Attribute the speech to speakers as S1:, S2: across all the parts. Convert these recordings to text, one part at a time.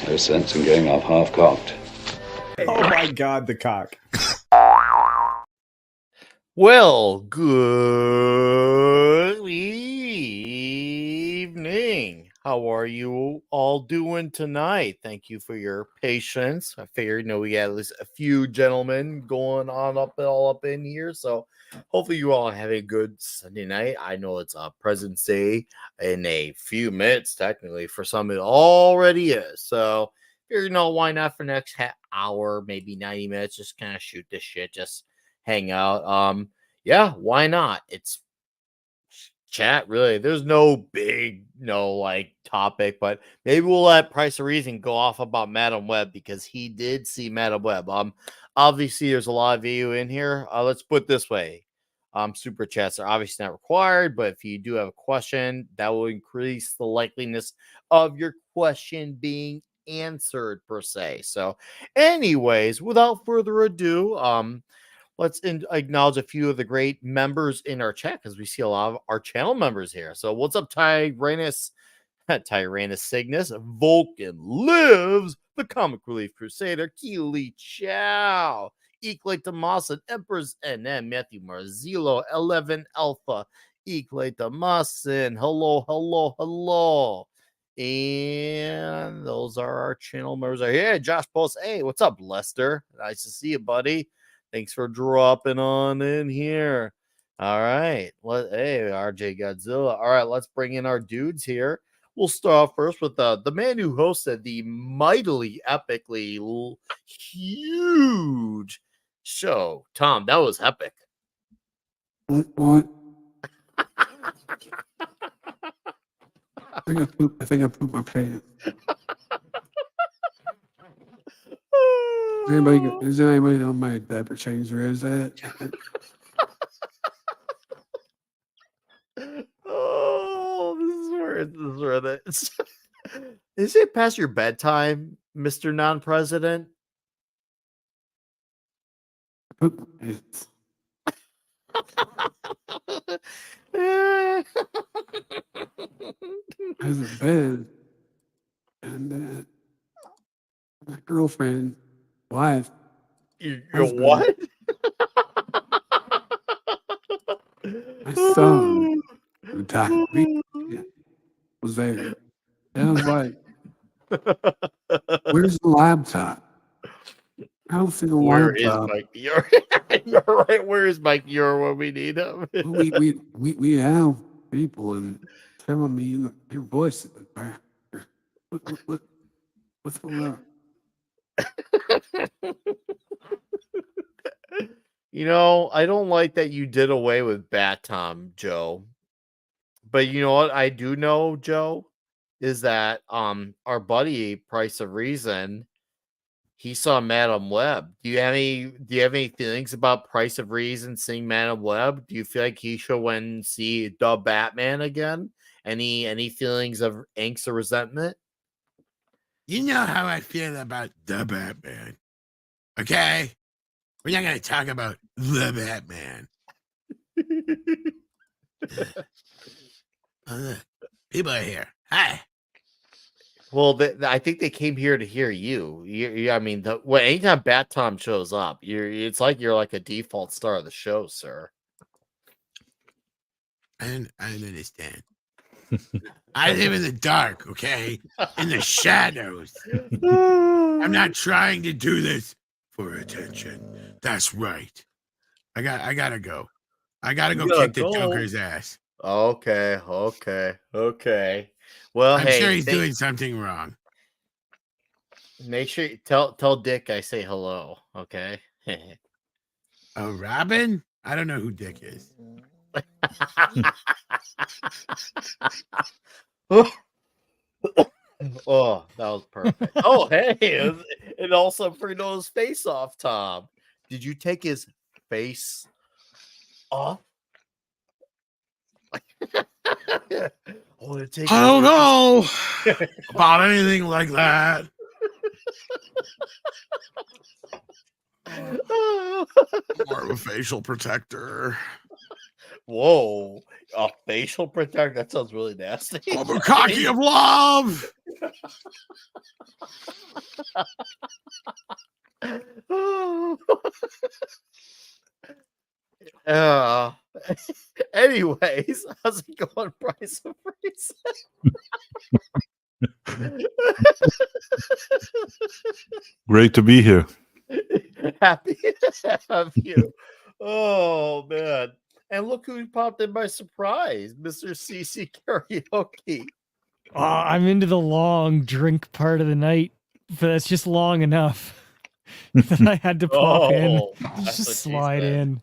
S1: No sense in going up half-cocked.
S2: Oh my God, the cock.
S3: Well, good evening. How are you all doing tonight? Thank you for your patience. I figured, we had at least a few gentlemen going on all up in here. So hopefully you all have a good Sunday night. I know it's President's Day in a few minutes, technically. For some, it already is. So why not for the next hour, maybe 90 minutes, just kind of shoot this shit, just hang out. Yeah, why not? It's chat, really. There's no big, topic, but maybe we'll let Price of Reason go off about Madam Web because he did see Madam Web. Obviously there's a lot of you in here. Let's put it this way. Super chats are obviously not required, but if you do have a question, that will increase the likeliness of your question being answered per se. So, anyways, without further ado, let's acknowledge a few of the great members in our chat because we see a lot of our channel members here. So, what's up, Tyrannus Cygnus, Vulcan Lives, the Comic Relief Crusader, Keely Chow, Equate Damasin, Empress NM, Matthew Marzillo, 11 Alpha, Equate Damasin, hello. And those are our channel members right here. Josh Post, hey, what's up, Lester? Nice to see you, buddy. Thanks for dropping on in here. All right. Hey, RJ Godzilla. All right, let's bring in our dudes here. We'll start off first with the man who hosted the mightily, epically huge show. Tom, that was epic.
S4: What? I think I pooped my pants. Is anybody on my diaper changer? Is that?
S3: Oh, this is where it is. Is it past your bedtime, Mr. Non-President?
S4: It's
S3: I
S4: was in bed, and my girlfriend, wife,
S3: Your
S4: husband,
S3: what?
S4: my son, who died, was there. And I was like, "Where's the laptop? I don't see the
S3: Where is
S4: laptop."
S3: Mike? You're right. Where is Mike? You're when we need him.
S4: we have people and telling me your voice is back. What's going on?
S3: I don't like that you did away with Bat Tom, Joe. But you know what I do know, Joe, is that our buddy Price of Reason, he saw Madam Web. Do you have any feelings about Price of Reason seeing Madam Web? Do you feel like he should went and see the Batman again? Any feelings of angst or resentment?
S5: You know how I feel about the Batman. Okay? We're not going to talk about the Batman. People are here. Hi.
S3: Well, I think they came here to hear you. Anytime Bat Tom shows up, it's like you're like a default star of the show, sir.
S5: I don't understand. I live in the dark, okay? In the shadows. I'm not trying to do this for attention. That's right. I gotta go. I gotta go kick the Joker's ass.
S3: Okay. Well,
S5: I'm sure he's doing something wrong.
S3: Make sure you tell Dick I say hello, okay?
S5: Oh, Robin? I don't know who Dick is.
S3: Oh, that was perfect. Oh, hey, it also for his face off, Tom. Did you take his face off?
S5: I don't know about anything like that. More of a facial protector.
S3: Whoa, a facial protector? That sounds really nasty.
S5: I'm a cocky of love.
S3: Uh, anyways, how's it going, Price of Reason?
S6: Great to be here.
S3: Happy to have you. Oh man. And look who popped in by surprise, Mr. CC Karaoke.
S7: I'm into the long drink part of the night, but that's just long enough that I had to pop in.
S3: That's
S7: Just
S3: what she
S7: slide
S3: said.
S7: in.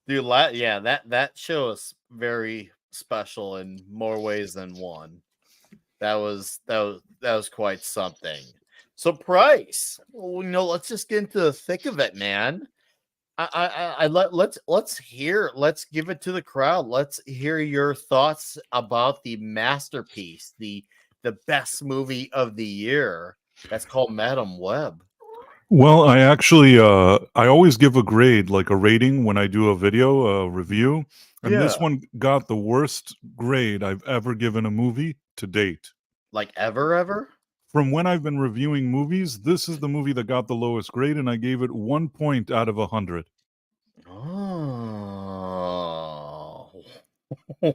S3: Dude, yeah, that show is very special in more ways than one. That was quite something. So Price, let's just get into the thick of it, man. Let's give it to the crowd. Let's hear your thoughts about the masterpiece, the best movie of the year. That's called Madam Web.
S6: Well, I actually, I always give a grade, like a rating when I do a video review. And this
S3: Yeah.
S6: one got the worst grade I've ever given a movie to date.
S3: Like ever?
S6: From when I've been reviewing movies, this is the movie that got the lowest grade, and I gave it 1 point out of 100.
S3: Oh.
S6: I'm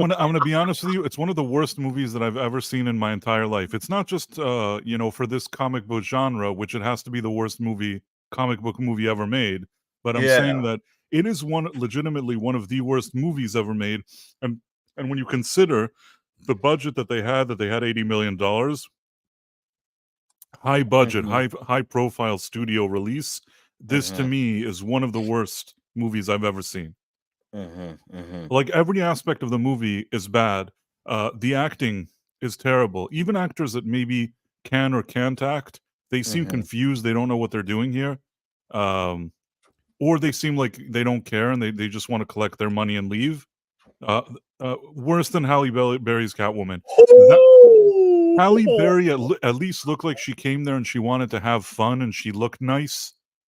S6: gonna be honest with you. It's one of the worst movies that I've ever seen in my entire life. It's not just for this comic book genre, which it has to be the worst comic book movie ever made. But I'm saying that it is legitimately one of the worst movies ever made. And when you consider the budget that they had $80 million, high budget, high profile studio release. This to me is one of the worst movies I've ever seen. Like every aspect of the movie is bad. The acting is terrible. Even actors that maybe can or can't act, they seem confused. They don't know what they're doing here. Or they seem like they don't care and they just want to collect their money and leave. Worse than Halle Berry's Catwoman. Halle Berry at least looked like she came there and she wanted to have fun and she looked nice.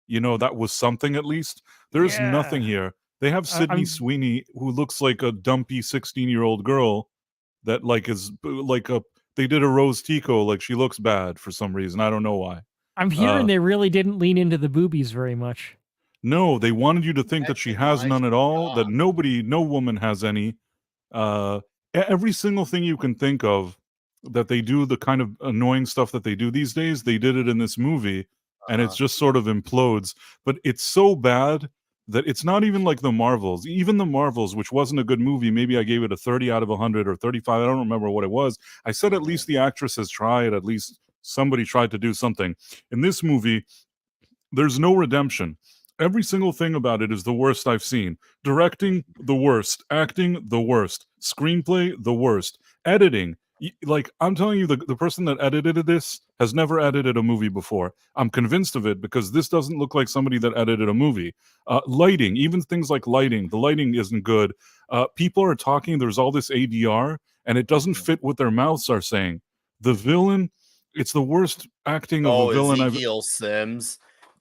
S6: That was something at least. There's nothing here. They have Sydney Sweeney, who looks like a dumpy 16-year-old girl that they did a Rose Tico, like she looks bad for some reason. I don't know why.
S7: I'm hearing they really didn't lean into the boobies very much.
S6: No, they wanted you to think that she has none at all, that no woman has any. Every single thing you can think of that they do, the kind of annoying stuff that they do these days, they did it in this movie, and it's just sort of implodes. But it's so bad that it's not even like the Marvels. Even the Marvels, which wasn't a good movie, maybe I gave it a 30 out of 100 or 35. I don't remember what it was. I said at least the actress has tried, at least somebody tried to do something. In this movie, there's no redemption. Every single thing about it is the worst I've seen. Directing, the worst. Acting, the worst. Screenplay, the worst. Editing, like I'm telling you, the person that edited this has never edited a movie before. I'm convinced of it because this doesn't look like somebody that edited a movie. Lighting, even things like lighting, the lighting isn't good. People are talking, there's all this ADR, and it doesn't fit what their mouths are saying. The villain, it's the worst acting of a villain
S3: Ezekiel Sims.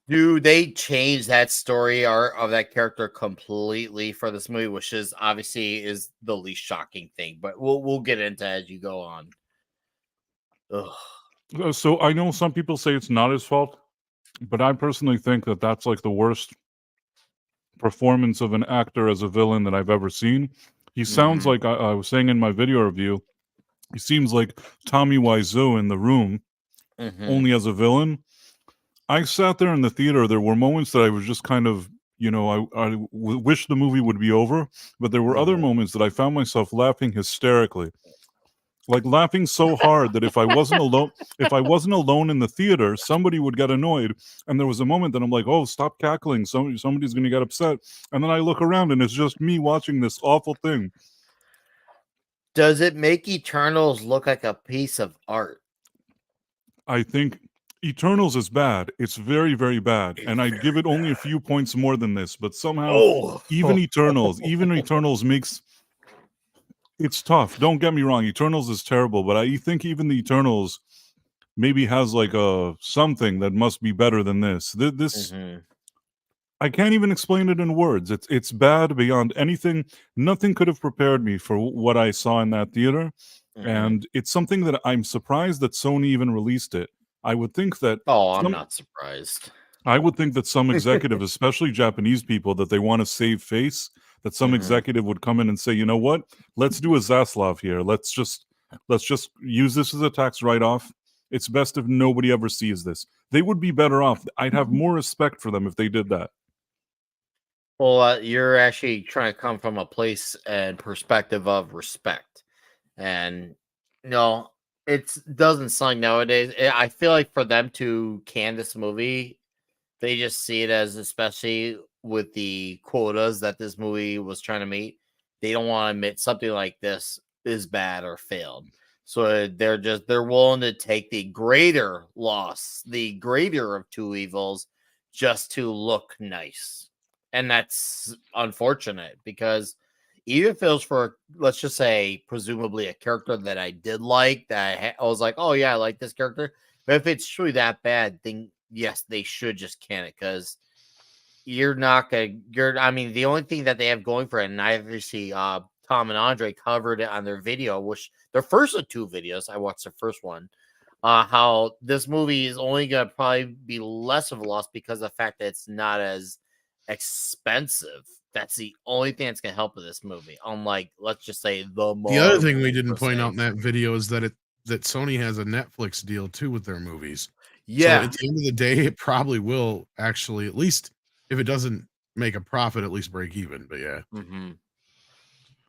S3: Dude, they changed that story arc of that character completely for this movie, which is obviously is the least shocking thing. But we'll get into as you go on. Ugh.
S6: So I know some people say it's not his fault, but I personally think that that's like the worst performance of an actor as a villain that I've ever seen. He sounds like I was saying in my video review. He seems like Tommy Wiseau in The Room, only as a villain. I sat there in the theater. There were moments that I was just kind of, I wish the movie would be over, but there were other moments that I found myself laughing hysterically, like laughing so hard that if I wasn't alone in the theater, somebody would get annoyed. And there was a moment that I'm like, "Oh, stop cackling! Somebody's going to get upset." And then I look around and it's just me watching this awful thing.
S3: Does it make Eternals look like a piece of art?
S6: I think Eternals is bad. It's very, very bad. And I'd give it only a few points more than this. But somehow, even Eternals makes... It's tough. Don't get me wrong. Eternals is terrible. But I think even the Eternals maybe has like something that must be better than this. I can't even explain it in words. It's bad beyond anything. Nothing could have prepared me for what I saw in that theater, and it's something that I'm surprised that Sony even released it. I would think that
S3: Oh, I'm
S6: some
S3: not surprised.
S6: I would think that some executive, especially Japanese people, that they want to save face, that some executive would come in and say, you know what, let's do a Zaslav here. Let's just use this as a tax write-off. It's best if nobody ever sees this. They would be better off. I'd have more respect for them if they did that.
S3: Well, you're actually trying to come from a place and perspective of respect, and no, it doesn't sound nowadays. I feel like for them to can this movie, they just see it as, especially with the quotas that this movie was trying to meet, they don't want to admit something like this is bad or failed. So they're willing to take the greater loss, the greater of two evils, just to look nice. And that's unfortunate because even if it was for, let's just say, presumably a character that I did like, that I was like, oh yeah, I like this character. But if it's truly that bad, then yes, they should just can it, because you're not gonna. I mean, the only thing that they have going for it, and I obviously Tom and Andre covered it on their video, which their first of two videos. I watched the first one. How this movie is only gonna probably be less of a loss because of the fact that it's not as expensive. That's the only thing that's gonna help with this movie. Unlike, let's just say,
S5: the other thing we didn't point out in that video is that Sony has a Netflix deal too with their movies.
S3: Yeah.
S5: So at the end of the day, it probably will actually, at least if it doesn't make a profit, at least break even. But yeah.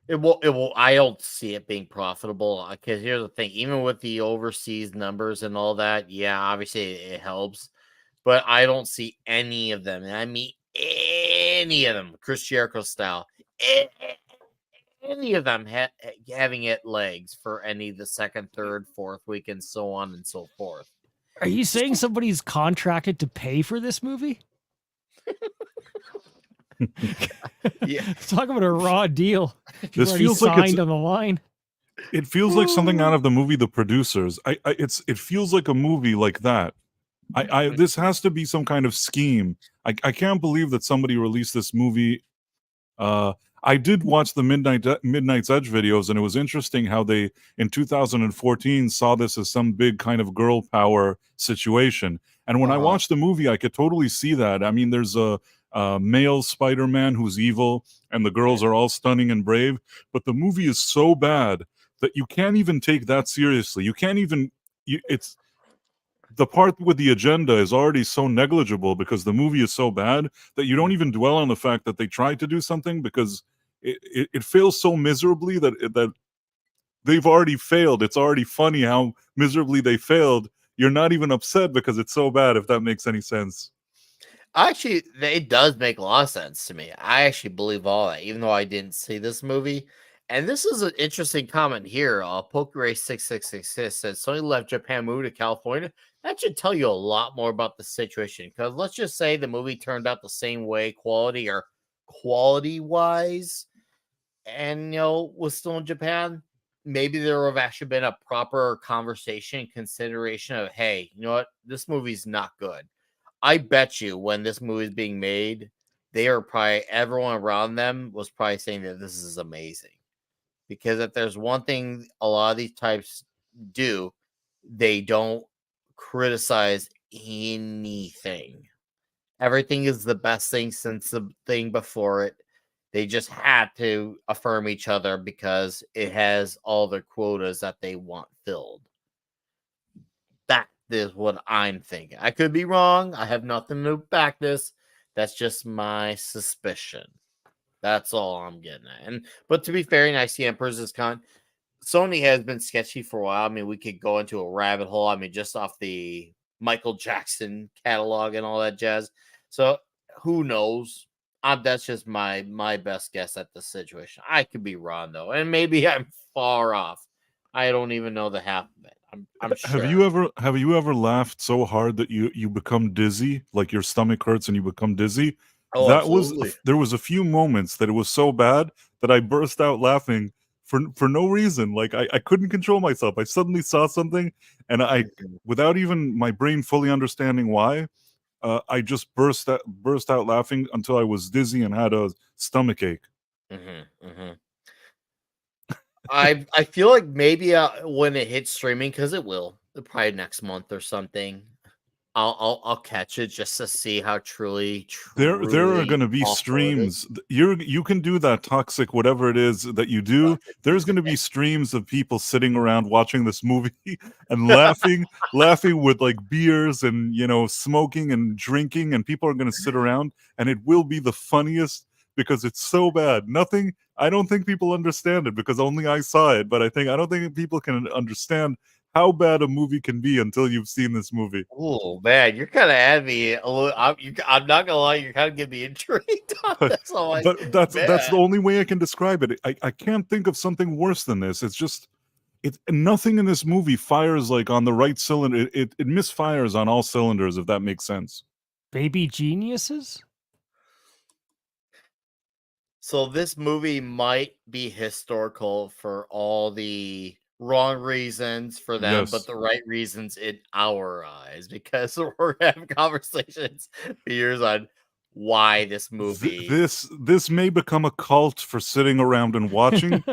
S3: It will. I don't see it being profitable because here's the thing: even with the overseas numbers and all that, yeah, obviously it helps, but I don't see any of them, and I mean any of them, Chris Jericho style, any of them having it legs for any of the second, third, fourth week, and so on and so forth.
S7: Are you saying somebody's contracted to pay for this movie?
S3: Yeah,
S7: talk about a raw deal.
S6: This feels like
S7: signed on the line.
S6: It feels like something out of the movie The Producers. It feels like a movie like that. This has to be some kind of scheme. I can't believe that somebody released this movie. I did watch the Midnight's Edge videos, and it was interesting how they, in 2014, saw this as some big kind of girl power situation. And when I watched the movie, I could totally see that. I mean, there's a male Spider-Man who's evil, and the girls are all stunning and brave. But the movie is so bad that you can't even take that seriously. You can't even. It's the part with the agenda is already so negligible because the movie is so bad that you don't even dwell on the fact that they tried to do something, because it fails so miserably that they've already failed. It's already funny how miserably they failed. You're not even upset because it's so bad, if that makes any sense.
S3: Actually, it does make a lot of sense to me. I actually believe all that, even though I didn't see this movie. And this is an interesting comment here. PokeRace6666 says Sony left Japan, moved to California. That should tell you a lot more about the situation. Because let's just say the movie turned out the same way, quality-wise, and was still in Japan. Maybe there would have actually been a proper conversation, consideration of, hey, you know what, this movie's not good. I bet you when this movie is being made, they are probably, everyone around them was probably saying that this is amazing. Because if there's one thing a lot of these types do, they don't criticize anything. Everything is the best thing since the thing before it. They just had to affirm each other because it has all the quotas that they want filled. That is what I'm thinking. I could be wrong. I have nothing to back this. That's just my suspicion. That's all I'm getting at. But to be fair, and I see Emperor's Con, Sony has been sketchy for a while. I mean, we could go into a rabbit hole. I mean, just off the Michael Jackson catalog and all that jazz. So who knows? That's just my best guess at the situation. I could be wrong though, and maybe I'm far off. I don't even know the half of it. I'm sure.
S6: Have you ever laughed so hard that you become dizzy, like your stomach hurts and you become dizzy?
S3: Oh, absolutely.
S6: There was a few moments that it was so bad that I burst out laughing for no reason. Like I couldn't control myself. I suddenly saw something, and without even my brain fully understanding why, I just burst out laughing until I was dizzy and had a stomach ache.
S3: I feel like maybe when it hits streaming, because it will, probably next month or something. I'll catch it just to see how truly
S6: There are going to be
S3: awful it is.
S6: streams. You can do that toxic whatever it is that you do. There's going to be streams of people sitting around watching this movie and laughing with like beers and smoking and drinking, and people are going to sit around, and it will be the funniest because it's so bad. I don't think people understand it because only I saw it, but I don't think people can understand how bad a movie can be until you've seen this movie.
S3: Oh man, you're kind of at me a little. I'm not gonna lie, you're kind of getting me intrigued on this.
S6: But that's the only way I can describe it. I can't think of something worse than this. It's nothing in this movie fires like on the right cylinder. It misfires on all cylinders, if that makes sense.
S7: Baby geniuses.
S3: So this movie might be historical for all the wrong reasons for them, but the right reasons in our eyes, because we're having conversations for years on why this movie.
S6: This may become a cult for sitting around and watching.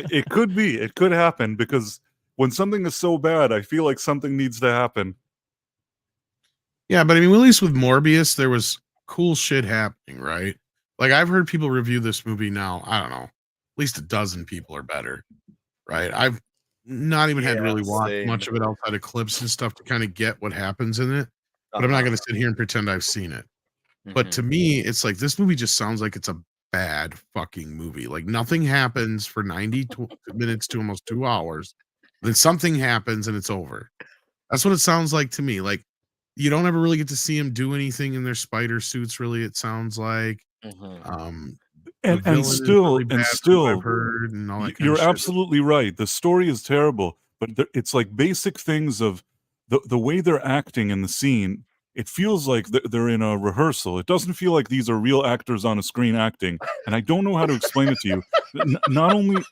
S6: It could be. It could happen because when something is so bad, I feel like something needs to happen.
S5: Yeah, but I mean, at least with Morbius, there was cool shit happening, right? Like I've heard people review this movie now. I don't know, at least a dozen people or better, right? I've not even had to really watch much of it outside of clips and stuff to kind of get what happens in it. But I'm not going to sit here and pretend I've seen it. But to me, it's like this movie just sounds like it's a bad fucking movie. Like nothing happens for 90 minutes to almost 2 hours. Then something happens and it's over. That's what it sounds like to me. Like you don't ever really get to see them do anything in their spider suits, really, it sounds like.
S6: And still,
S5: I've heard and all that kind
S6: you're
S5: of shit.
S6: absolutely right. The story is terrible, but it's like basic things of the way they're acting in the scene. It feels like they're in a rehearsal. It doesn't feel like these are real actors on a screen acting. And I don't know how to explain it to you. Not only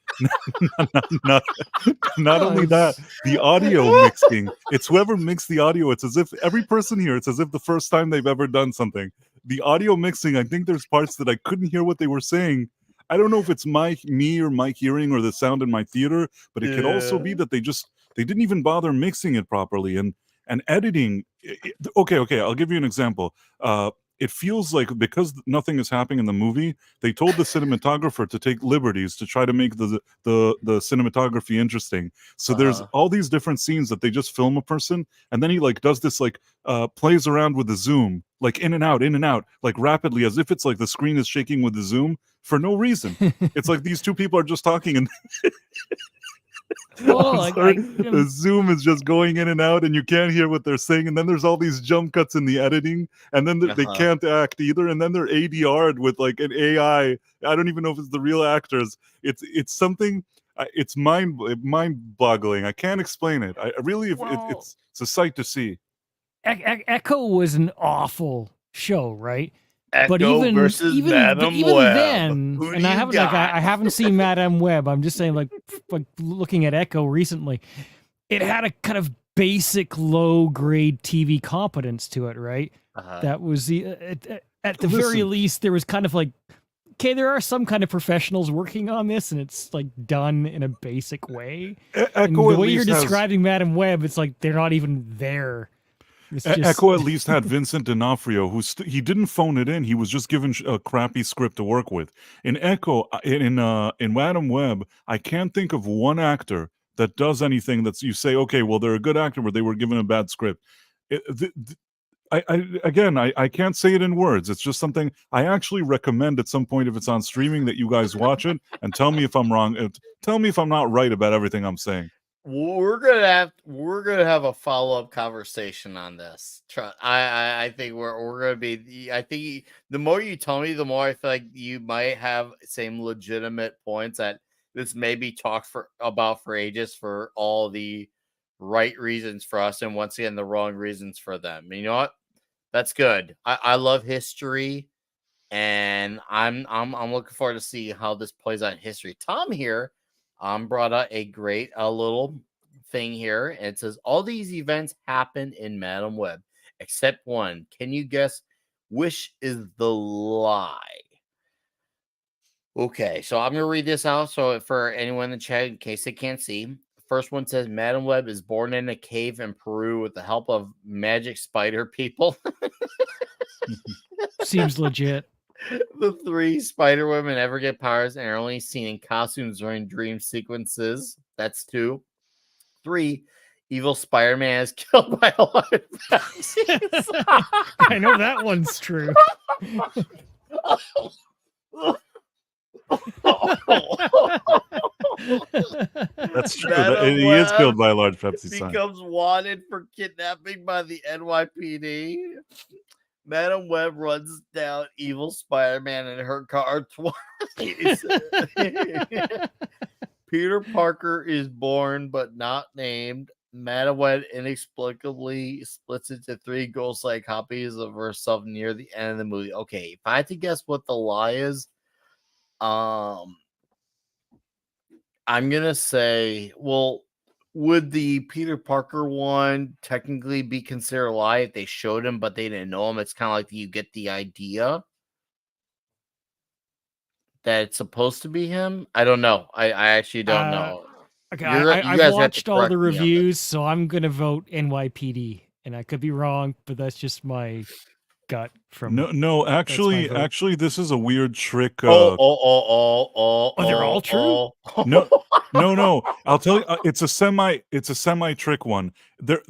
S6: that, the audio mixing. It's whoever mixed the audio. It's as if every person here, it's as if the first time they've ever done something. The audio mixing, I think there's parts that I couldn't hear what they were saying. I don't know if it's me or my hearing or the sound in my theater, but it could also be that they didn't even bother mixing it properly. And editing, okay, I'll give you an example. It feels like because nothing is happening in the movie, they told the cinematographer to take liberties to try to make the cinematography interesting. So there's all these different scenes that they just film a person, and then he like does this like plays around with the zoom, like in and out, like rapidly, as if it's like the screen is shaking with the zoom for no reason. It's like these two people are just talking and the zoom is just going in and out and you can't hear what they're saying, and then there's all these jump cuts in the editing, and then they can't act either, and then they're ADR'd with like an AI. I don't even know if it's the real actors. It's something. It's mind-boggling. I can't explain it. I really, it's a sight to see.
S7: Echo was an awful show, right?
S3: Echo
S7: but even
S3: versus Madam
S7: even
S3: Web.
S7: then,
S3: Who do
S7: and I
S3: you
S7: haven't
S3: got?
S7: I haven't seen Madam Web. I'm just saying, like looking at Echo recently, it had a kind of basic low grade TV competence to it, right? That was at the very least there was kind of like, okay, there are some kind of professionals working on this, and it's like done in a basic way. And the way you're describing Madam Web, it's like they're not even there.
S6: Echo at least had Vincent D'Onofrio, who he didn't phone it in. He was just given a crappy script to work with. In Echo, in Madam Web, I can't think of one actor that does anything that's you say, okay, well, they're a good actor, but they were given a bad script. I can't say it in words. It's just something I actually recommend at some point if it's on streaming that you guys watch it and tell me if I'm wrong. Tell me if I'm not right about everything I'm saying.
S3: We're gonna have a follow-up conversation on this. I think we're gonna be. I think the more you tell me, the more I feel like you might have same legitimate points that this may be talked about for ages for all the right reasons for us, and once again the wrong reasons for them. You know what? That's good. I love history, and I'm looking forward to see how this plays out in history. Tom here. Brought out a great little thing here. And it says all these events happen in Madam Web. except one. Can you guess which is the lie? Okay, so I'm going to read this out so for anyone in the chat in case they can't see. First one says Madam Web is born in a cave in Peru with the help of magic spider people.
S7: Seems legit.
S3: The 3 Spider Women ever get powers and are only seen in costumes during dream sequences. That's 2. 3, evil Spider-Man is killed by a lot of vaccines.
S7: I know that one's true.
S6: That's true.
S3: Madam
S6: He is
S3: Web
S6: killed by a large Pepsi sign.
S3: becomes wanted for kidnapping by the NYPD. Madam Web runs down evil Spider-Man in her car twice. Peter Parker is born but not named. Madam Web inexplicably splits into 3 ghost-like copies of herself near the end of the movie. Okay, if I had to guess what the lie is, I'm gonna say, well, would the Peter Parker one technically be considered a lie if they showed him but they didn't know him? It's kind of like you get the idea that it's supposed to be him. I don't know. I actually don't know.
S7: Okay,
S3: You
S7: I've
S3: guys have to
S7: watched all
S3: correct
S7: the
S3: me on this.
S7: reviews, so I'm gonna vote NYPD, and I could be wrong, but that's just my gut. From
S6: No,
S7: my
S6: actually,
S7: vote.
S6: this is a weird trick.
S7: they're all true?
S6: No. I'll tell you, it's a semi trick one. There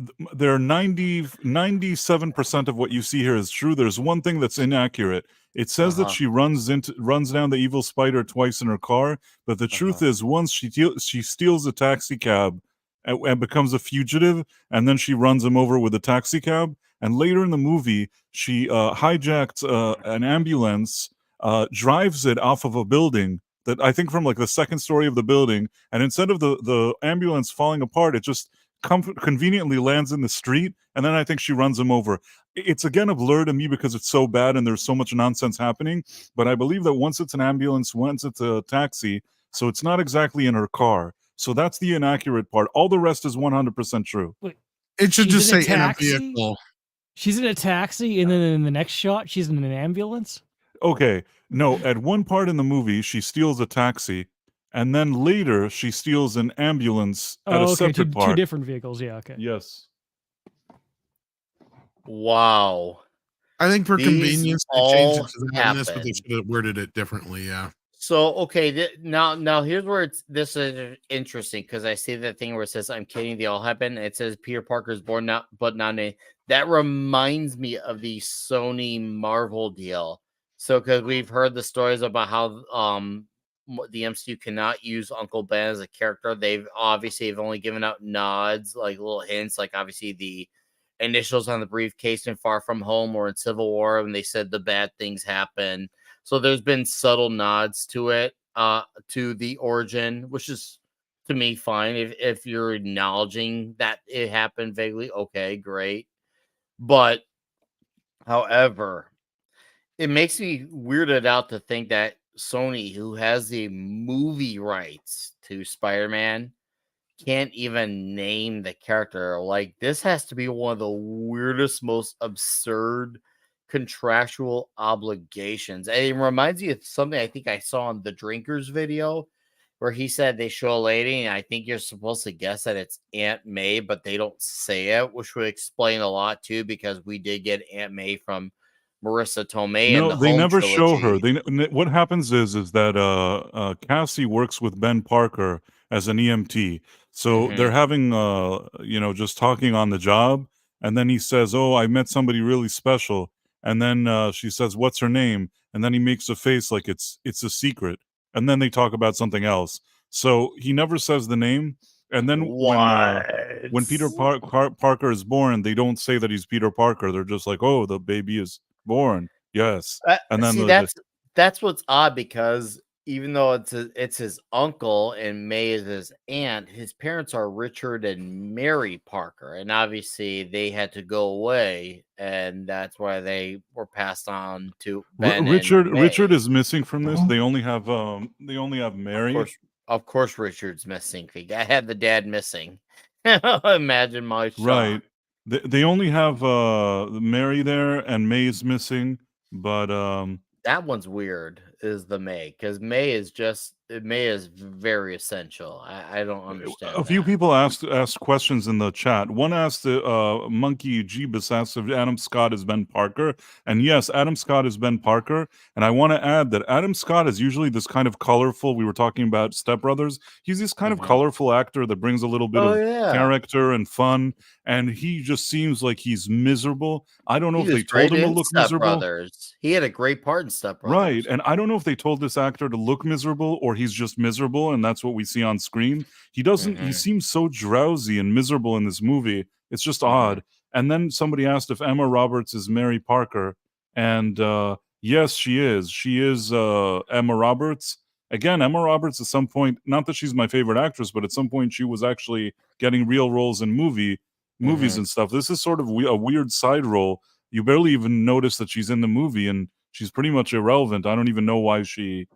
S6: 97% of what you see here is true. There's one thing that's inaccurate. It says that she runs down the evil spider twice in her car, but the truth is, once she steals a taxi cab and becomes a fugitive, and then she runs him over with a taxi cab. And later in the movie, she hijacked an ambulance, drives it off of a building that I think from like the second story of the building, and instead of the ambulance falling apart, it just conveniently lands in the street, and then I think she runs him over. It's again a blur to me because it's so bad and there's so much nonsense happening, but I believe that once it's an ambulance, once it's a taxi, so it's not exactly in her car. So that's the inaccurate part. All the rest is 100% true.
S7: Wait,
S5: It should
S7: she's
S5: just
S7: in a
S5: say in a
S7: taxi?
S5: vehicle.
S7: She's in a taxi, and then in the next shot, she's in an ambulance.
S6: Okay, no, at one part in the movie, she steals a taxi, and then later she steals an ambulance at a separate part.
S7: 2 different vehicles. Yeah, okay.
S6: Yes.
S3: Wow.
S5: I think for
S3: These
S5: convenience, they changed it
S3: all
S5: to that in this, but they
S3: happen.
S5: should have worded it differently. Yeah.
S3: So okay, now here's where this is interesting because I see that thing where it says I'm kidding, they all happen. It says Peter Parker's born not but not named. That reminds me of the Sony Marvel deal. So because we've heard the stories about how the MCU cannot use Uncle Ben as a character. They've only given out nods, like little hints, like obviously the initials on the briefcase in Far From Home or in Civil War when they said the bad things happen. So there's been subtle nods to it, to the origin, which is to me fine. If you're acknowledging that it happened vaguely, okay, great. But however, it makes me weirded out to think that Sony, who has the movie rights to Spider-Man, can't even name the character. Like, this has to be one of the weirdest, most absurd contractual obligations. And it reminds me of something I think I saw on the Drinkers video where he said they show a lady, and I think you're supposed to guess that it's Aunt May, but they don't say it, which would explain a lot too, because we did get Aunt May from Marissa Tomei.
S6: No,
S3: in the
S6: they
S3: Home
S6: never show
S3: trilogy.
S6: her. What happens is that Cassie works with Ben Parker as an EMT. So they're having just talking on the job, and then he says, "Oh, I met somebody really special." And then she says, "What's her name?" And then he makes a face like it's a secret. And then they talk about something else. So he never says the name. And then when Peter Parker is born, they don't say that he's Peter Parker. They're just like, "Oh, the baby is born." Yes. And then
S3: See, that's what's odd, because even though it's his uncle and May is his aunt, his parents are Richard and Mary Parker, and obviously they had to go away, and that's why they were passed on to Ben.
S6: Richard
S3: and May.
S6: is missing from this. They only have Mary.
S3: Of course, Richard's missing. I had the dad missing. Imagine my shock.
S6: Right. They only have Mary there, and May's missing, but
S3: That one's weird. Is the May, because May is very essential. I don't understand.
S6: a few
S3: that.
S6: people asked questions in the chat. One asked, Monkey Jeebus asked if Adam Scott is Ben Parker, and yes, Adam Scott is Ben Parker. And I want to add that Adam Scott is usually this kind of colorful. We were talking about Step Brothers. He's this kind of colorful actor that brings a little bit of character and fun, and he just seems like he's miserable. I don't know if they told him to look
S3: Step
S6: miserable.
S3: Brothers. He had a great part in Step Brothers.
S6: Right, and I don't know if they told this actor to look miserable or he's just miserable, and that's what we see on screen. He doesn't. He seems so drowsy and miserable in this movie. It's just odd. And then somebody asked if Emma Roberts is Mary Parker, and yes, she is. She is Emma Roberts. Again, Emma Roberts at some point, not that she's my favorite actress, but at some point she was actually getting real roles in movies and stuff. This is sort of a weird side role. You barely even notice that she's in the movie, and she's pretty much irrelevant. I don't even know why she,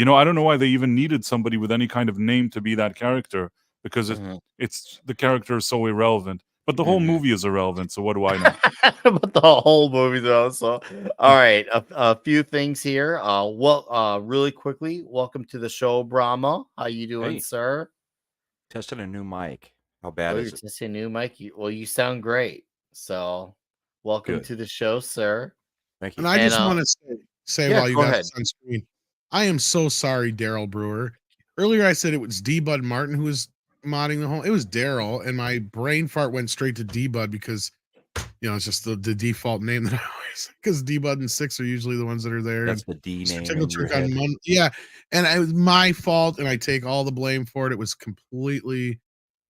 S6: I don't know why they even needed somebody with any kind of name to be that character, because it's the character is so irrelevant. But the whole movie is irrelevant, so what do I know?
S3: But the whole movie, though. So, all right, a few things here. Really quickly, welcome to the show, Brahma. How you doing,
S8: Hey.
S3: sir?
S8: Testing a new mic. How bad
S3: Oh,
S8: is
S3: you're
S8: it?
S3: testing a new mic. You sound great. So, welcome
S8: Good.
S3: to the show, sir.
S8: Thank you.
S9: And I just want to say
S3: yeah,
S9: while you
S3: go
S9: got
S3: ahead.
S9: this on screen, I am so sorry, Daryl Brewer. Earlier I said it was D Bud Martin who was modding the whole. It was Daryl, and my brain fart went straight to D Bud because it's just the default name that I always, because D Bud and Six are usually the ones that are there.
S8: That's
S9: and
S8: the D
S9: Mr.
S8: name
S9: Tickle
S8: in your
S9: Trick on
S8: head.
S9: yeah, and it was my fault, and I take all the blame for it. It was completely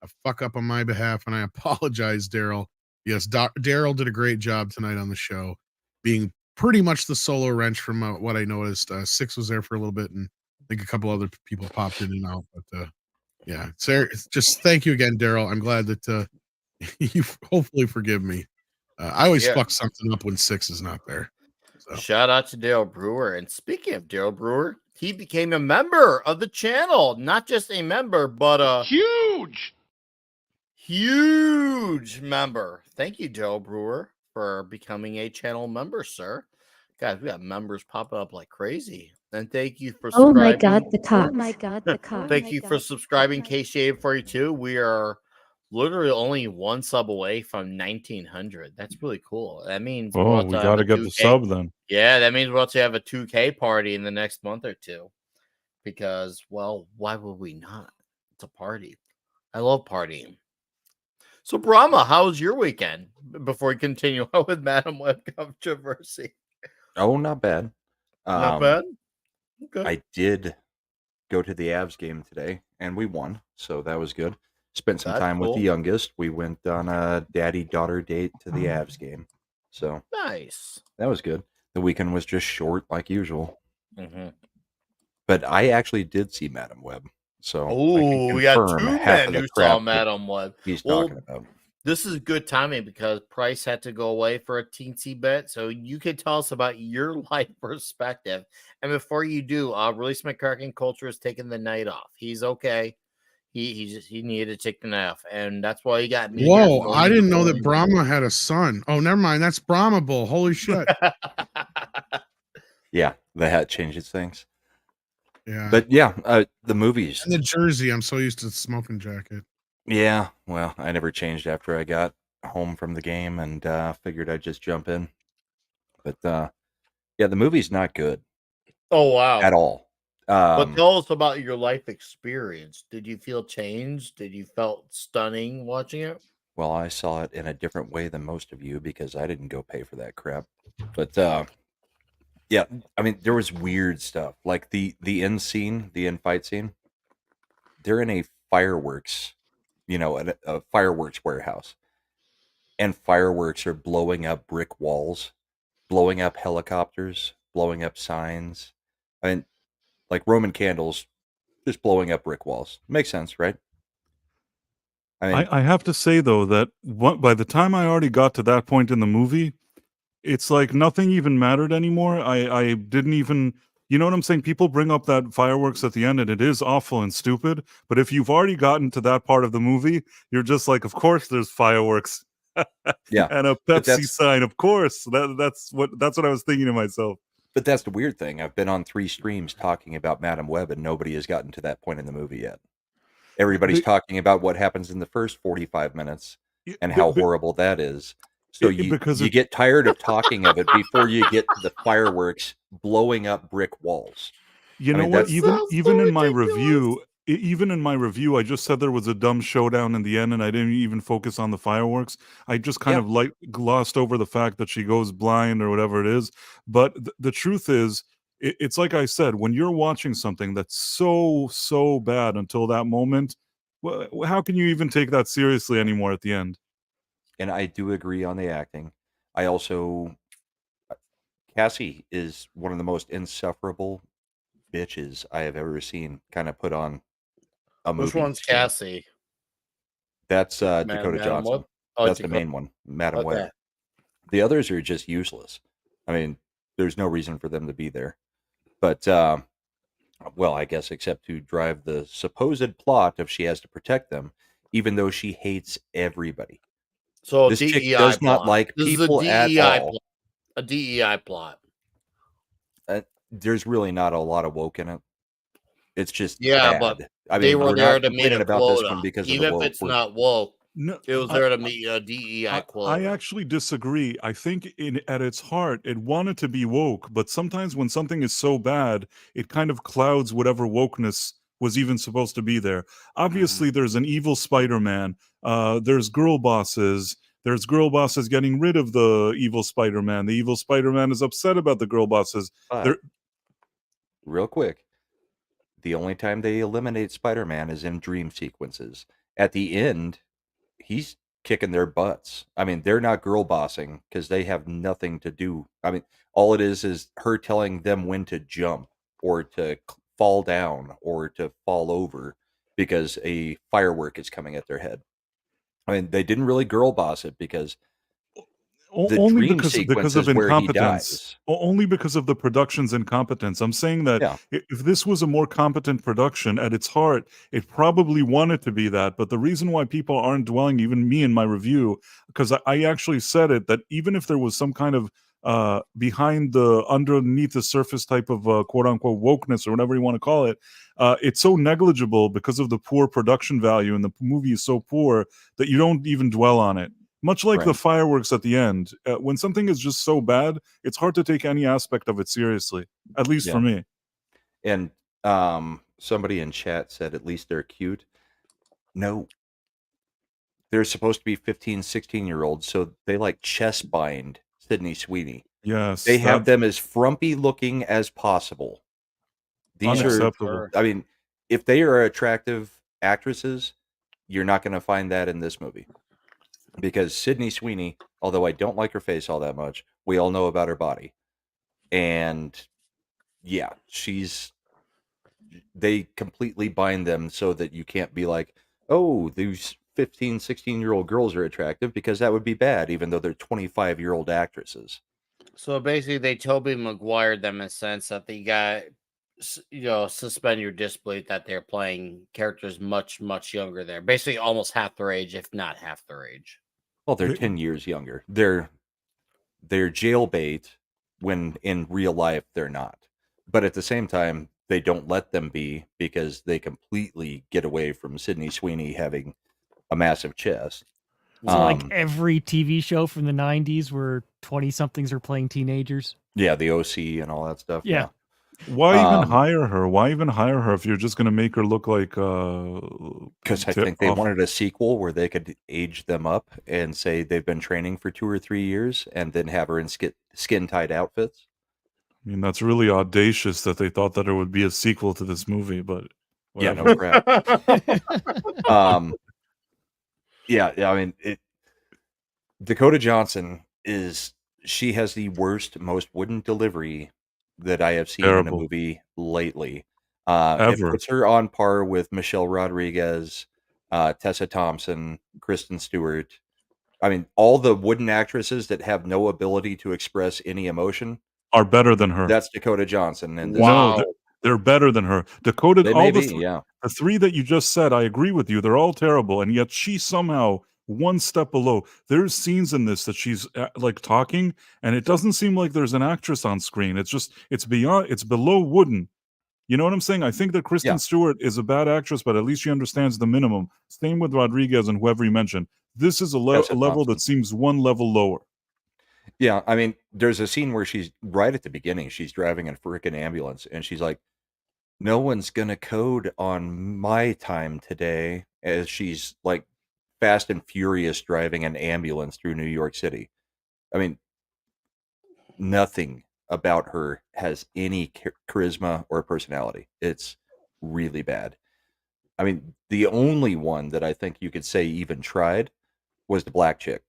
S9: a fuck up on my behalf, and I apologize, Daryl. Yes, Daryl did a great job tonight on the show, being pretty much the solo wrench from what I noticed. Six was there for a little bit, and I think a couple other people popped in and out. But yeah, Sarah, just thank you again, Daryl. I'm glad that you hopefully forgive me. I always fuck something up when Six is not there. So.
S3: Shout out to Daryl Brewer. And speaking of Daryl Brewer, he became a member of the channel. Not just a member, but a huge member. Thank you, Daryl Brewer, for becoming a channel member, sir. Guys, we got members popping up like crazy. And thank you for subscribing.
S10: Oh my God, the cock. Oh my God, the cock.
S3: Thank you for subscribing, KShave42. We are literally only one sub away from 1900. That's really cool. That means
S6: we got to get the sub then.
S3: Yeah, that means we'll have to have a 2K party in the next month or two. Because, well, why would we not? It's a party. I love partying. So, Brahma, how was your weekend? Before we continue on with Madam Web controversy.
S8: Oh, not bad.
S3: Not bad? Okay.
S8: I did go to the Avs game today, and we won, so that was good. Spent some time with the youngest. We went on a daddy-daughter date to the Avs game. So
S3: nice.
S8: That was good. The weekend was just short, like usual. But I actually did see Madam Web. So
S3: we got two men who saw Madam Web.
S8: He's talking about.
S3: This is good timing because Price had to go away for a teensy bit. So you can tell us about your life perspective. And before you do, Release McCracken Culture has taken the night off. He's okay. He needed to take the night off. And that's why he got me.
S9: Whoa, I didn't know that Brahma had a son. Oh, never mind. That's Brahma Bull. Holy shit.
S8: Yeah, the hat changes things.
S9: Yeah.
S8: But yeah, the movies.
S9: And the jersey. I'm so used to the smoking jacket.
S8: Yeah, well, I never changed after I got home from the game and figured I'd just jump in. But yeah, the movie's not good.
S3: Oh, wow.
S8: At all.
S3: But tell us about your life experience. Did you feel changed? Did you felt stunning watching it?
S8: Well, I saw it in a different way than most of you because I didn't go pay for that crap. But yeah, I mean, there was weird stuff like the end scene, the end fight scene. They're in a fireworks, a fireworks warehouse, and fireworks are blowing up brick walls, blowing up helicopters, blowing up signs. I mean, like Roman candles, just blowing up brick walls. Makes sense, right?
S6: I have to say though that by the time I already got to that point in the movie, it's like nothing even mattered anymore. I didn't even, you know what I'm saying? People bring up that fireworks at the end, and it is awful and stupid. But if you've already gotten to that part of the movie, you're just like, of course there's fireworks.
S8: Yeah,
S6: and a
S8: but
S6: Pepsi sign, of course. That's what I was thinking to myself.
S8: But that's the weird thing. I've been on 3 streams talking about Madam Web, and nobody has gotten to that point in the movie yet. Everybody's talking about what happens in the first 45 minutes and how horrible that is. So you get tired of talking of it before you get to the fireworks blowing up brick walls.
S6: You know what? Even in my review, I just said there was a dumb showdown in the end, and I didn't even focus on the fireworks. I just kind of like glossed over the fact that she goes blind or whatever it is. But the truth is, it's like I said, when you're watching something that's so bad until that moment, well, how can you even take that seriously anymore at the end?
S8: And I do agree on the acting. I also, Cassie is one of the most insufferable bitches I have ever seen kind of put on a movie.
S3: Which one's Cassie?
S8: That's Dakota Johnson.
S3: Web? Oh,
S8: that's the main one, Madam Web. The others are just useless. I mean, there's no reason for them to be there. But, well, I guess except to drive the supposed plot of she has to protect them, even though she hates everybody.
S3: So
S8: this
S3: DEI
S8: chick does
S3: plot.
S8: not like
S3: This
S8: people
S3: is
S8: at all.
S3: Plot. A DEI plot.
S8: There's really not a lot of woke in it. It's just
S3: bad.
S8: But I mean,
S3: they were there to meet a
S8: about
S3: quota.
S8: this one because
S3: even
S8: of the woke.
S3: If it's not woke.
S6: No,
S3: it was there to meet a DEI quota.
S6: I actually disagree. I think at its heart, it wanted to be woke, but sometimes when something is so bad, it kind of clouds whatever wokeness was even supposed to be there. Obviously, there's an evil Spider-Man. There's girl bosses. There's girl bosses getting rid of the evil Spider-Man. The evil Spider-Man is upset about the girl bosses.
S8: Real quick, the only time they eliminate Spider-Man is in dream sequences. At the end, he's kicking their butts. I mean, they're not girl bossing because they have nothing to do. I mean, all it is her telling them when to jump or to fall down or to fall over because a firework is coming at their head. I mean, they didn't really girl boss it because
S6: only because of incompetence. Only because of the production's incompetence. I'm saying that if this was a more competent production at its heart, it probably wanted to be that. But the reason why people aren't dwelling, even me in my review, because I actually said it, that even if there was some kind of underneath the surface type of quote unquote wokeness or whatever you want to call it, it's so negligible because of the poor production value, and the movie is so poor that you don't even dwell on it. Much like the fireworks at the end, when something is just so bad, it's hard to take any aspect of it seriously, at least for me.
S8: And somebody in chat said at least they're cute. No. They're supposed to be 15, 16-year-olds, so they like chest bind Sydney Sweeney.
S6: Yes.
S8: They have them as frumpy looking as possible. These are, I mean, if they are attractive actresses, you're not going to find that in this movie. Because Sydney Sweeney, although I don't like her face all that much, we all know about her body. And yeah, they completely bind them so that you can't be like, oh, these 15, 16-year-old girls are attractive, because that would be bad, even though they're 25-year-old actresses.
S3: So basically, they Tobey Maguired them in a sense that they got, suspend your disbelief that they're playing characters much, much younger there. Basically, almost half their age, if not half their age.
S8: Well, they're 10 years younger. They're jailbait when in real life they're not. But at the same time, they don't let them be, because they completely get away from Sydney Sweeney having a massive chest.
S7: So like every TV show from the 90s where 20-somethings are playing teenagers?
S8: Yeah, the OC and all that stuff.
S7: Yeah.
S6: Why even hire her? Why even hire her if you're just going to make her look like...
S8: Because I think they wanted a sequel where they could age them up and say they've been training for 2 or 3 years and then have her in skin-tight outfits.
S6: I mean, that's really audacious that they thought that there would be a sequel to this movie, but...
S8: Whatever. Yeah, no crap. Yeah, I mean, Dakota Johnson she has the worst, most wooden delivery that I have seen in a movie lately. It puts her on par with Michelle Rodriguez, Tessa Thompson, Kristen Stewart. I mean, all the wooden actresses that have no ability to express any emotion
S6: are better than her.
S8: That's Dakota Johnson. And
S6: no, they're better than her. Dakota,
S8: the
S6: 3 that you just said, I agree with you. They're all terrible, and yet she somehow one step below. There's scenes in this that she's like talking, and it doesn't seem like there's an actress on screen. It's below wooden. You know what I'm saying? I think that Kristen Stewart is a bad actress, but at least she understands the minimum. Same with Rodriguez and whoever you mentioned. This is a level that seems one level lower.
S8: Yeah, I mean, there's a scene where she's right at the beginning. She's driving a freaking ambulance, and she's like, "No one's gonna code on my time today." As she's like fast and furious driving an ambulance through New York City. I mean, nothing about her has any charisma or personality. It's really bad. I mean, the only one that I think you could say even tried was the black chick.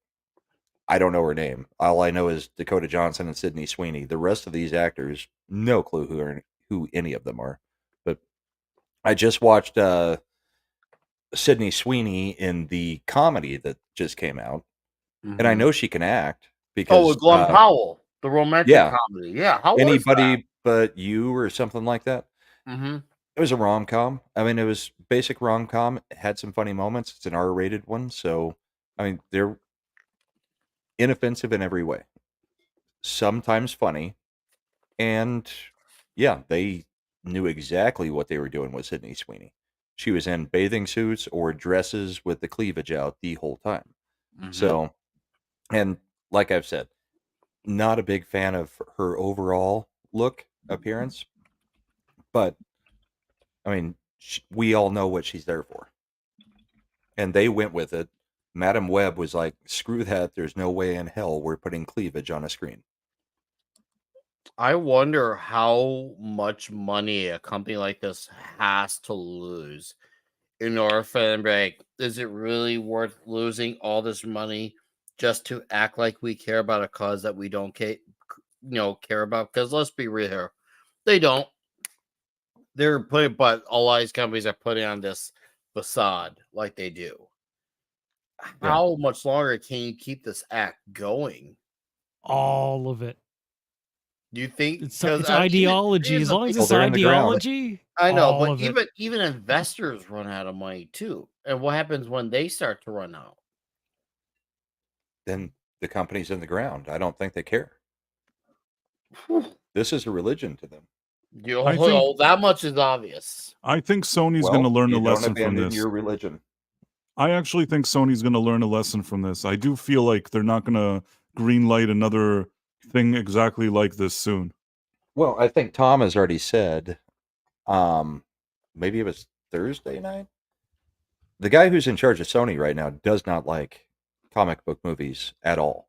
S8: I don't know her name. All I know is Dakota Johnson and Sydney Sweeney. The rest of these actors, no clue who any of them are. But I just watched Sydney Sweeney in the comedy that just came out, and I know she can act because
S3: with Glenn Powell, the romantic comedy. Yeah, how
S8: Anybody But You or something like that.
S3: Mm-hmm.
S8: It was a rom-com. I mean, it was basic rom-com. It had some funny moments. It's an R-rated one, so I mean, they're inoffensive in every way. Sometimes funny, and yeah, they knew exactly what they were doing with Sydney Sweeney. She was in bathing suits or dresses with the cleavage out the whole time.
S3: Mm-hmm.
S8: So, and like I've said, not a big fan of her overall look appearance, but I mean, we all know what she's there for. And they went with it. Madam Web was like, screw that. There's no way in hell we're putting cleavage on a screen.
S3: I wonder how much money a company like this has to lose in order for them to be like, is it really worth losing all this money just to act like we care about a cause that we don't care about? Because let's be real here, they don't. They're putting, but a lot of these companies are putting on this facade like they do. How much longer can you keep this act going?
S7: All of it.
S3: Do you think
S7: it's ideology? As long as it's ideology,
S3: I know, but even investors run out of money too. And what happens when they start to run out?
S8: Then the company's in the ground. I don't think they care. This is a religion to them.
S3: That much is obvious.
S6: I think Sony's going to learn a lesson from this.
S8: Your religion.
S6: I actually think Sony's going to learn a lesson from this. I do feel like they're not going to greenlight another thing exactly like this soon.
S8: Well, I think Tom has already said, maybe it was Thursday night. The guy who's in charge of Sony right now does not like comic book movies at all.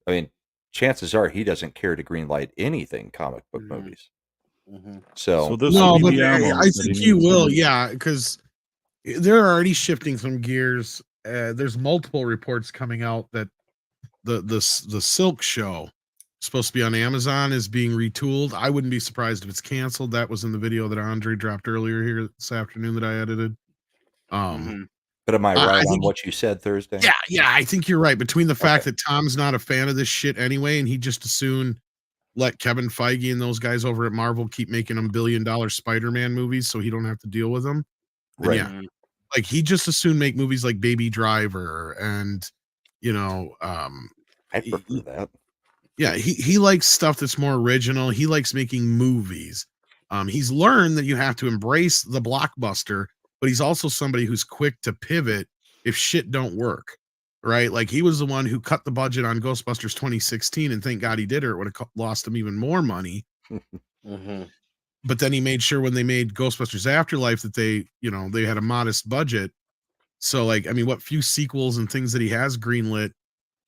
S8: I mean, chances are he doesn't care to greenlight anything comic book movies.
S3: Mm-hmm.
S8: So
S9: this I think he will, because they're already shifting some gears. There's multiple reports coming out that the Silk show supposed to be on Amazon is being retooled. I wouldn't be surprised if it's canceled. That was in the video that Andre dropped earlier here this afternoon that I edited.
S8: But am I right on what you said Thursday?
S9: Yeah, I think you're right. Between the fact that Tom's not a fan of this shit anyway, and he just as soon let Kevin Feige and those guys over at Marvel keep making them $1 billion Spider-Man movies so he don't have to deal with them.
S8: Right.
S9: Yeah. Like he just as soon make movies like Baby Driver and
S8: I prefer that.
S9: Yeah, he likes stuff that's more original. He likes making movies. He's learned that you have to embrace the blockbuster, but he's also somebody who's quick to pivot if shit don't work. Right? Like he was the one who cut the budget on Ghostbusters 2016, and thank God he did, or it would have lost him even more money.
S3: Mm-hmm.
S9: But then he made sure when they made Ghostbusters Afterlife that they had a modest budget. So like, I mean, what few sequels and things that he has greenlit,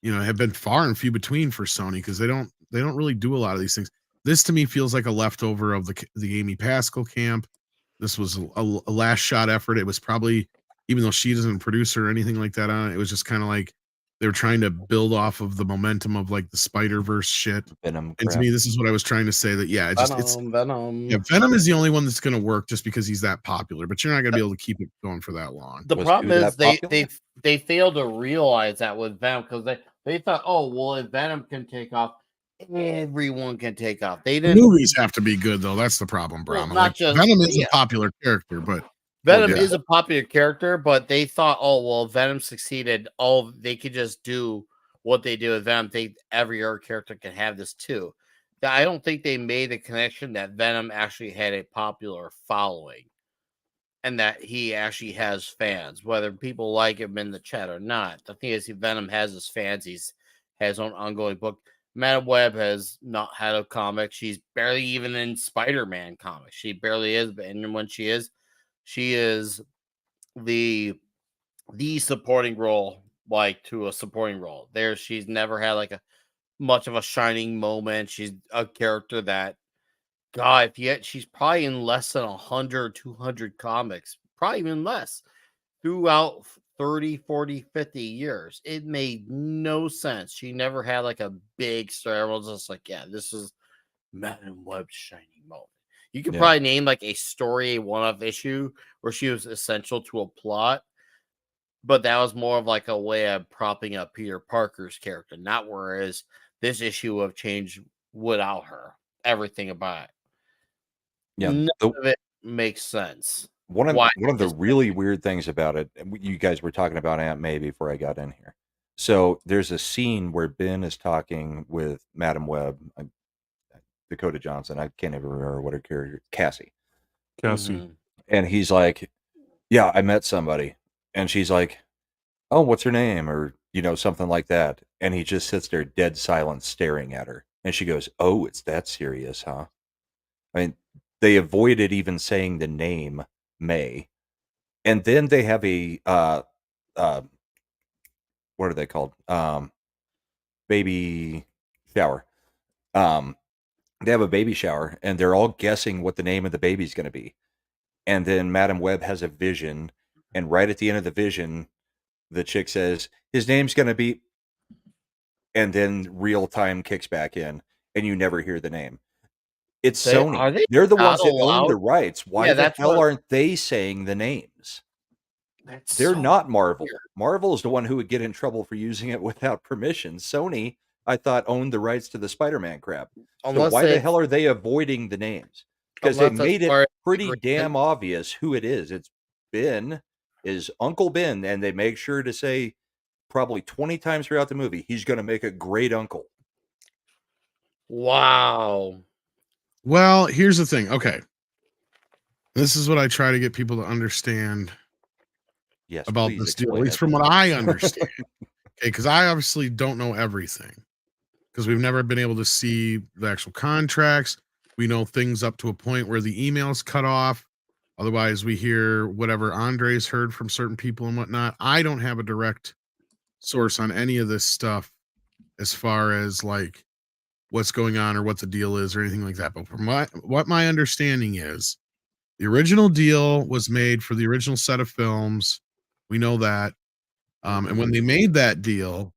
S9: have been far and few between for Sony because they don't really do a lot of these things. This to me feels like a leftover of the Amy Pascal camp. This was a last shot effort. It was probably, even though she isn't a producer or anything like that on it, it was just kind of like they were trying to build off of the momentum of like the Spider-Verse shit.
S8: Venom.
S9: And to me, this is what I was trying to say, that
S3: Venom.
S9: Yeah, Venom is the only one that's going to work just because he's that popular, but you're not going to be able to keep it going for that long.
S3: The problem is they failed to realize that with Venom because they thought, oh well, if Venom can take off, everyone can take off. They didn't.
S9: Movies have to be good though. That's the problem, Brahma.
S3: Well, not just
S9: Venom is a popular character, but
S3: Venom
S9: yeah.
S3: is a popular character, but they thought, oh well, Venom succeeded. Oh, they could just do what they do with Venom. Every other character can have this too. I don't think they made the connection that Venom actually had a popular following, and that he actually has fans, whether people like him in the chat or not. The thing is, Venom has his fans. He's has his own ongoing book. Madam Web has not had a comic. She's barely even in Spider-Man comics. She barely is, and when she is the supporting role, like to a supporting role. She's never had like a much of a shining moment. She's a character that, God, she's probably in less than 100, 200 comics, probably even less throughout 30, 40, 50 years. It made no sense. She never had like a big story. Everyone's just like, yeah, this is Madam Web's shining moment. You could probably name like a story, a one-off issue where she was essential to a plot, but that was more of like a way of propping up Peter Parker's character, not whereas this issue would have changed without her. Everything about it.
S8: Yeah,
S3: None of it makes sense.
S8: One of the
S3: this
S8: really weird things about it, and you guys were talking about Aunt May before I got in here. So there's a scene where Ben is talking with Madam Web, Dakota Johnson. I can't even remember what her character, Cassie.
S6: Cassie.
S8: And he's like, yeah, I met somebody. And she's like, oh, what's her name? Or, something like that. And he just sits there dead silent staring at her. And she goes, oh, it's that serious, huh? I mean, they avoided even saying the name May. And then they have a, what are they called? Baby shower. They have a baby shower, and they're all guessing what the name of the baby's going to be. And then Madam Web has a vision, and right at the end of the vision, the chick says, his name's going to be, and then real time kicks back in, and you never hear the name. It's Sony. They're the ones that own the rights. Why the hell aren't they saying the names? They're not Marvel. Marvel is the one who would get in trouble for using it without permission. Sony, I thought, owned the rights to the Spider-Man crap. So why the hell are they avoiding the names? Because they made it pretty damn obvious who it is. It's Ben, is Uncle Ben, and they make sure to say probably 20 times throughout the movie, he's going to make a great uncle.
S3: Wow.
S9: Well, here's the thing. Okay. This is what I try to get people to understand about this deal, at least from what I understand. Okay, because I obviously don't know everything, because we've never been able to see the actual contracts. We know things up to a point where the emails cut off. Otherwise, we hear whatever Andre's heard from certain people and whatnot. I don't have a direct source on any of this stuff as far as like what's going on or what the deal is or anything like that. But from what my understanding is, the original deal was made for the original set of films. We know that. And when they made that deal,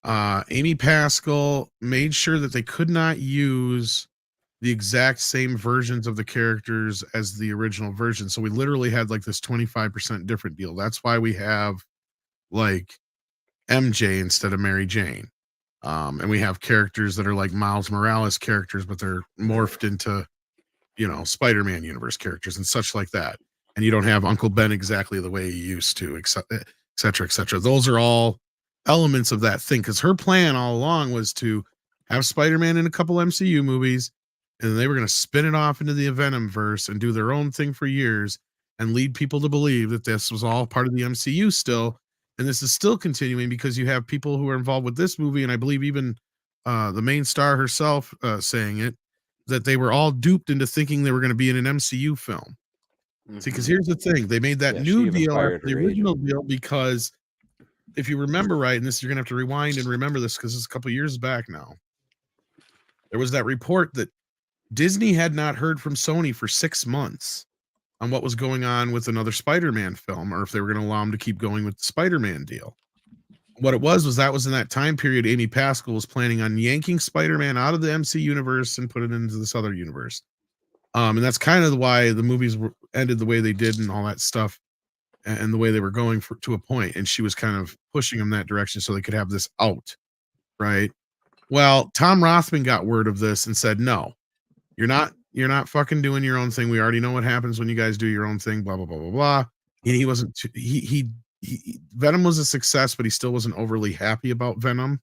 S9: Amy Pascal made sure that they could not use the exact same versions of the characters as the original version. So we literally had like this 25% different deal. That's why we have like MJ instead of Mary Jane. And we have characters that are like Miles Morales characters, but they're morphed into, Spider-Man universe characters and such like that. And you don't have Uncle Ben exactly the way he used to, et cetera, et cetera. Those are all elements of that thing, because her plan all along was to have Spider-Man in a couple MCU movies, and they were going to spin it off into the Venomverse and do their own thing for years and lead people to believe that this was all part of the MCU still. And this is still continuing because you have people who are involved with this movie, and I believe even the main star herself saying it, that they were all duped into thinking they were going to be in an MCU film. See, because here's the thing. They made that new deal, the original deal, because if you remember right, and this you're going to have to rewind and remember this because it's a couple years back now, there was that report that Disney had not heard from Sony for 6 months on what was going on with another Spider-Man film, or if they were going to allow them to keep going with the Spider-Man deal. What it was that was in that time period, Amy Pascal was planning on yanking Spider-Man out of the MC universe and put it into this other universe. And that's kind of why the movies ended the way they did and all that stuff, and the way they were going to a point. And she was kind of pushing them that direction so they could have this out, right? Well, Tom Rothman got word of this and said, no, you're not You're not fucking doing your own thing. We already know what happens when you guys do your own thing. Blah blah blah blah blah. And he wasn't. Venom was a success, but he still wasn't overly happy about Venom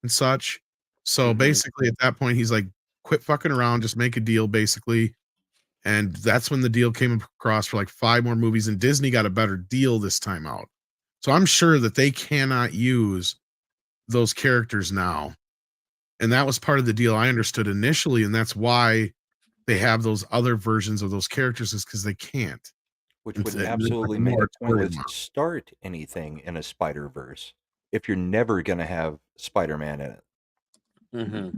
S9: and such. So basically, at that point, he's like, "Quit fucking around. Just make a deal." Basically, and that's when the deal came across for like 5 more movies, and Disney got a better deal this time out. So I'm sure that they cannot use those characters now. And that was part of the deal I understood initially, and that's why they have those other versions of those characters, is because they can't.
S8: Which
S9: It's
S8: would
S9: a-
S8: absolutely
S9: it's a
S8: make it
S9: moratorium
S8: pointless
S9: on
S8: to start anything in a Spider-Verse if you're never going to have Spider-Man in it.
S3: Mm-hmm.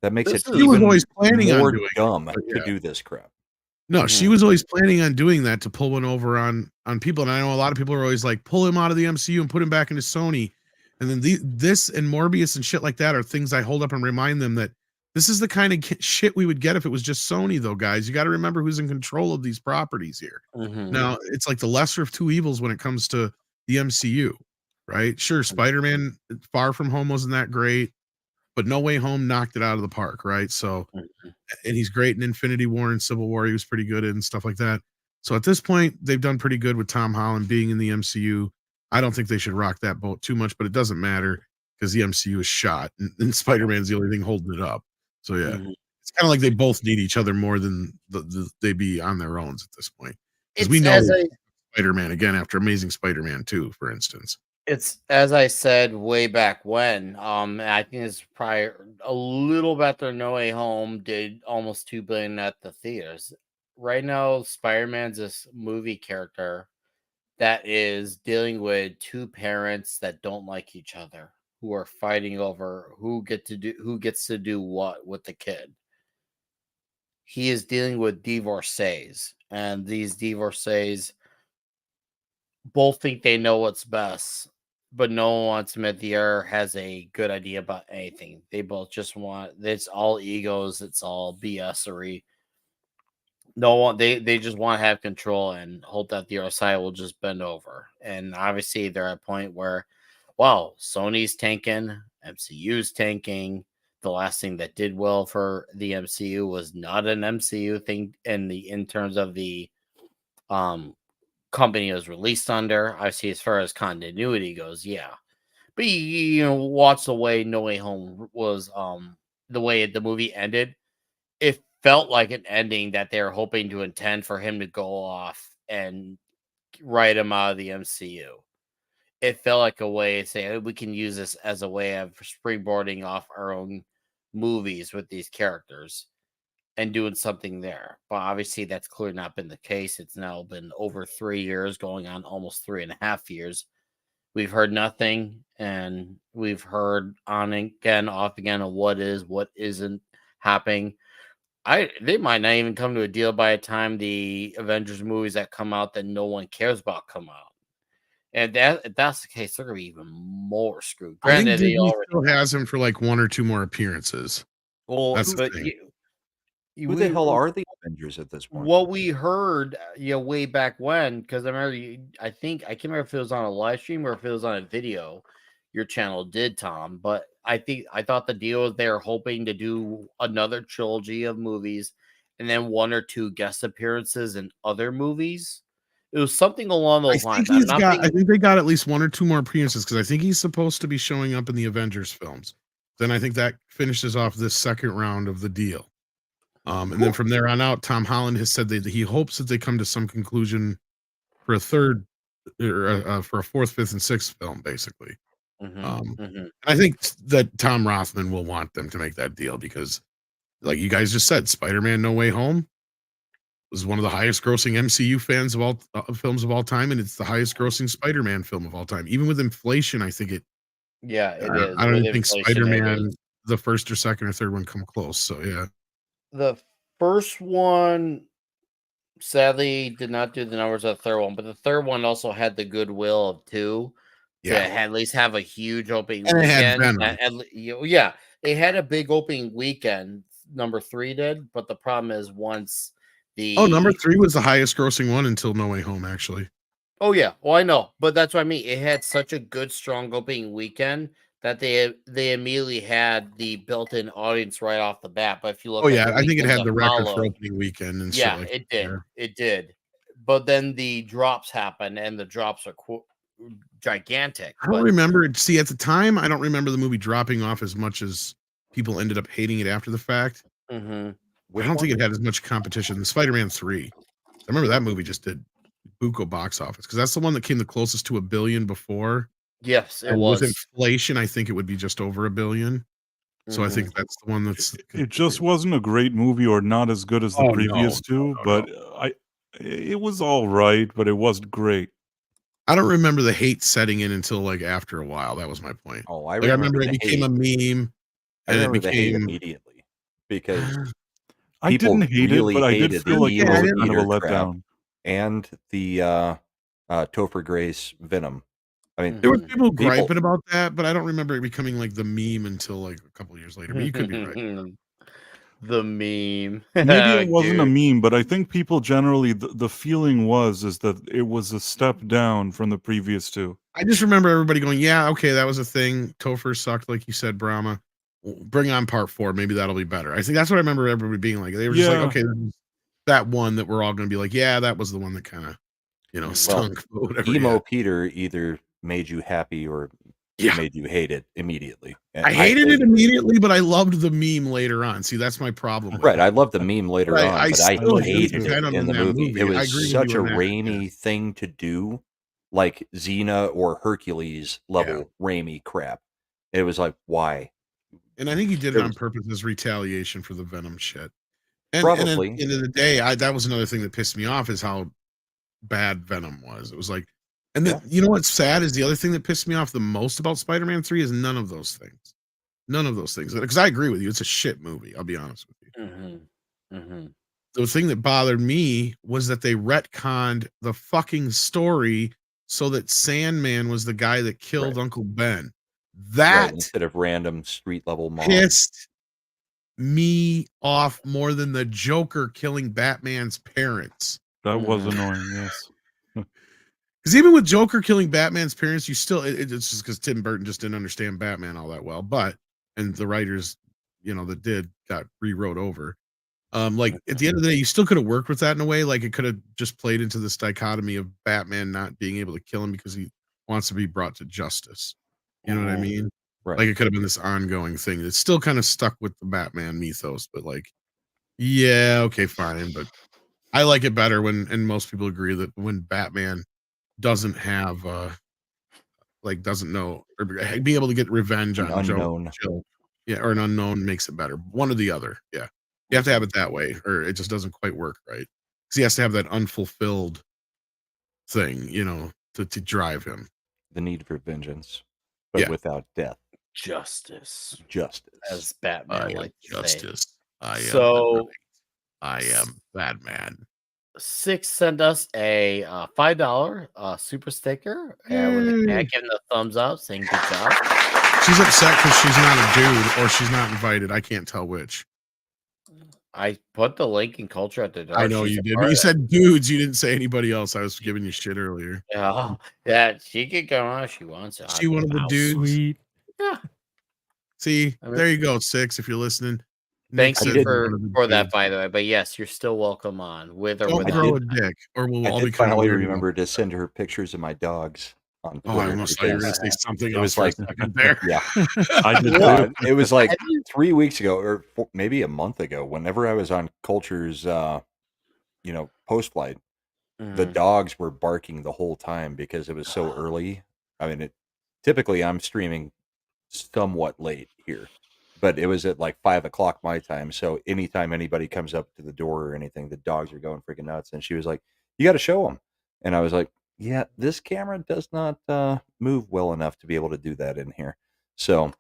S8: That makes
S3: This
S8: it
S3: is-
S9: She was
S8: even
S9: always planning on
S8: more
S9: doing it,
S8: dumb
S9: but
S8: to
S9: yeah.
S8: do this crap.
S9: No, she was always planning on doing that to pull one over on people. And I know a lot of people are always like, pull him out of the MCU and put him back into Sony. And then this and Morbius and shit like that are things I hold up and remind them that this is the kind of shit we would get if it was just Sony, though, guys. You got to remember who's in control of these properties here. Now, it's like the lesser of two evils when it comes to the MCU, right? Sure, Spider-Man Far From Home wasn't that great, but No Way Home knocked it out of the park, right? So, and he's great in Infinity War and Civil War. He was pretty good in and stuff like that. So at this point, they've done pretty good with Tom Holland being in the MCU. I don't think they should rock that boat too much, but it doesn't matter because the MCU is shot and Spider-Man's the only thing holding it up. So yeah, it's kind of like they both need each other more than they be on their own at this point. Because we know Spider-Man again after Amazing Spider-Man 2, for instance.
S3: It's as I said way back when. I think it's probably a little better. No Way Home did almost $2 billion at the theaters. Right now, Spider-Man's this movie character that is dealing with 2 parents that don't like each other, who are fighting over who gets to do what with the kid. He is dealing with divorcees, and these divorcees both think they know what's best, but no one wants to admit the other has a good idea about anything. They both just want, it's all egos, it's all BSery. No one, they just want to have control and hope that the other side will just bend over. And obviously they're at a point where, wow, Sony's tanking, MCU's tanking. The last thing that did well for the MCU was not an MCU thing in terms of the company it was released under. Obviously, as far as continuity goes, yeah. But you know, watch the way No Way Home was, the way the movie ended. It felt like an ending that they were hoping to intend for him to go off and write him out of the MCU. It felt like a way to say, hey, we can use this as a way of springboarding off our own movies with these characters and doing something there. But obviously that's clearly not been the case. It's now been over 3 years, going on almost 3.5 years. We've heard nothing, and we've heard on again, off again of what is, what isn't happening. They might not even come to a deal by the time the Avengers movies that come out that no one cares about come out. And if that's the case, they're gonna be even more screwed.
S9: I think
S3: Granted, they
S9: Disney
S3: already
S9: still has him for like 1 or 2 more appearances.
S3: well,
S9: That's the
S3: but
S9: thing.
S8: Who the hell are the Avengers at this point?
S3: what we heard, way back when, because I remember, I think I can't remember if it was on a live stream or if it was on a video. Your channel did, Tom, but I thought the deal was they're hoping to do another trilogy of movies, and then 1 or 2 guest appearances in other movies. It was something along those lines.
S9: I think they got at least 1 or 2 more appearances because I think he's supposed to be showing up in the Avengers films. Then I think that finishes off this second round of the deal. And then from there on out, Tom Holland has said that he hopes that they come to some conclusion for a third, or for a 4th, 5th, and 6th film, basically. And I think that Tom Rothman will want them to make that deal because, like you guys just said, Spider-Man: No Way Home was one of the highest grossing MCU fans of all films of all time, and it's the highest grossing Spider-Man film of all time. Even with inflation, I think it.
S3: Yeah, it is.
S9: I don't
S3: With
S9: even think
S3: inflation, it
S9: Spider-Man,
S3: is.
S9: the first or second or third one, come close. So yeah.
S3: The first one sadly did not do the numbers of the third one, but the third one also had the goodwill of 2 to at least have a huge opening
S9: And it had
S3: weekend.
S9: Venom.
S3: Yeah, it had a big opening weekend. Number 3 did, but the problem is once the
S9: number 3 was the highest grossing one until No Way Home, actually.
S3: Oh yeah, well I know, but that's what I mean. It had such a good, strong opening weekend that they immediately had the built-in audience right off the bat. But if you look,
S9: Oh
S3: at
S9: yeah,
S3: the
S9: I think it
S3: weekends
S9: had the
S3: that
S9: record for
S3: followed,
S9: opening weekend and shit
S3: yeah,
S9: like
S3: it
S9: that.
S3: did,
S9: Yeah.
S3: it did. But then the drops happened, and the drops are gigantic.
S9: I don't
S3: But
S9: remember it. See, at the time, I don't remember the movie dropping off as much as people ended up hating it after the fact.
S3: mhm.
S9: I don't think it had as much competition than Spider-Man 3. I remember that movie just did buco box office because that's the one that came the closest to $1 billion before.
S3: Yes, it
S9: And with
S3: was.
S9: inflation, I think it would be just over $1 billion. So I think that's the one that's.
S6: It just wasn't a great movie, or not as good as the
S9: Oh,
S6: previous two. But it was all right, but it wasn't great.
S9: I don't remember the hate setting in until like after a while. That was my point.
S8: Oh, I
S9: Like, I remember
S8: the
S9: it became
S8: hate.
S9: a meme,
S8: I
S9: and it
S8: remember the hate
S9: became.
S8: immediately because
S6: I
S8: people
S6: didn't hate
S8: really
S6: it, but I did
S8: hated
S6: feel
S8: the
S6: like it
S8: emo
S6: was kind of a
S8: eater crap
S6: letdown.
S8: and the Topher Grace Venom. I mean,
S9: There were people griping about that, but I don't remember it becoming like the meme until like a couple years later. But you could be right.
S3: The meme.
S6: Maybe it wasn't a
S3: Dude.
S6: meme, but I think people generally the feeling is that it was a step down from the previous two.
S9: I just remember everybody going, "Yeah, okay, that was a thing. Topher sucked, like you said, Brahma. Bring on part 4. Maybe that'll be better." I think that's what I remember everybody being like. They were just like,
S6: Yeah.
S9: "Okay, this is that one that we're all going to be like, yeah, that was the one that kind of, stunk." But whatever.
S8: Emo
S9: Yeah.
S8: Peter either made you happy or
S9: Yeah.
S8: made you hate it immediately. And
S9: I hated it immediately, but I loved the meme later on. See, that's my problem. With
S8: Right,
S9: it.
S8: I loved the meme later
S9: But
S8: on, but I
S9: still
S8: hated
S9: hated
S8: it
S9: Venom
S8: in the
S9: that
S8: movie. It
S9: I
S8: was
S9: agree with
S8: such
S9: you
S8: a
S9: on that,
S8: Raimi thing to do, like Xena or Hercules level Raimi crap. It was like, why?
S9: And I think he did
S8: It
S9: it on
S8: was-
S9: purpose as retaliation for the Venom shit. And at
S8: Probably.
S9: the end of the day, that was another thing that pissed me off is how bad Venom was. It was like, and you know what's sad is the other thing that pissed me off the most about Spider-Man 3 is none of those things. None of those things. Because I agree with you, it's a shit movie. I'll be honest with you. The thing that bothered me was that they retconned the fucking story so that Sandman was the guy that killed Uncle Ben. That
S8: instead of random street level mom.
S9: pissed me off more than the Joker killing Batman's parents.
S6: That was annoying, yes.
S9: Because even with Joker killing Batman's parents, you still it's just because Tim Burton just didn't understand Batman all that well. But and the writers, that did got rewrote over. Like at the end of the day, you still could have worked with that in a way. Like it could have just played into this dichotomy of Batman not being able to kill him because he wants to be brought to justice. You know what I mean?
S8: Right.
S9: Like it could have been this ongoing thing. It's still kind of stuck with the Batman mythos, but like, yeah, okay, fine. But I like it better and most people agree that when Batman doesn't have doesn't know or be able to get revenge
S8: An
S9: on
S8: unknown.
S9: Joe. Yeah, or an unknown makes it better. One or the other. Yeah. You have to have it that way, or it just doesn't quite work right. Because he has to have that unfulfilled thing, to drive him.
S8: The need for vengeance, but without death.
S3: Justice.
S8: As
S3: Batman like
S9: justice.
S3: I
S9: am Batman.
S3: 6 sent us a $5 super sticker and with a cat giving a thumbs up saying good job.
S9: She's upset because she's not a dude or she's not invited. I can't tell which.
S3: I put the link in culture at the door.
S9: I know you did, but you said dudes. You didn't say anybody else. I was giving you shit earlier.
S3: Yeah, she can come on if she wants to.
S9: She one of the dudes.
S7: Sweet.
S3: Yeah.
S9: See, there you go, 6. If you're listening.
S3: Thank
S9: Nick
S3: you
S9: said
S3: for
S9: one of the
S3: that,
S9: dudes.
S3: by the way. But yes, you're still welcome on with or
S9: Don't
S3: without.
S9: throw a dick, or we'll all
S8: I
S9: be
S8: did
S9: kind of
S8: finally
S9: weird.
S8: remember to send her pictures of my dogs on Twitter.
S9: Oh, I almost thought you were going to say something
S8: it
S9: else
S8: was
S9: for a
S8: like
S9: second there.
S8: Yeah,
S6: I did
S8: no,
S6: too.
S8: it was like 3 weeks ago, or maybe a month ago. Whenever I was on Culture's, post flight, the dogs were barking the whole time because it was so early. I mean, typically I'm streaming somewhat late here, but it was at like 5:00 my time. So anytime anybody comes up to the door or anything, the dogs are going freaking nuts. And she was like, "You got to show them." And I was like, "Yeah, this camera does not move well enough to be able to do that in here." So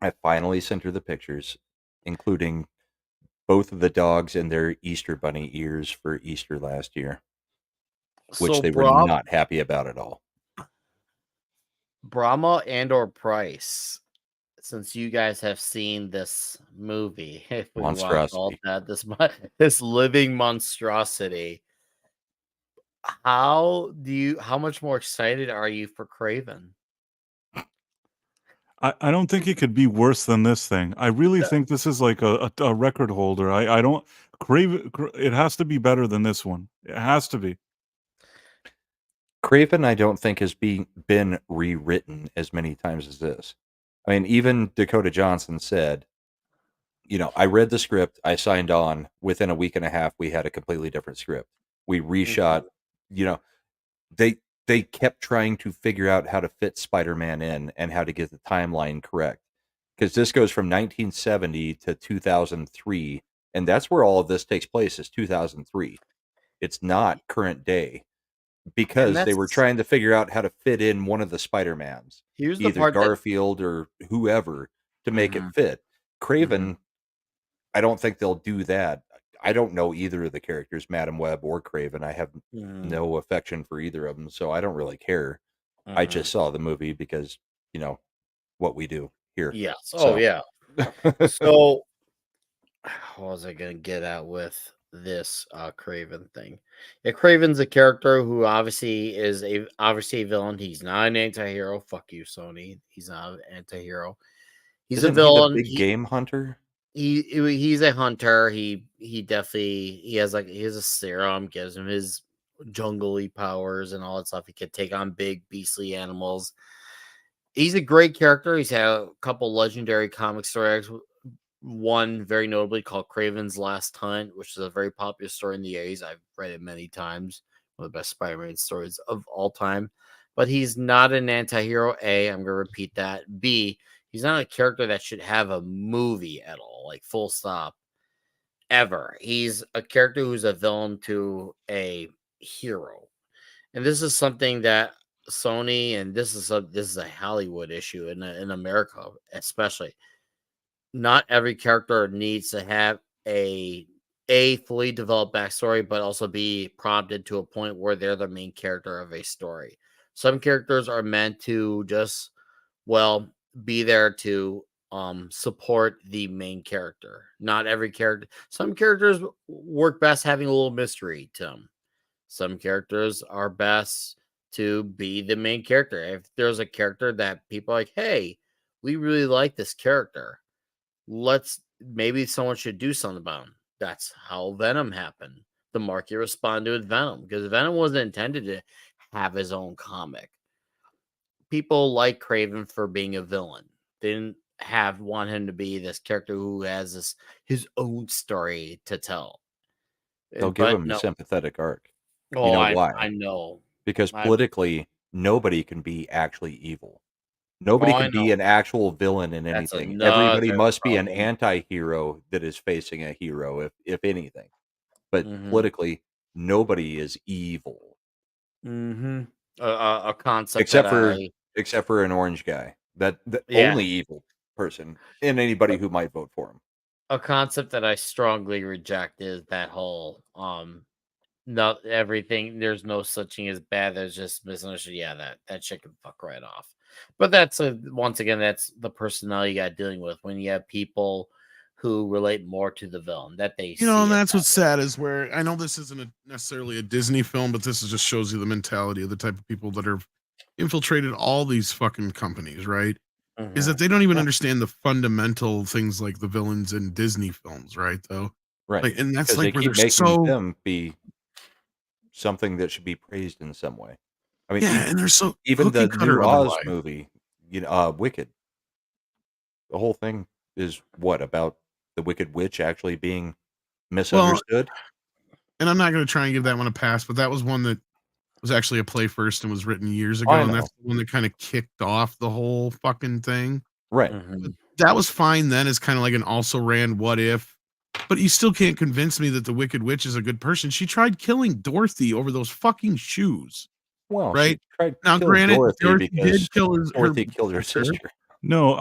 S8: I finally sent her the pictures, including both of the dogs and their Easter bunny ears for Easter last year, which they were not happy about at all.
S3: Brahma and or Price, since you guys have seen this movie, if we want to call it that, this living monstrosity, how much more excited are you for Craven?
S6: I don't think it could be worse than this thing. I really think this is like a record holder. I don't crave. It has to be better than this one. It has to be.
S8: Craven, I don't think has been rewritten as many times as this. I mean, even Dakota Johnson said, I read the script, I signed on. Within a week and a half, we had a completely different script. We reshot. They kept trying to figure out how to fit Spider-Man in and how to get the timeline correct, because this goes from 1970 to 2003, and that's where all of this takes place. Is 2003. It's not current day, because they were trying to figure out how to fit in one of the Spider-Mans,
S3: Here's the
S8: either
S3: part that
S8: Garfield or whoever, to make it fit. Craven, I don't think they'll do that. I don't know either of the characters, Madam Web or Craven. I have no affection for either of them, so I don't really care. I just saw the movie because, what we do here.
S3: Yes. Oh, yeah. So, what was I going to get at with this Craven thing? Yeah, Craven's a character who obviously is a villain. He's not an anti-hero. Fuck you, Sony. He's not an anti-hero. He's
S8: Isn't
S3: a villain.
S8: He the big game hunter?
S3: He's a hunter. He definitely he has a serum, gives him his jungly powers and all that stuff. He can take on big beastly animals. He's a great character. He's had a couple legendary comic stories. One very notably called Craven's Last Hunt, which is a very popular story in the 80s. I've read it many times. One of the best Spider-Man stories of all time. But he's not an anti-hero. A, I'm going to repeat that. B, he's not a character that should have a movie at all, like full stop, ever. He's a character who's a villain to a hero. And this is something that Sony, and this is a Hollywood issue in America, especially. Not every character needs to have a fully developed backstory, but also be prompted to a point where they're the main character of a story. Some characters are meant to just, be there to support the main character. Not every character. Some characters work best having a little mystery to them. Some characters are best to be the main character. If there's a character that people are like, hey, we really like this character, maybe someone should do something about him. That's how Venom happened. The market responded with Venom because Venom wasn't intended to have his own comic. People like Craven for being a villain. They didn't want him to be this character who has his own story to tell.
S8: They'll give him a sympathetic arc.
S3: Oh,
S8: you know why?
S3: I know.
S8: Because politically, nobody can be actually evil. Nobody can be an actual villain in anything. Everybody must be an anti-hero that is facing a hero, if anything. But politically, nobody is evil.
S3: A concept
S8: except for an orange guy. That only evil person, and anybody who might vote for him.
S3: A concept that I strongly reject is that whole not everything, there's no such thing as bad, there's just misunderstood. Yeah, that shit can fuck right off. But that's once again, that's the personality you got dealing with when you have people who relate more to the villain that they
S9: and that's what's sad is where I know this isn't necessarily a Disney film, but this just shows you the mentality of the type of people that have infiltrated all these fucking companies, right? Is that they don't even understand the fundamental things like the villains in Disney films, right? Though,
S8: right?
S9: And that's like
S8: they keep making them be something that should be praised in some way. I mean,
S9: and they're so
S8: even the new Oz movie, Wicked. The whole thing is what about the Wicked Witch actually being misunderstood?
S9: And I'm not going to try and give that one a pass, but that was one that was actually a play first and was written years ago, and that's the one that kind of kicked off the whole fucking thing.
S8: Right.
S9: That was fine then, as kind of like an also ran what if, but you still can't convince me that the Wicked Witch is a good person. She tried killing Dorothy over those fucking shoes.
S8: Well,
S9: right
S8: now, granted, Dorothy did kill Dorothy killed her sister.
S6: No,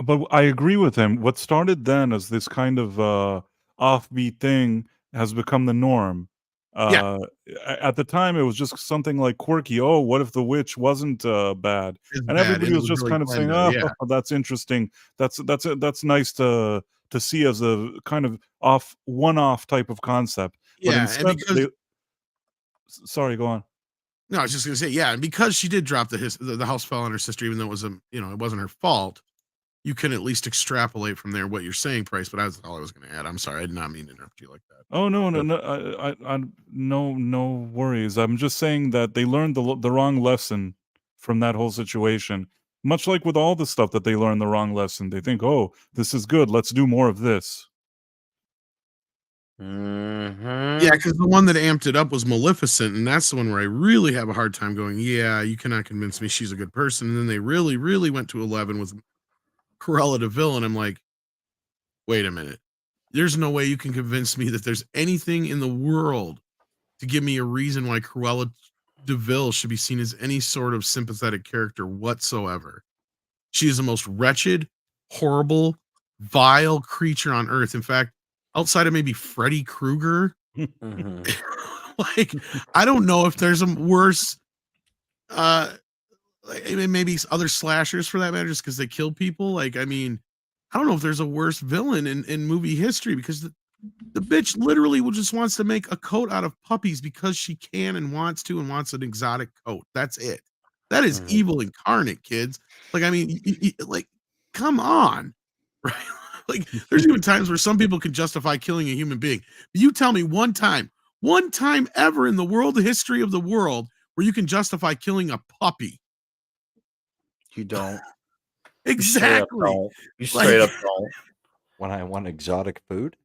S6: but I agree with him. What started then as this kind of offbeat thing has become the norm. At the time, it was just something like quirky. Oh, what if the witch wasn't bad? And everybody was just really kind of saying, "Oh, that's interesting. That's nice to see as a kind of one-off type of concept." But instead, sorry, go on.
S9: No, I was just gonna say, yeah, and because she did drop the house fell on her sister, even though it was it wasn't her fault. You can at least extrapolate from there what you're saying, Price. But that's all I was going to add. I'm sorry, I did not mean to interrupt you like that.
S6: Oh no, no worries. I'm just saying that they learned the wrong lesson from that whole situation. Much like with all the stuff that they learn the wrong lesson, they think, "Oh, this is good. Let's do more of this."
S9: Yeah, because the one that amped it up was Maleficent, and that's the one where I really have a hard time going. Yeah, you cannot convince me she's a good person. And then they really, really went to 11 with Cruella de Vil, and I'm like, wait a minute. There's no way you can convince me that there's anything in the world to give me a reason why Cruella de Vil should be seen as any sort of sympathetic character whatsoever. She is the most wretched, horrible, vile creature on earth. In fact, outside of maybe Freddy Krueger, like, I don't know if there's a worse maybe other slashers for that matter, just because they kill people. Like, I mean, I don't know if there's a worse villain in movie history, because the bitch literally just wants to make a coat out of puppies because she can and wants to, and wants an exotic coat. That's it. That is evil incarnate, kids. Like, I mean, like, come on, right? Like, there's even times where some people can justify killing a human being. But you tell me one time ever in the world, the history of the world, where you can justify killing a puppy.
S3: You don't.
S9: Exactly.
S3: You straight up don't.
S8: When I want exotic food?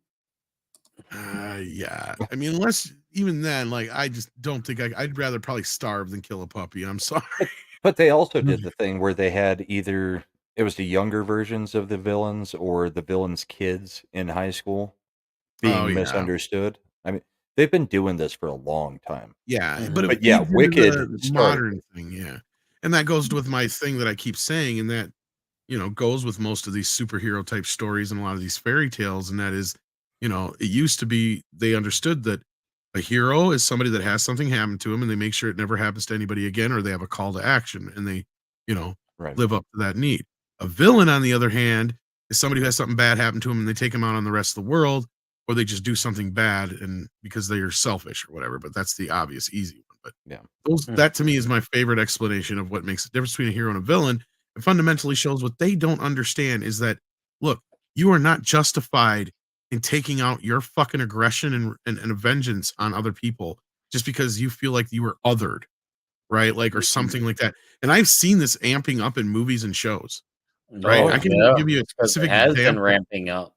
S9: Yeah. I mean, unless even then, like, I just don't think I'd rather probably starve than kill a puppy. I'm sorry.
S8: But they also did the thing where they had either it was the younger versions of the villains or the villains' kids in high school being misunderstood. I mean, they've been doing this for a long time.
S9: Yeah,
S8: but yeah, Wicked
S9: modern thing, yeah. And that goes with my thing that I keep saying, and that, goes with most of these superhero type stories and a lot of these fairy tales, and that is, it used to be they understood that a hero is somebody that has something happen to him and they make sure it never happens to anybody again, or they have a call to action and they, live up to that need. A villain, on the other hand, is somebody who has something bad happen to him and they take him out on the rest of the world, or they just do something bad and because they are selfish or whatever. But that's the obvious easy one. But yeah, that to me is my favorite explanation of what makes the difference between a hero and a villain. It fundamentally shows what they don't understand is that, look, you are not justified in taking out your fucking aggression and vengeance on other people just because you feel like you were othered, right? Like, or something like that. And I've seen this amping up in movies and shows, right? I can give you a specific example.
S3: Been ramping up.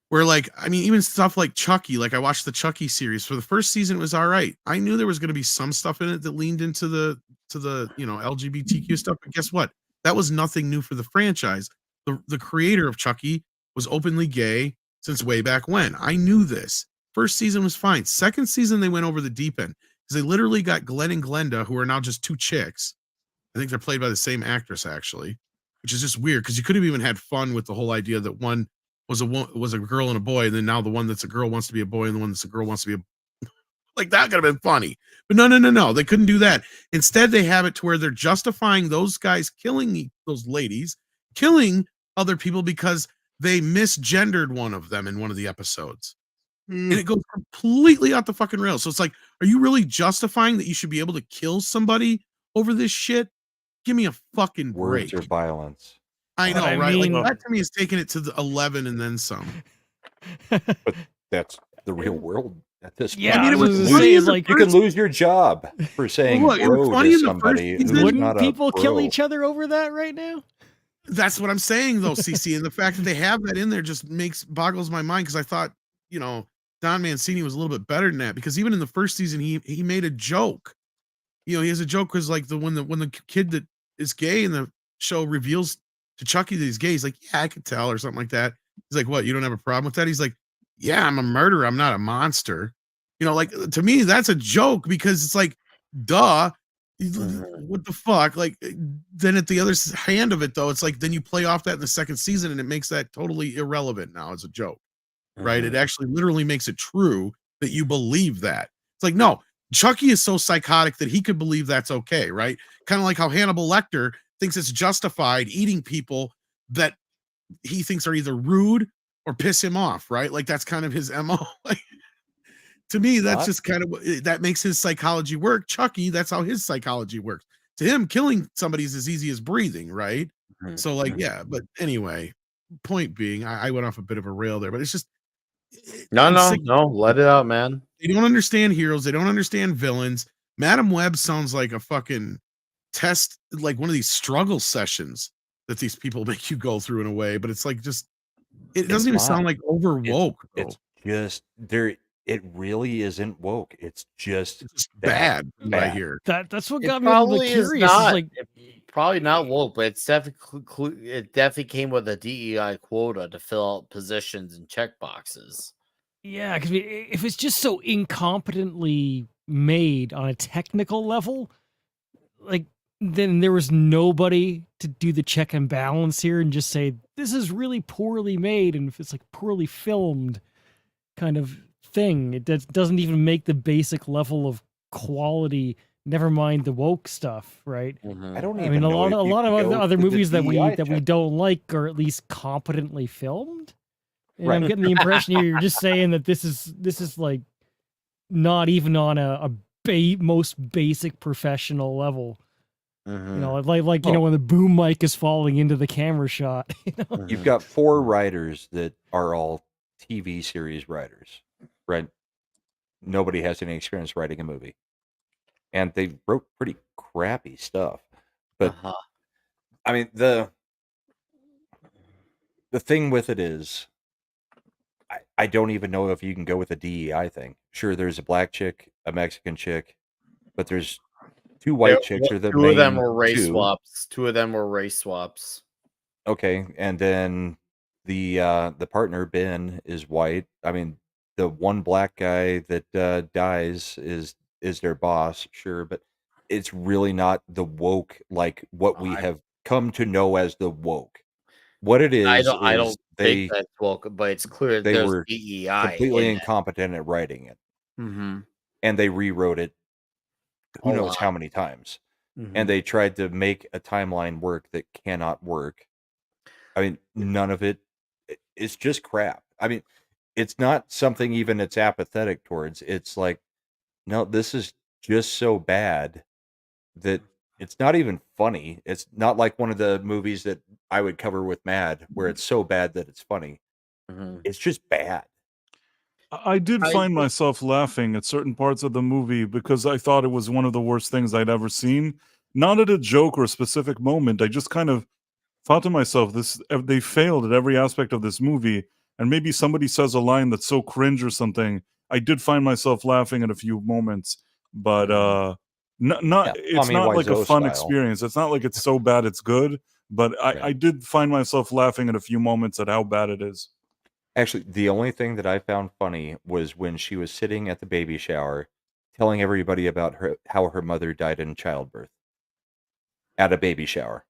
S9: Where, like, I mean, even stuff like Chucky, like I watched the Chucky series. For the first season, it was all right. I knew there was going to be some stuff in it that leaned into the LGBTQ stuff, but guess what? That was nothing new for the franchise. The creator of Chucky was openly gay since way back when. I knew this. First season was fine. Second season, they went over the deep end because they literally got Glenn and Glenda, who are now just two chicks. I think they're played by the same actress, actually, which is just weird because you could have even had fun with the whole idea that one was a girl and a boy, and then now the one that's a girl wants to be a boy, and the one that's a girl wants to be a like, that could have been funny. But no, they couldn't do that. Instead, they have it to where they're justifying those guys killing those ladies, killing other people because they misgendered one of them in one of the episodes. And it goes completely out the fucking rails. So it's like, are you really justifying that you should be able to kill somebody over this shit? Give me a fucking break.
S8: Words or violence.
S9: I know, right? Like, that to me is taking it to the 11 and then some.
S8: But that's the real world at this point.
S7: Yeah,
S9: I mean,
S7: it was
S8: you can lose your job for saying bro to somebody who's
S7: wouldn't
S8: not
S7: people
S8: a bro.
S7: kill each other over that right now?
S9: That's what I'm saying, though, CC. And the fact that they have that in there just boggles my mind, because I thought, Don Mancini was a little bit better than that, because even in the first season, he made a joke. He has a joke because, like, when the kid that is gay in the show reveals to Chucky that he's gay, he's like, yeah, I could tell, or something like that. He's like, what, you don't have a problem with that? He's like, yeah, I'm a murderer. I'm not a monster. Like, to me, that's a joke, because it's like, duh, what the fuck? Like, then at the other hand of it, though, it's like, then you play off that in the second season and it makes that totally irrelevant now as a joke, right? It actually literally makes it true that you believe that. It's like, no, Chucky is so psychotic that he could believe that's okay, right? Kind of like how Hannibal Lecter thinks it's justified eating people that he thinks are either rude or piss him off, right? Like, that's kind of his MO. Like, To me, that's
S8: Not-
S9: just kind of that makes his psychology work. Chucky, that's how his psychology works. To him, killing somebody is as easy as breathing, right?
S8: Mhm,
S9: So, like,
S8: mhm.
S9: yeah. But anyway, point being, I went off a bit of a rail there, but it's just
S3: No,
S9: I'm
S3: no,
S9: sick.
S3: no. Let it out, man.
S9: They don't understand heroes. They don't understand villains. Madam Web sounds like a fucking test, like one of these struggle sessions that these people make you go through in a way. But it's like just it
S8: It's
S9: doesn't even
S8: not.
S9: sound like over
S8: It's
S9: woke.
S8: it's just there. It really isn't woke. It's just
S9: It's just
S8: bad.
S9: bad, from what I
S8: Bad.
S9: hear.
S7: That's what
S3: It
S7: got me a little bit
S3: probably is
S7: curious. Is
S3: not.
S7: like,
S3: Probably not woke, but it's definitely it definitely came with a DEI quota to fill out positions and check boxes.
S7: yeah, because if it's just so incompetently made on a technical level, like, then there was nobody to do the check and balance here and just say this is really poorly made, and if it's like poorly filmed kind of thing, it doesn't even make the basic level of quality. Never mind the woke stuff, right?
S8: I don't
S7: I
S8: even
S7: mean, a
S8: know
S7: lot
S8: if
S7: of
S8: you can go
S7: other
S8: to the
S7: movies that we
S8: DEI
S7: that we
S8: check.
S7: don't like are at least competently filmed. And
S8: Right.
S7: I'm getting the impression here you're just saying that this is like not even on a most basic professional level. You know, like you know,
S8: Oh.
S7: when the boom mic is falling into the camera shot. You know?
S8: You've got 4 writers that are all TV series writers, right? Nobody has any experience writing a movie, and they wrote pretty crappy stuff. But I mean, the thing with it is, I don't even know if you can go with a DEI thing. Sure, there's a black chick, a Mexican chick, but there's 2 white chicks are the
S3: Two of them
S8: main
S3: were race
S8: 2.
S3: swaps. Two of them were race swaps.
S8: Okay, and then the partner Ben is white. I mean, the one black guy that dies is their boss, sure, but it's really not the woke like what we have come to know as the woke. What it
S3: I
S8: is
S3: don't think
S8: they
S3: that's woke, but it's clear
S8: they
S3: there's
S8: were
S3: DEI
S8: completely
S3: in it.
S8: incompetent at writing it,
S3: Mm-hmm.
S8: and they rewrote it who
S3: A
S8: knows
S3: lot.
S8: how many times,
S3: Mhm.
S8: and they tried to make a timeline work that cannot work. I mean, none of it. It's just crap. I mean, it's not something even it's apathetic towards. It's like, no, this is just so bad that it's not even funny. It's not like one of the movies that I would cover with Mad, where it's so bad that it's funny. It's just bad.
S6: I did find myself laughing at certain parts of the movie because I thought it was one of the worst things I'd ever seen. Not at a joke or a specific moment. I just kind of thought to myself, they failed at every aspect of this movie. And maybe somebody says a line that's so cringe or something. I did find myself laughing at a few moments, but
S8: Yeah,
S6: it's
S8: Tommy
S6: not like a
S8: Wiseau
S6: fun
S8: style.
S6: experience. It's not like it's so bad it's good. But I did find myself laughing at a few moments at how bad it is.
S8: Actually, the only thing that I found funny was when she was sitting at the baby shower telling everybody about how her mother died in childbirth at a baby shower.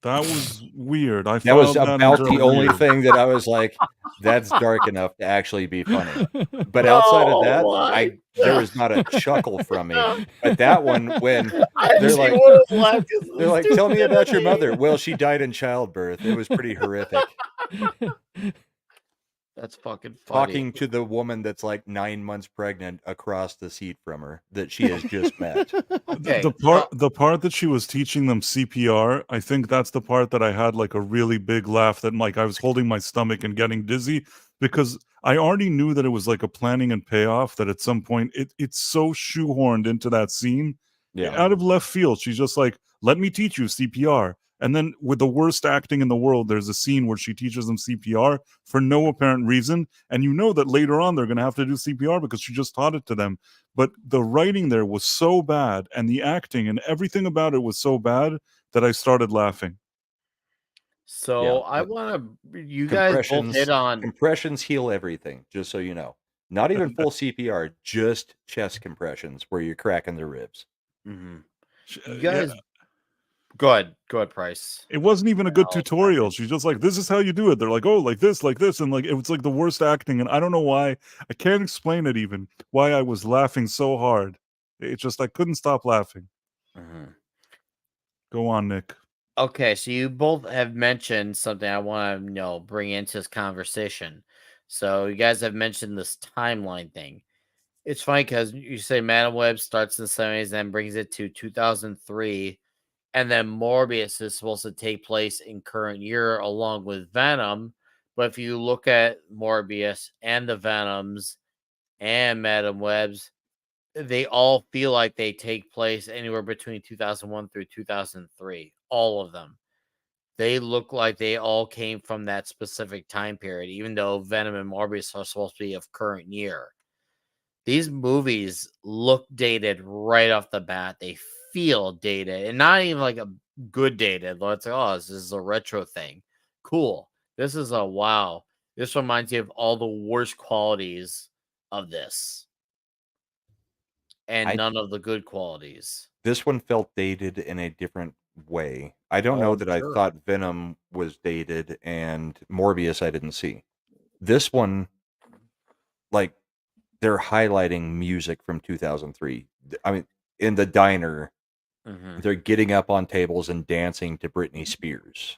S6: That was weird. I
S8: That was
S6: found that
S8: about the
S6: entirely
S8: only
S6: weird.
S8: thing that I was like, that's dark enough to actually be funny. But outside of that, there was not a chuckle from me. But that one, when they're like, tell me about your mother. Well, she died in childbirth. It was pretty horrific.
S3: That's fucking funny.
S8: Talking to the woman that's like 9 months pregnant across the seat from her that she has just met.
S3: Okay,
S6: The part that she was teaching them CPR, I think that's the part that I had like a really big laugh that like I was holding my stomach and getting dizzy because I already knew that it was like a planning and payoff that at some point it's so shoehorned into that scene.
S8: Yeah.
S6: Out of left field. She's just like, let me teach you CPR. And then with the worst acting in the world, there's a scene where she teaches them CPR for no apparent reason. And you know that later on they're going to have to do CPR because she just taught it to them. But the writing there was so bad and the acting and everything about it was so bad that I started laughing.
S3: So I want to, you guys both hit on
S8: compressions heal everything, just so you know. Not even full CPR, just chest compressions where you're cracking the ribs.
S3: You guys, go ahead, Price.
S6: It wasn't even a good tutorial. She's just like, this is how you do it. They're like, oh, like this, and like it was like the worst acting. And I don't know why. I can't explain it even. Why I was laughing so hard. It's just I couldn't stop laughing. Go on, Nick.
S3: Okay, so you both have mentioned something I want to bring into this conversation. So you guys have mentioned this timeline thing. It's funny because you say Madam Web starts in the 70s, then brings it to 2003, and then Morbius is supposed to take place in current year along with Venom. But if you look at Morbius and the Venoms and Madam Webs, they all feel like they take place anywhere between 2001 through 2003. All of them. They look like they all came from that specific time period, even though Venom and Morbius are supposed to be of current year. These movies look dated right off the bat. They feel dated, and not even like a good dated. It's like, oh, this is a retro thing. Cool. This is a wow. This reminds me of all the worst qualities of this, and
S8: I
S3: none of the good qualities.
S8: This one felt dated in a different way. I don't know
S3: Oh,
S8: that I
S3: sure.
S8: thought Venom was dated and Morbius I didn't see. This one, like, they're highlighting music from 2003. I mean, in the diner,
S3: Mhm.
S8: they're getting up on tables and dancing to Britney Spears.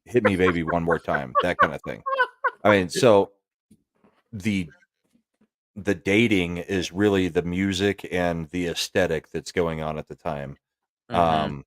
S8: Hit Me Baby One More Time, that kind of thing. I mean, so the dating is really the music and the aesthetic that's going on at the time.
S3: Mhm.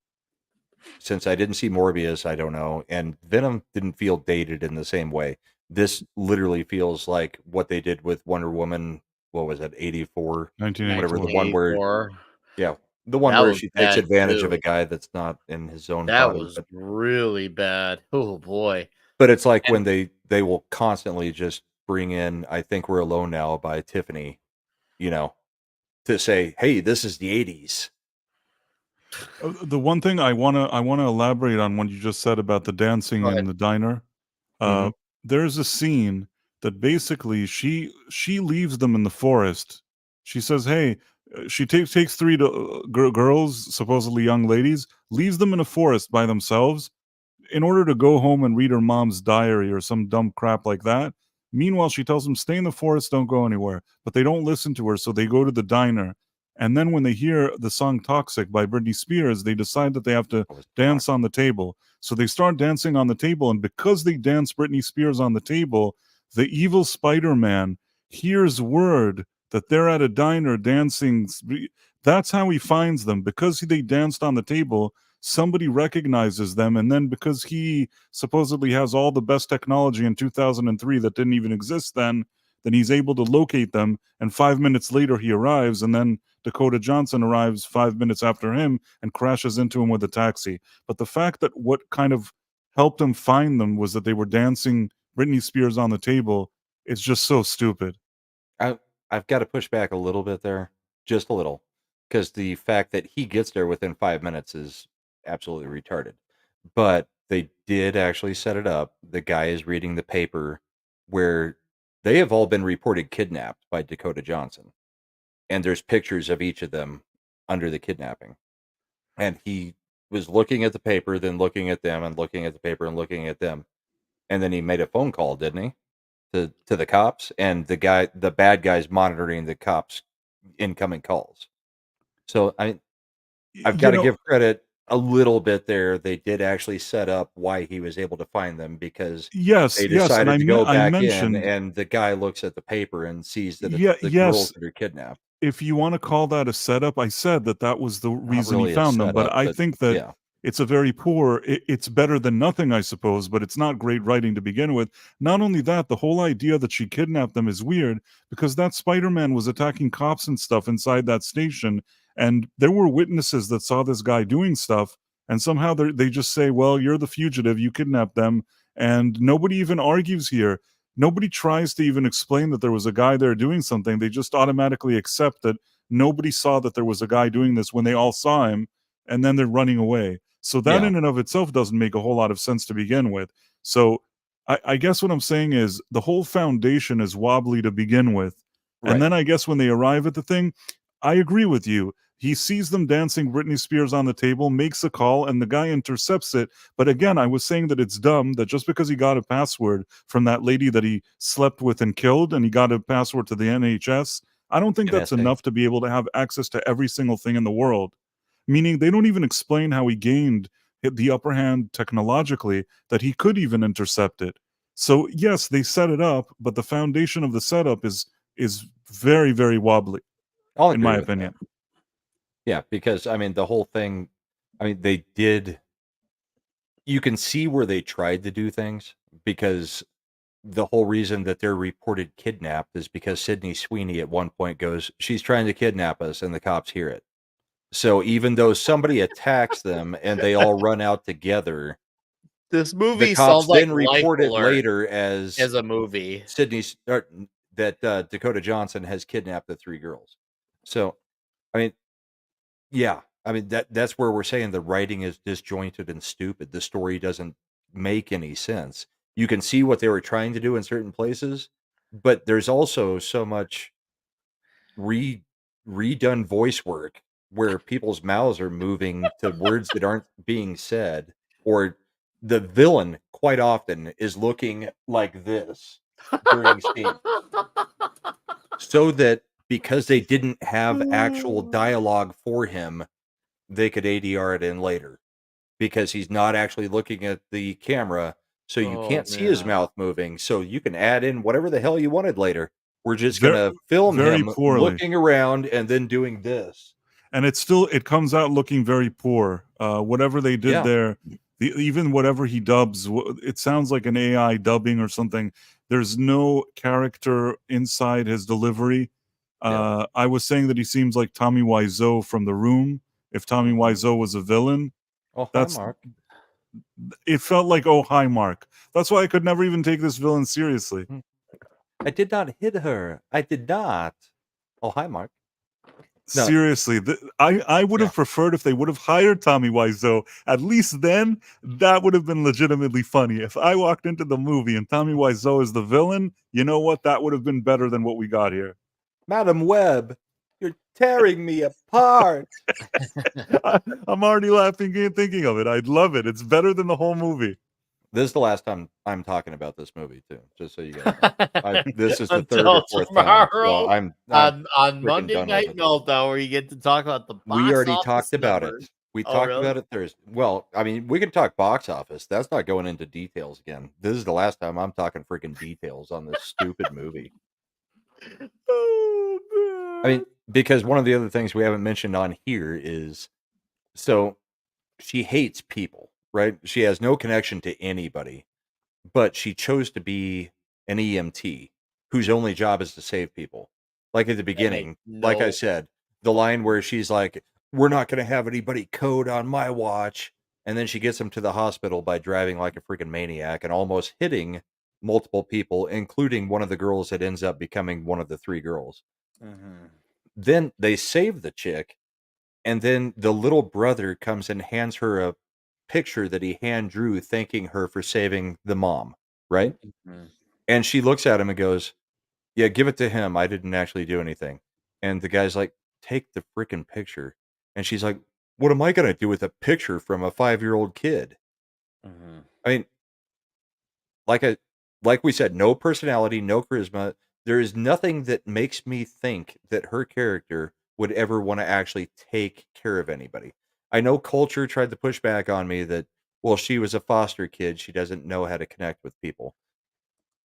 S8: Since I didn't see Morbius, I don't know, and Venom didn't feel dated in the same way. This literally feels like what they did with Wonder Woman. What was that? 84, whatever. The one where,
S3: 1984.
S8: yeah, the one
S3: That
S8: where
S3: was
S8: she takes
S3: bad
S8: advantage of a
S3: too.
S8: guy that's not in his own
S3: That
S8: body.
S3: was really bad. Oh boy.
S8: But it's like
S3: And
S8: when they will constantly just bring in "I Think We're Alone Now" by Tiffany, you know, to say, "Hey, this is the '80s."
S6: The one thing I wanna elaborate on what you just said about the dancing
S3: Go
S6: in
S3: ahead.
S6: the diner.
S8: Mhm.
S6: There's a scene that basically she leaves them in the forest. She says, "Hey," she takes three girls, supposedly young ladies, leaves them in a forest by themselves in order to go home and read her mom's diary or some dumb crap like that. Meanwhile, she tells them, "Stay in the forest, don't go anywhere." But they don't listen to her, so they go to the diner. And then when they hear the song Toxic by Britney Spears, they decide that they have to
S8: That was
S6: dance
S8: toxic.
S6: on the table. So they start dancing on the table, and because they dance Britney Spears on the table, the evil Spider-Man hears word that they're at a diner dancing. That's how he finds them. Because they danced on the table, somebody recognizes them, and then because he supposedly has all the best technology in 2003 that didn't even exist then he's able to locate them, and 5 minutes later he arrives, and then Dakota Johnson arrives 5 minutes after him and crashes into him with a taxi. But the fact that what kind of helped him find them was that they were dancing Britney Spears on the table, it's just so stupid.
S8: I I've got to push back a little bit there, just a little, because the fact that he gets there within 5 minutes is absolutely retarded. But they did actually set it up. The guy is reading the paper where they have all been reported kidnapped by Dakota Johnson, and there's pictures of each of them under the kidnapping. And he was looking at the paper, then looking at them, and looking at the paper, and looking at them, and then he made a phone call, didn't he? To the cops, and the bad guy's monitoring the cops' incoming calls. So I've got
S6: You
S8: to
S6: know,
S8: give credit a little bit there. They did actually set up why he was able to find them because
S6: yes,
S8: they
S6: yes, and
S8: decided to go
S6: I
S8: back in,
S6: mentioned,
S8: and the guy looks at the paper and sees that it's
S6: yeah,
S8: the girls
S6: yes,
S8: that are kidnapped.
S6: if you want to call that a setup, I said that that was the
S8: Not
S6: reason he
S8: really a
S6: found them, but
S8: setup,
S6: I
S8: but
S6: think that
S8: yeah,
S6: it's a very poor, it's better than nothing, I suppose, but it's not great writing to begin with. Not only that, the whole idea that she kidnapped them is weird because that Spider-Man was attacking cops and stuff inside that station, and there were witnesses that saw this guy doing stuff, and somehow they just say, well, you're the fugitive, you kidnapped them, and nobody even argues here. Nobody tries to even explain that there was a guy there doing something. They just automatically accept that nobody saw that there was a guy doing this when they all saw him, and then they're running away. So that
S8: yeah,
S6: in and of itself doesn't make a whole lot of sense to begin with. So I guess what I'm saying is the whole foundation is wobbly to begin with. And
S8: right.
S6: then I guess when they arrive at the thing, I agree with you. He sees them dancing Britney Spears on the table, makes a call, and the guy intercepts it. But again, I was saying that it's dumb that just because he got a password from that lady that he slept with and killed, and he got a password to the NHS, I don't think that's
S8: NSA.
S6: enough to be able to have access to every single thing in the world. Meaning they don't even explain how he gained the upper hand technologically that he could even intercept it. So yes, they set it up, but the foundation of the setup is very, very wobbly,
S8: I'll
S6: in
S8: agree
S6: my
S8: with that.
S6: opinion.
S8: Yeah, because I mean the whole thing. I mean they did. You can see where they tried to do things because the whole reason that they're reported kidnapped is because Sydney Sweeney at one point goes, "She's trying to kidnap us," and the cops hear it. So even though somebody attacks them and they all run out together,
S3: This
S8: the
S3: movie
S8: cops
S3: sounds like
S8: then
S3: Life
S8: report it
S3: Alert
S8: later as
S3: as a movie.
S8: Sydney's that Dakota Johnson has kidnapped the 3 girls. So, I mean, yeah, I mean that's where we're saying the writing is disjointed and stupid. The story doesn't make any sense. You can see what they were trying to do in certain places, but there's also so much redone voice work where people's mouths are moving to words that aren't being said, or the villain quite often is looking like this during scenes, so that because they didn't have actual dialogue for him, they could ADR it in later because he's not actually looking at the camera, so you
S3: Oh
S8: can't see his
S3: man.
S8: mouth moving. So you can add in whatever the hell you wanted later. We're just
S6: Very,
S8: gonna film
S6: very
S8: him
S6: poorly.
S8: looking around and then doing this.
S6: And it comes out looking very poor. Whatever they did
S8: Yeah.
S6: there, even whatever he dubs, it sounds like an AI dubbing or something. There's no character inside his delivery. I was saying that he seems like Tommy Wiseau from The Room. If Tommy Wiseau was a villain,
S8: Oh, hi,
S6: that's
S8: Mark.
S6: it felt like, oh hi Mark. That's why I could never even take this villain seriously.
S8: I did not hit her. I did not. Oh, hi, Mark. No.
S6: Seriously, I would have preferred if they would have hired Tommy Wiseau. At least then, that would have been legitimately funny. If I walked into the movie and Tommy Wiseau is the villain, you know what? That would have been better than what we got here.
S8: Madam Webb, you're tearing me apart.
S6: I'm already laughing and thinking of it. I'd love it. It's better than the whole movie.
S8: This is the last time I'm talking about this movie too, just so you guys know. This is the third
S3: Until
S8: or fourth
S3: tomorrow
S8: time. So I'm
S3: on
S8: freaking
S3: Monday
S8: done with
S3: Night
S8: it.
S3: Meltdown, where you get to talk about the box
S8: We already
S3: office
S8: talked about
S3: numbers.
S8: it. We
S3: Oh,
S8: talked
S3: really?
S8: about it Thursday. Well, I mean, we can talk box office. That's not going into details again. This is the last time I'm talking freaking details on this stupid movie. I mean, because one of the other things we haven't mentioned on here is, so she hates people, right? She has no connection to anybody, but she chose to be an EMT whose only job is to save people. Like at the beginning, like I
S3: no
S8: said, the line where she's like, "We're not going to have anybody code on my watch." And then she gets him to the hospital by driving like a freaking maniac and almost hitting multiple people, including one of the girls that ends up becoming one of the 3 girls. Then they save the chick, and then the little brother comes and hands her a picture that he hand drew thanking her for saving the mom, right? And she looks at him and goes, "Yeah, give it to him. I didn't actually do anything." And the guy's like, "Take the freaking picture." And she's like, "What am I going to do with a picture from a 5-year-old kid?" I mean, like we said, no personality, no charisma. There is nothing that makes me think that her character would ever want to actually take care of anybody. I know culture tried to push back on me that, well, she was a foster kid. She doesn't know how to connect with people.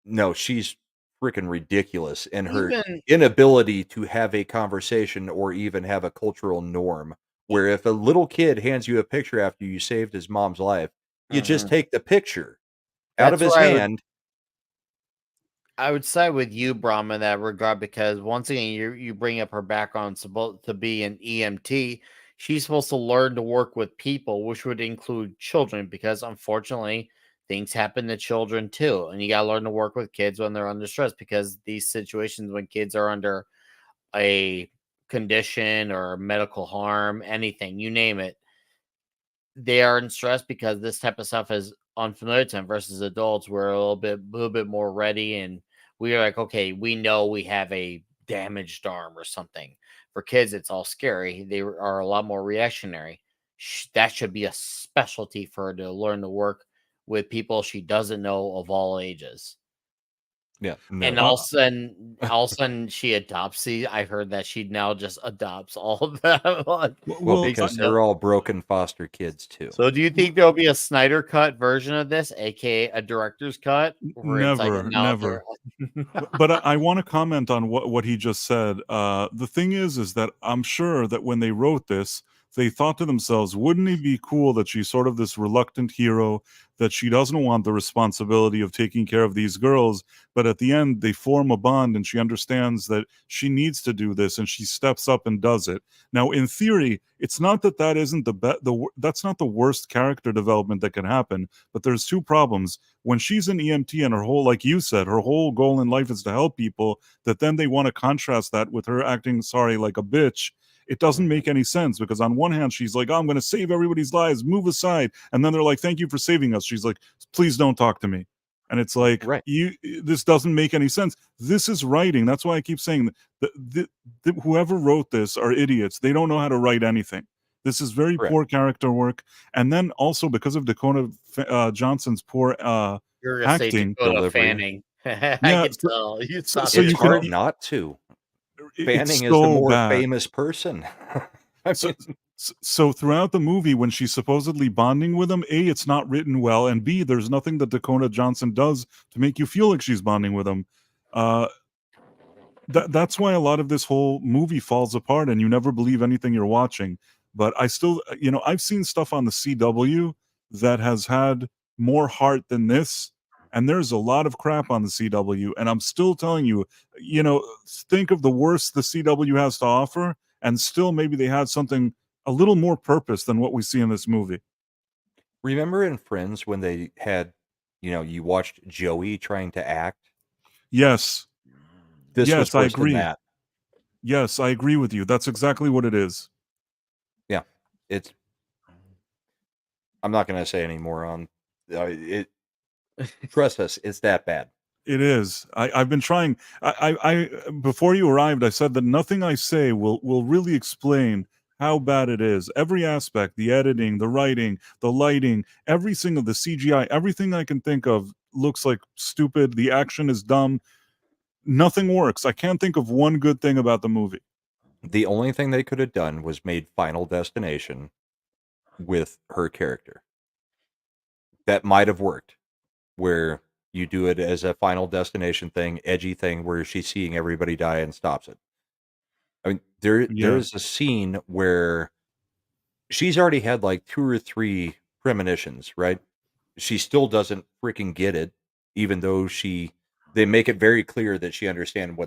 S8: No, she's freaking ridiculous in her
S3: Even
S8: inability to have a conversation or even have a cultural norm. Where if a little kid hands you a picture after you saved his mom's life, you just take the picture out of
S3: That's
S8: his
S3: where
S8: hand.
S3: I would side with you, Brom, in that regard, because once again, you bring up her background supposed to be an EMT. She's supposed to learn to work with people, which would include children, because unfortunately, things happen to children too, and you got to learn to work with kids when they're under stress. Because these situations, when kids are under a condition or medical harm, anything, you name it, they are in stress because this type of stuff is unfamiliar to them versus adults. We're a little bit more ready, and we're like, okay, we know we have a damaged arm or something. For kids, it's all scary. They are a lot more reactionary. That should be a specialty for her to learn to work with people she doesn't know of all ages.
S8: Yeah.
S3: And
S8: No.
S3: all of a sudden, she adopts these. I heard that she now just adopts all of them.
S8: Well,
S6: Well,
S8: because they're all broken foster kids too.
S3: So, do you think there'll be a Snyder cut version of this, aka a director's cut? Where it's like,
S6: never,
S3: now
S6: never.
S3: they're-
S6: But I want to comment on what he just said. The thing is that I'm sure that when they wrote this, they thought to themselves, wouldn't it be cool that she's sort of this reluctant hero, that she doesn't want the responsibility of taking care of these girls, but at the end they form a bond and she understands that she needs to do this and she steps up and does it. Now, in theory, it's not that isn't that's not the worst character development that can happen, but there's two problems. When she's an EMT and her whole, like you said, her whole goal in life is to help people, that then they want to contrast that with her acting, sorry, like a bitch. It doesn't make any sense, because on one hand, she's like, oh, I'm going to save everybody's lives, move aside. And then they're like, thank you for saving us. She's like, please don't talk to me. And it's like,
S8: Right.
S6: This doesn't make any sense. This is writing. That's why I keep saying that whoever wrote this are idiots. They don't know how to write anything. This is very
S8: Correct.
S6: poor character work. And then also because of Dakota Johnson's poor
S3: You're gonna say
S6: acting
S3: Dakota
S8: delivery.
S3: Fanning. I
S6: Yeah,
S3: can tell. You
S6: so
S3: thought
S6: you
S8: It's
S6: can-
S8: hard not to. Fanning
S6: it's
S8: is the
S6: so
S8: more
S6: bad.
S8: famous person. I
S6: So,
S8: mean,
S6: so throughout the movie, when she's supposedly bonding with him, A, it's not written well, and B, there's nothing that Dakota Johnson does to make you feel like she's bonding with him. That's why a lot of this whole movie falls apart, and you never believe anything you're watching. But I still, I've seen stuff on the CW that has had more heart than this, and there's a lot of crap on the CW, and I'm still telling you, think of the worst the CW has to offer, and still maybe they had something a little more purpose than what we see in this movie.
S8: remember in Friends when they had, you watched Joey trying to act?
S6: Yes.
S8: This
S6: Yes,
S8: was
S6: I
S8: worse than
S6: agree.
S8: that.
S6: Yes, I agree with you. That's exactly what it is.
S8: Yeah. I'm not going to say any more on it. Trust us, it's that bad.
S6: It is. I've been trying. I before you arrived, I said that nothing I say will really explain how bad it is. Every aspect, the editing, the writing, the lighting, every single, the CGI, everything I can think of looks like stupid. The action is dumb. Nothing works. I can't think of one good thing about the movie.
S8: The only thing they could have done was made Final Destination with her character. That might have worked, where you do it as a Final Destination thing, edgy thing, where she's seeing everybody die and stops it. I mean, there's a scene where she's already had like 2 or 3 premonitions, right? She still doesn't freaking get it, even though they make it very clear that she understands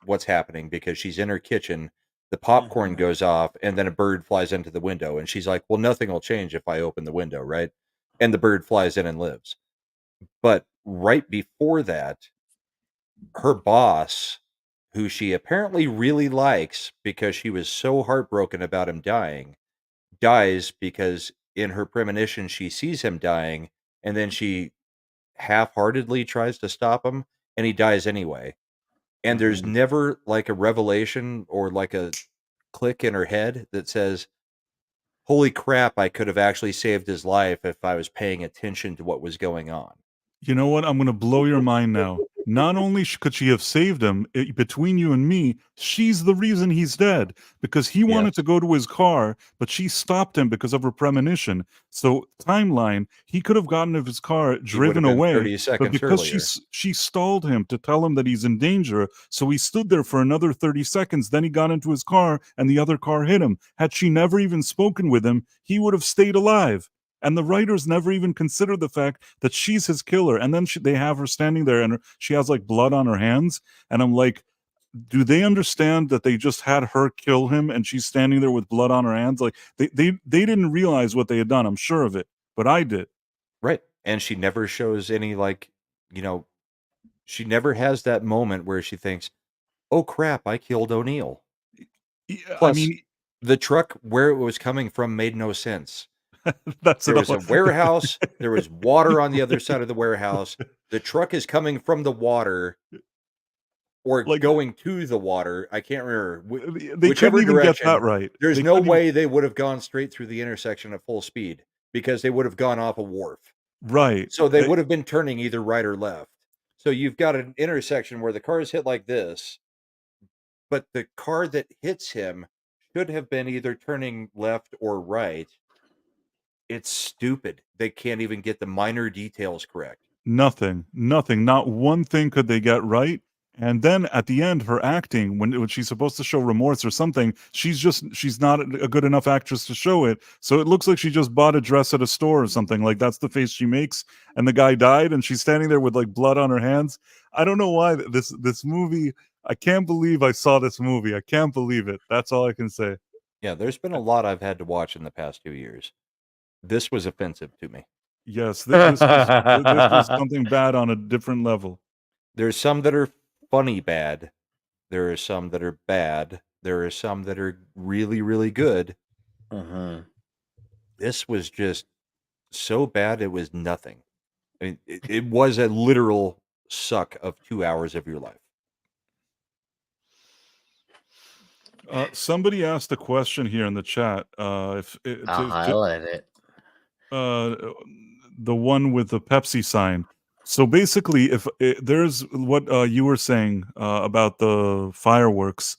S8: what's happening, because she's in her kitchen, the popcorn goes off, and then a bird flies into the window, and she's like, well, nothing will change if I open the window, right? And the bird flies in and lives. But right before that, her boss, who she apparently really likes because she was so heartbroken about him dying, dies because in her premonition she sees him dying, and then she half-heartedly tries to stop him, and he dies anyway. And there's never like a revelation or like a click in her head that says, holy crap, I could have actually saved his life if I was paying attention to what was going on.
S6: You know what? I'm going to blow your mind now. Not only could she have saved him, between you and me, she's the reason he's dead, because he wanted to go to his car, but she stopped him because of her premonition. So timeline, he could have gotten of his car, driven away,
S8: 30
S6: but
S8: seconds
S6: because
S8: earlier.
S6: she stalled him to tell him that he's in danger, so he stood there for another 30 seconds. Then he got into his car, and the other car hit him. Had she never even spoken with him, he would have stayed alive. And the writers never even consider the fact that she's his killer. And then they have her standing there, and she has like blood on her hands. And I'm like, do they understand that they just had her kill him, and she's standing there with blood on her hands? Like they didn't realize what they had done. I'm sure of it, but I did.
S8: Right. And she never shows any she never has that moment where she thinks, oh crap, I killed O'Neill. Plus, I mean, the truck where it was coming from made no sense. There was a warehouse. There was water on the other side of the warehouse. The truck is coming from the water, or going to the water. I can't remember.
S6: They couldn't even get that right.
S8: There's no way they would have gone straight through the intersection at full speed, because they would have gone off a wharf.
S6: Right.
S8: So they would have been turning either right or left. So you've got an intersection where the car is hit like this, but the car that hits him should have been either turning left or right. It's stupid. They can't even get the minor details correct.
S6: Nothing. Not one thing could they get right. And then at the end, her acting, when she's supposed to show remorse or something, she's not a good enough actress to show it. So it looks like she just bought a dress at a store or something. Like that's the face she makes. And the guy died, and she's standing there with like blood on her hands. I don't know why this movie. I can't believe I saw this movie. I can't believe it. That's all I can say.
S8: Yeah, there's been a lot I've had to watch in the past 2 years. This was offensive to me.
S6: Yes, this was something bad on a different level.
S8: There's some that are funny bad. There are some that are bad. There are some that are really, really good. This was just so bad it was nothing. I mean, it was a literal suck of 2 hours of your life.
S6: Somebody asked a question here in the chat.
S3: I'll highlight it.
S6: The one with the Pepsi sign. So basically, if there's what you were saying about the fireworks,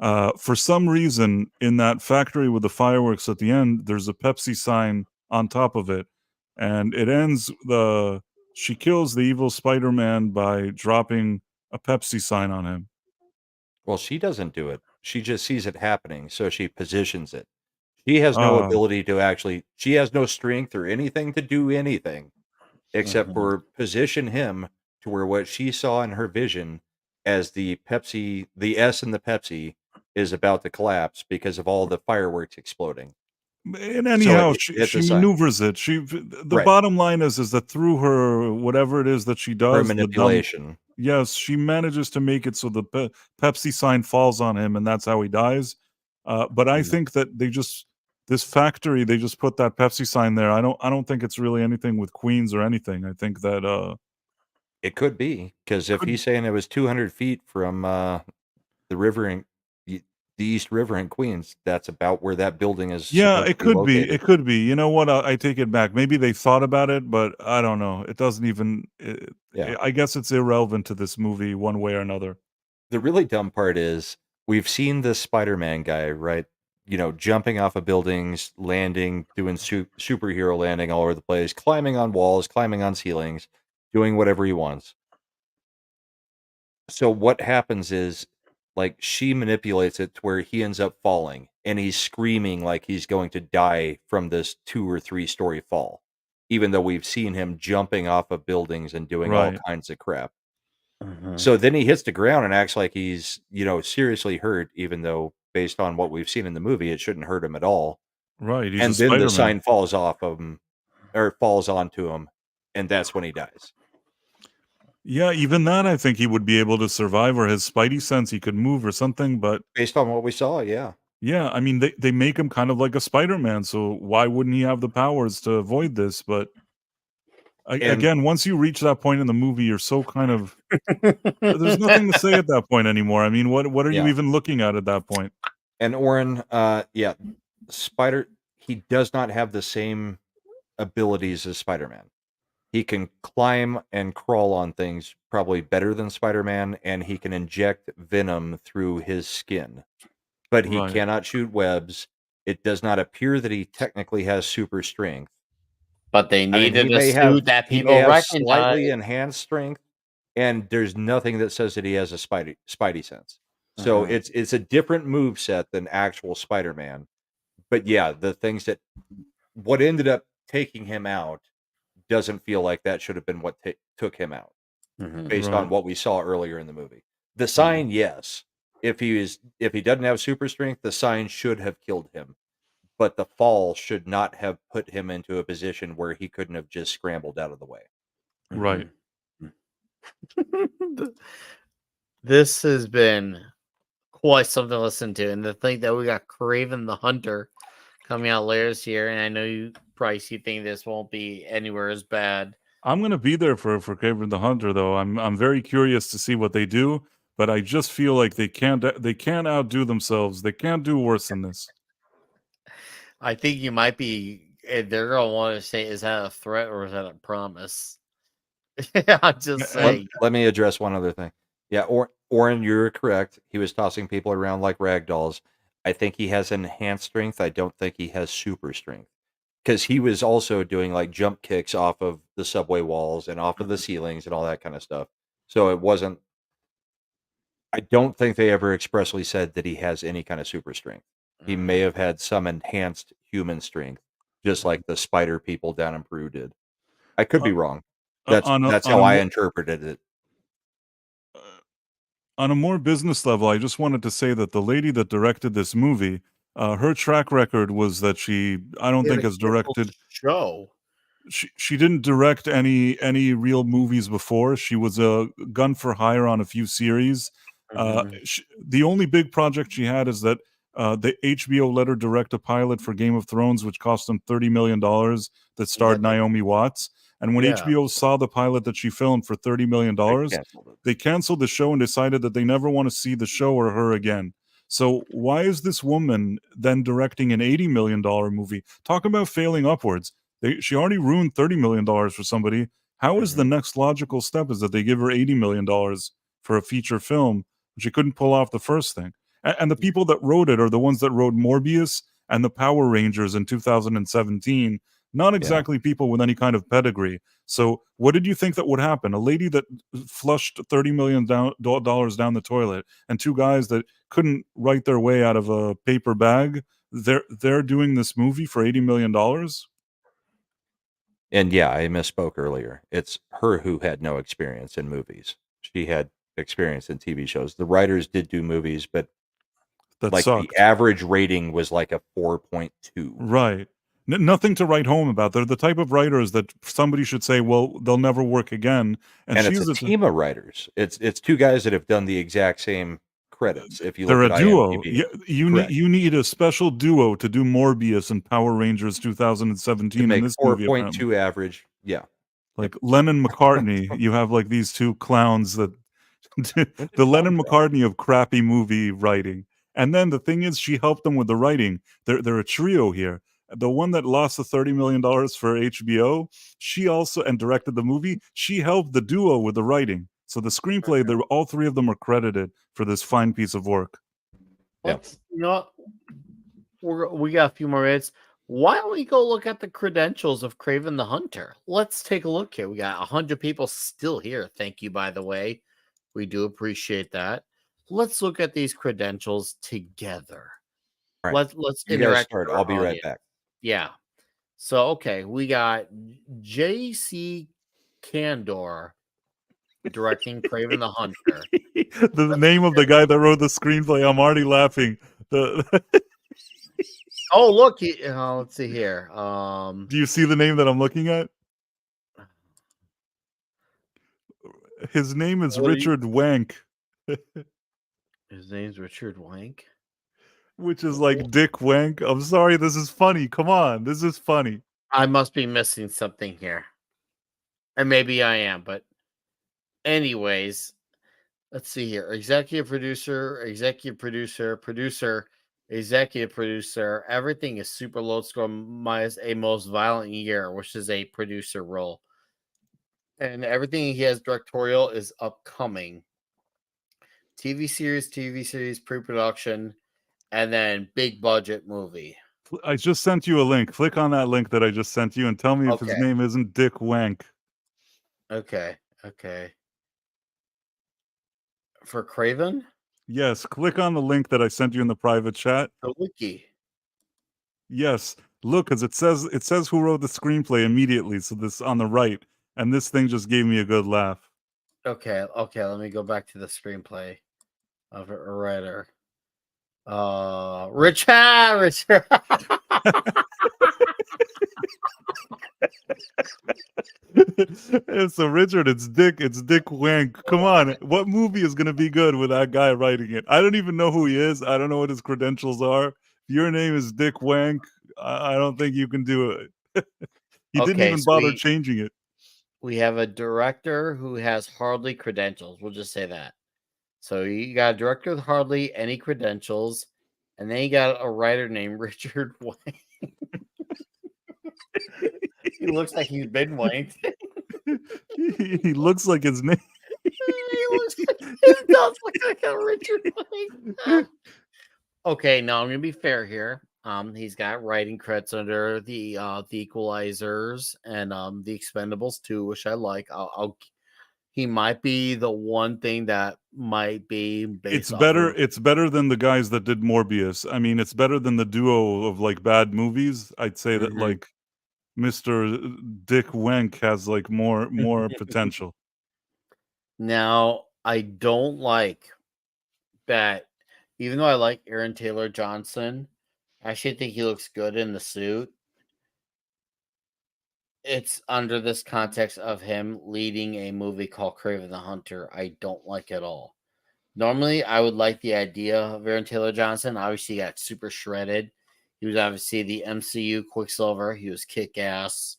S6: for some reason in that factory with the fireworks at the end, there's a Pepsi sign on top of it, and it ends she kills the evil Spider-Man by dropping a Pepsi sign on him.
S8: Well, she doesn't do it. She just sees it happening, so she positions it. She has no ability to actually. She has no strength or anything to do anything except for position him to where what she saw in her vision as the Pepsi, the S in the Pepsi, is about to collapse because of all the fireworks exploding.
S6: And anyhow, she maneuvers it. The bottom line is that through her whatever it is that she does,
S8: her manipulation.
S6: Yes, she manages to make it so the Pepsi sign falls on him, and that's how he dies. But I think that this factory, they just put that Pepsi sign there. I don't think it's really anything with Queens or anything. I think that
S8: it could be, because if he's saying it was 200 feet from the river in the East River in Queens, that's about where that building is.
S6: Yeah, it could be. It could be. You know what? I take it back. Maybe they thought about it, but I don't know. It doesn't even. I guess it's irrelevant to this movie one way or another.
S8: The really dumb part is we've seen this Spider-Man guy, right? You know, jumping off of buildings, landing, doing superhero landing all over the place, climbing on walls, climbing on ceilings, doing whatever he wants. So what happens is, like, she manipulates it to where he ends up falling, and he's screaming like he's going to die from this 2 or 3 story fall, even though we've seen him jumping off of buildings and doing all kinds of crap. So then he hits the ground and acts like he's, seriously hurt, even though based on what we've seen in the movie, it shouldn't hurt him at all.
S6: Right.
S8: And then the sign falls off of him, or falls onto him, and that's when he dies.
S6: Yeah, even that, I think he would be able to survive, or his spidey sense, he could move or something, but...
S8: Based on what we saw, yeah.
S6: Yeah, I mean, they make him kind of like a Spider-Man, so why wouldn't he have the powers to avoid this? But, again, once you reach that point in the movie, you're so kind of... There's nothing to say at that point anymore. I mean, what are you even looking at that point?
S8: And Oren, he does not have the same abilities as Spider-Man. He can climb and crawl on things probably better than Spider-Man, and he can inject venom through his skin. But he cannot shoot webs. It does not appear that he technically has super strength.
S3: But they needed a suit that people recognize.
S8: Slightly enhanced strength, and there's nothing that says that he has a spidey sense. So it's a different move set than actual Spider-Man. But yeah, the things what ended up taking him out doesn't feel like that should have been what took him out, based on what we saw earlier in the movie. The sign, yes. If he doesn't have super strength, the sign should have killed him. But the fall should not have put him into a position where he couldn't have just scrambled out of the way.
S6: Right.
S3: This has been quite something to listen to. And to think that we got Kraven the Hunter coming out later this year, and I know you, Bryce, you think this won't be anywhere as bad.
S6: I'm gonna be there for Kraven the Hunter, though. I'm very curious to see what they do, but I just feel like they can't outdo themselves. They can't do worse than this.
S3: I think you might be. They're gonna want to say, is that a threat or is that a promise? I'm just
S8: Let,
S3: saying.
S8: let me address one other thing. Yeah, Oren, you're correct. He was tossing people around like rag dolls. I think he has enhanced strength. I don't think he has super strength. Because he was also doing like jump kicks off of the subway walls and off of the ceilings and all that kind of stuff. So it wasn't. I don't think they ever expressly said that he has any kind of super strength. He may have had some enhanced human strength, just like the spider people down in Peru did. I could be wrong. That's
S6: on
S8: that's
S6: on
S8: how
S6: a
S8: I
S6: more,
S8: interpreted it.
S6: on a more business level, I just wanted to say that the lady that directed this movie, her track record was that I don't think has directed.
S3: Show.
S6: She didn't direct any real movies before. She was a gun for hire on a few series. The only big project she had is that the HBO let her direct a pilot for Game of Thrones, which cost them $30 million, that starred Naomi Watts. And when
S3: Yeah.
S6: HBO saw the pilot that she filmed for $30 million, they canceled the show and decided that they never want to see the show or her again. So why is this woman then directing an $80 million movie? Talk about failing upwards. She already ruined $30 million for somebody. How is the next logical step is that they give her $80 million for a feature film? She couldn't pull off the first thing. And the people that wrote it are the ones that wrote Morbius and the Power Rangers in 2017. Not exactly people with any kind of pedigree. So what did you think that would happen? A lady that flushed $30 million dollars down the toilet and two guys that couldn't write their way out of a paper bag, they're doing this movie for $80 million?
S8: And yeah, I misspoke earlier. It's her who had no experience in movies. She had experience in TV shows. The writers did do movies, but
S6: That
S8: like
S6: sucked.
S8: the average rating was like a 4.2.
S6: Right. Nothing to write home about. They're the type of writers that somebody should say, well, they'll never work again.
S8: And it's a team of writers. It's two guys that have done the exact same credits. If you
S6: They're
S8: look
S6: a
S8: at
S6: duo.
S8: IMDb.
S6: You need a special duo to do Morbius and Power Rangers 2017
S8: to make
S6: in this movie.
S8: 4.2 average. Yeah.
S6: Like Lennon McCartney, you have like these two clowns that the Lennon McCartney of crappy movie writing. And then the thing is, she helped them with the writing. They're a trio here. The one that lost the $30 million for HBO, she also and directed the movie. She helped the duo with the writing. So the screenplay, all three of them are credited for this fine piece of work.
S3: Let's, you know what? We got a few more minutes. Why don't we go look at the credentials of Craven the Hunter? Let's take a look here. We got 100 people still here. Thank you, by the way. We do appreciate that. Let's look at these credentials together.
S8: All right.
S3: Let's
S8: You guys
S3: interact.
S8: start.
S3: with our
S8: I'll be right
S3: audience.
S8: back.
S3: Yeah. So okay, we got J.C. Candor directing Craven the Hunter.
S6: The name of the guy that wrote the screenplay, I'm already laughing.
S3: Oh, look, let's see here.
S6: Do you see the name that I'm looking at? His name is Richard Wank.
S3: His name's Richard Wank.
S6: Which is like Dick Wank. I'm sorry, this is funny. Come on, this is funny.
S3: I must be missing something here. And maybe I am, but anyways, let's see here. Executive producer, producer, executive producer. Everything is super low score minus a most violent year, which is a producer role. And everything he has directorial is upcoming. TV series, pre-production, and then big budget movie.
S6: I just sent you a link. Click on that link that I just sent you and tell me if his name isn't Dick Wank.
S3: Okay. For Craven?
S6: Yes, click on the link that I sent you in the private chat.
S3: The wiki.
S6: Yes, look, because it says who wrote the screenplay immediately. So this on the right, and this thing just gave me a good laugh.
S3: Okay. Let me go back to the screenplay of a writer. Richard.
S6: So Richard, it's Dick Wank. Come on, what movie is gonna be good with that guy writing it? I don't even know who he is. I don't know what his credentials are. If your name is Dick Wank, I don't think you can do it. He didn't even bother changing it.
S3: We have a director who has hardly credentials. We'll just say that. So you got a director with hardly any credentials, and then you got a writer named Richard Wank. He looks like he's been wanked.
S6: He looks like his name.
S3: He does look like a Richard Lake. Okay, now I'm gonna be fair here. He's got writing credits under the Equalizers and the Expendables too, which I like. He might be the one thing that might be based.
S6: It's
S3: off
S6: better.
S3: of-
S6: It's better than the guys that did Morbius. I mean, it's better than the duo of like bad movies. I'd say that
S3: Mhm.
S6: like Mr. Dick Wenk has like more potential.
S3: Now, I don't like that. Even though I like Aaron Taylor Johnson, I actually think he looks good in the suit. It's under this context of him leading a movie called Craven the Hunter. I don't like at all. Normally, I would like the idea of Aaron Taylor Johnson. Obviously, he got super shredded. He was obviously the MCU Quicksilver. He was kick ass.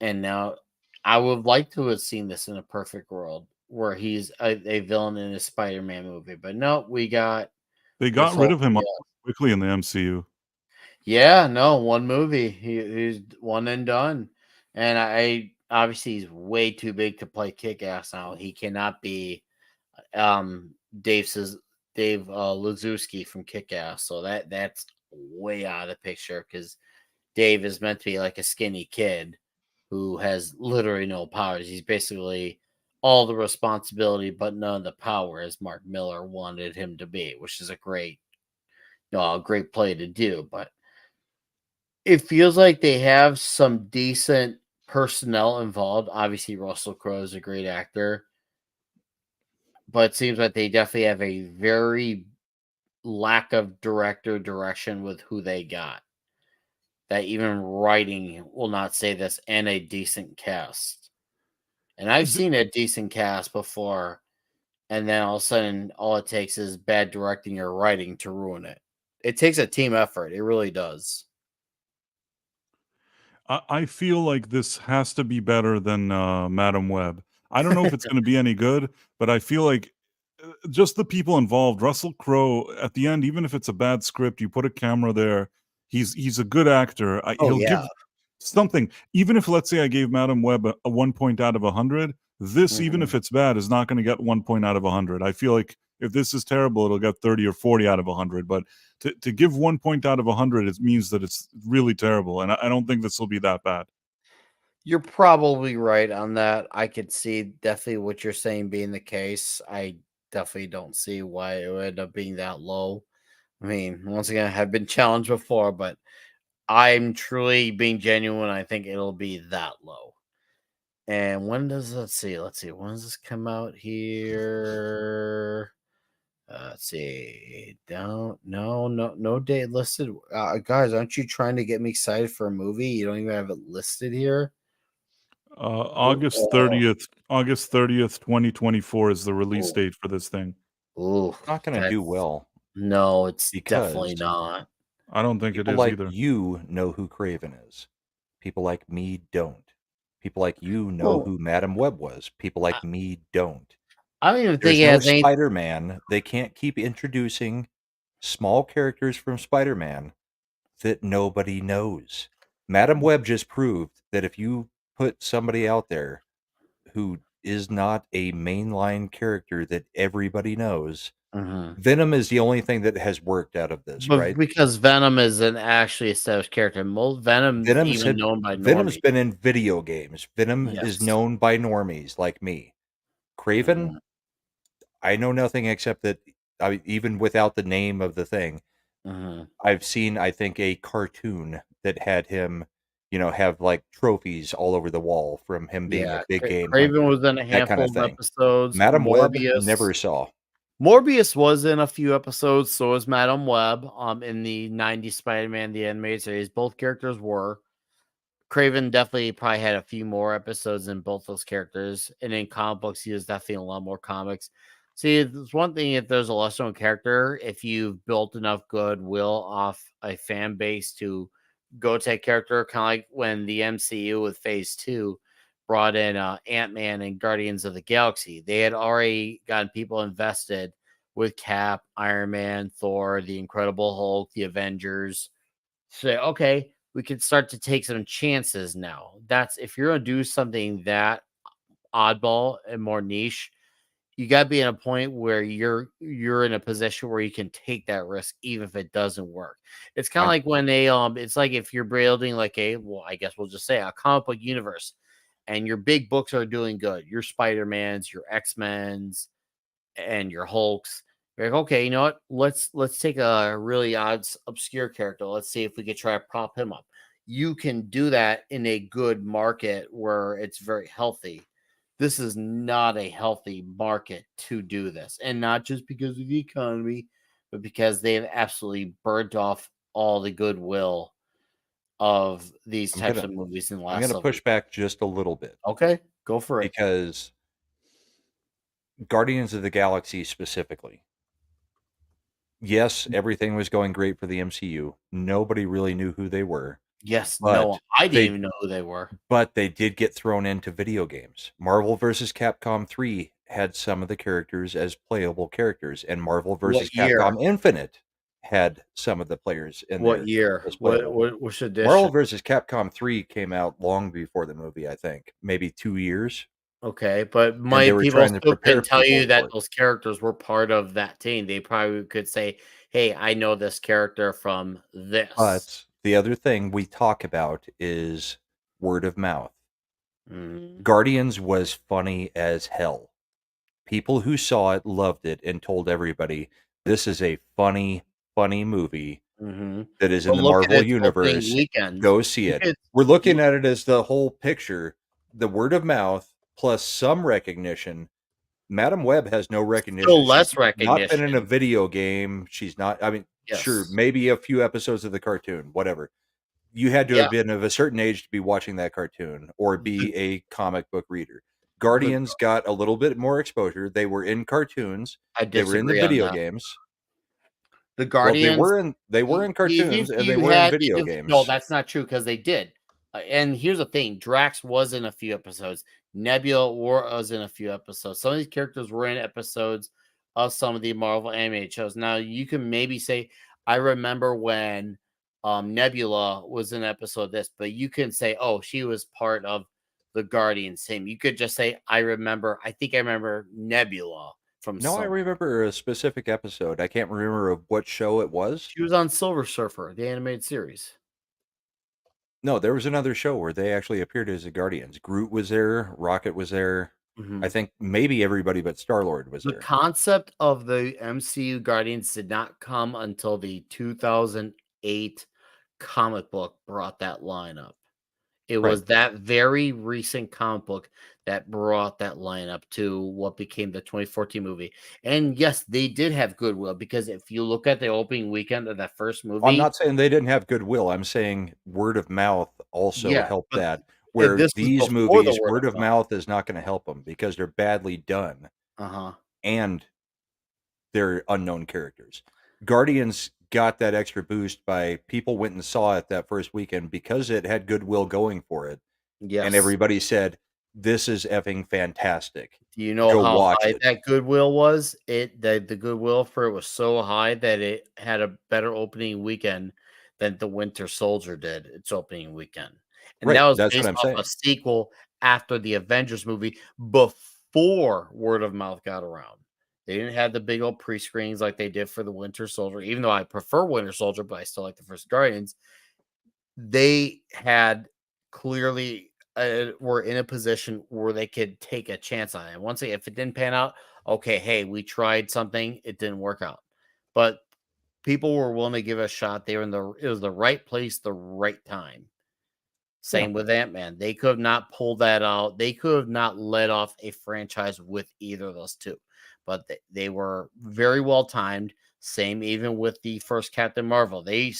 S3: And now I would like to have seen this in a perfect world where he's a villain in a Spider Man movie. But no, we got.
S6: They got rid of him quickly in the MCU.
S3: Yeah, no, one movie. He's one and done. And I obviously he's way too big to play kick ass now. He cannot be Dave Lazuski from Kick Ass. So that's way out of the picture because Dave is meant to be like a skinny kid who has literally no powers. He's basically all the responsibility but none of the power, as Mark Miller wanted him to be, which is a great play to do. But it feels like they have some decent personnel involved. Obviously, Russell Crowe is a great actor, but it seems like they definitely have a very lack of direction with who they got. That even writing will not say this, and a decent cast. And I've seen a decent cast before, and then all of a sudden, all it takes is bad directing or writing to ruin it. It takes a team effort. It really does.
S6: I feel like this has to be better than Madam Web. I don't know if it's going to be any good, but I feel like just the people involved. Russell Crowe at the end, even if it's a bad script, you put a camera there. He's a good actor. He'll give something. Even if let's say I gave Madam Web a 1 point out of 100, this even if it's bad is not going to get 1 point out of 100. I feel like if this is terrible, it'll get 30 or 40 out of 100. But to give 1 point out of 100, it means that it's really terrible, and I don't think this will be that bad.
S3: You're probably right on that. I could see definitely what you're saying being the case. I definitely don't see why it would end up being that low. I mean, once again, I have been challenged before, but I'm truly being genuine. I think it'll be that low. And when does let's see, when does this come out here? Let's see. No date listed. Guys, aren't you trying to get me excited for a movie? You don't even have it listed here.
S6: August 30th, 2024 is the release date for this thing.
S3: Ooh,
S8: It's not going to do well.
S3: No, it's
S8: because
S3: definitely not.
S6: I don't think it
S8: people
S6: is
S8: like
S6: either.
S8: you know who Craven is. People like me don't. People like you know who Madam Web was. People like me don't.
S3: I don't even
S8: There's
S3: think it
S8: no
S3: has any.
S8: Spider-Man. They can't keep introducing small characters from Spider-Man that nobody knows. Madam Web just proved that if you put somebody out there who is not a mainline character that everybody knows, Venom is the only thing that has worked out of this,
S3: But
S8: right?
S3: because Venom is an actually established character. Venom's even known by
S8: Venom's
S3: normies.
S8: been in video games. Venom
S3: Yes.
S8: is known by normies like me. Craven, I know nothing except that even without the name of the thing, I've seen, I think, a cartoon that had him, have like trophies all over the wall from him being a big game
S3: Craven
S8: hunter,
S3: was in a
S8: that
S3: handful
S8: kind of
S3: of
S8: thing.
S3: episodes.
S8: Madam Web,
S3: Morbius
S8: never saw.
S3: Morbius was in a few episodes, so was Madam Web. In the '90s Spider-Man the animated series, both characters were. Craven definitely probably had a few more episodes than both those characters, and in comic books, he was definitely in a lot more comics. See, there's one thing if there's a lesser known character, if you've built enough goodwill off a fan base to go to a character, kind of like when the MCU with Phase 2 brought in Ant-Man and Guardians of the Galaxy. They had already gotten people invested with Cap, Iron Man, Thor, the Incredible Hulk, the Avengers. Say, okay, we can start to take some chances now. That's if you're going to do something that oddball and more niche, you got to be in a point where you're in a position where you can take that risk even if it doesn't work. It's kind of like when it's like if you're building like I guess we'll just say a comic book universe, and your big books are doing good, your Spider-Mans, your X-Men's, and your Hulks. You're like, okay, you know what? Let's take a really obscure character. Let's see if we could try to prop him up. You can do that in a good market where it's very healthy. This is not a healthy market to do this, and not just because of the economy, but because they have absolutely burnt off all the goodwill of these types of movies in the last.
S8: I'm going to push back just a little bit.
S3: Okay, go for it.
S8: Because Guardians of the Galaxy specifically, yes, everything was going great for the MCU. Nobody really knew who they were.
S3: Yes, no, I didn't even know who they were.
S8: But they did get thrown into video games. Marvel vs. Capcom 3 had some of the characters as playable characters, and Marvel vs. Capcom Infinite had some of the players in there.
S3: What year? What's the edition?
S8: Marvel vs. Capcom 3 came out long before the movie, I think. Maybe 2 years.
S3: Okay, but my people still can tell you that those characters were part of that team. They probably could say, hey, I know this character from this.
S8: But the other thing we talk about is word of mouth. Guardians was funny as hell. People who saw it loved it and told everybody, this is a funny movie that is in the Marvel universe. Go see it. We're looking at it as the whole picture. The word of mouth plus some recognition. Madam Web has no recognition.
S3: Still less recognition.
S8: Not been in a video game. She's not. I mean, sure, maybe a few episodes of the cartoon, whatever. You had to have been of a certain age to be watching that cartoon or be a comic book reader. Guardians got a little bit more exposure. They were in cartoons. They were in the video games.
S3: The Guardians,
S8: they were in cartoons and they were in video games.
S3: No, that's not true because they did. And here's the thing: Drax was in a few episodes. Nebula was in a few episodes. Some of these characters were in episodes of some of the Marvel animated shows. Now you can maybe say, I remember when Nebula was in an episode of this, but you can say, oh, she was part of the Guardians team. You could just say, I think I remember Nebula from.
S8: No, I remember a specific episode. I can't remember of what show it was.
S3: She was on Silver Surfer, the animated series.
S8: No, there was another show where they actually appeared as the Guardians. Groot was there. Rocket was there. I think maybe everybody but Star-Lord was there.
S3: The concept of the MCU Guardians did not come until the 2008 comic book brought that lineup. It was that very recent comic book that brought that lineup to what became the 2014 movie. And yes, they did have goodwill because if you look at the opening weekend of that first movie,
S8: I'm not saying they didn't have goodwill. I'm saying word of mouth also helped that. Where these movies, word of mouth is not going to help them because they're badly done. And they're unknown characters. Guardians got that extra boost by people went and saw it that first weekend because it had goodwill going for it. And everybody said, this is effing fantastic.
S3: Do you know how high that goodwill was? The goodwill for it was so high that it had a better opening weekend than the Winter Soldier did its opening weekend. And that was based off a sequel after the Avengers movie before word of mouth got around. They didn't have the big old pre-screenings like they did for the Winter Soldier, even though I prefer Winter Soldier, but I still like the first Guardians. They had clearly were in a position where they could take a chance on it. And once if it didn't pan out, okay, hey, we tried something, it didn't work out. But people were willing to give it a shot. They were it was the right place, the right time. Same with Ant-Man. They could have not pulled that out. They could have not let off a franchise with either of those two. But they were very well timed. Same even with the first Captain Marvel. They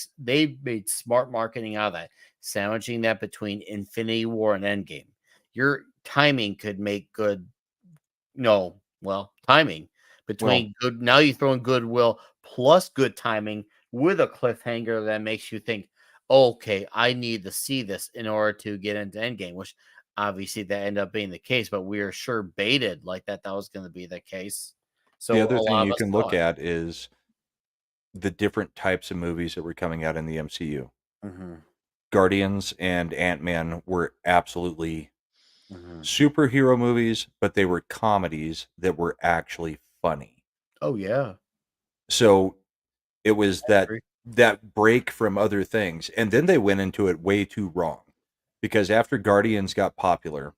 S3: made smart marketing out of that, sandwiching that between Infinity War and Endgame. Your timing could make good. Timing between good. Now you throw in goodwill plus good timing with a cliffhanger that makes you think, okay, I need to see this in order to get into Endgame, which obviously that ended up being the case, but we are sure baited like that was going to be the case. So
S8: the other thing you can look at is the different types of movies that were coming out in the MCU. Guardians and Ant-Man were absolutely Superhero movies, but they were comedies that were actually funny.
S3: Oh yeah.
S8: So it was
S3: I agree.
S8: that break from other things, and then they went into it way too wrong, because after Guardians got popular,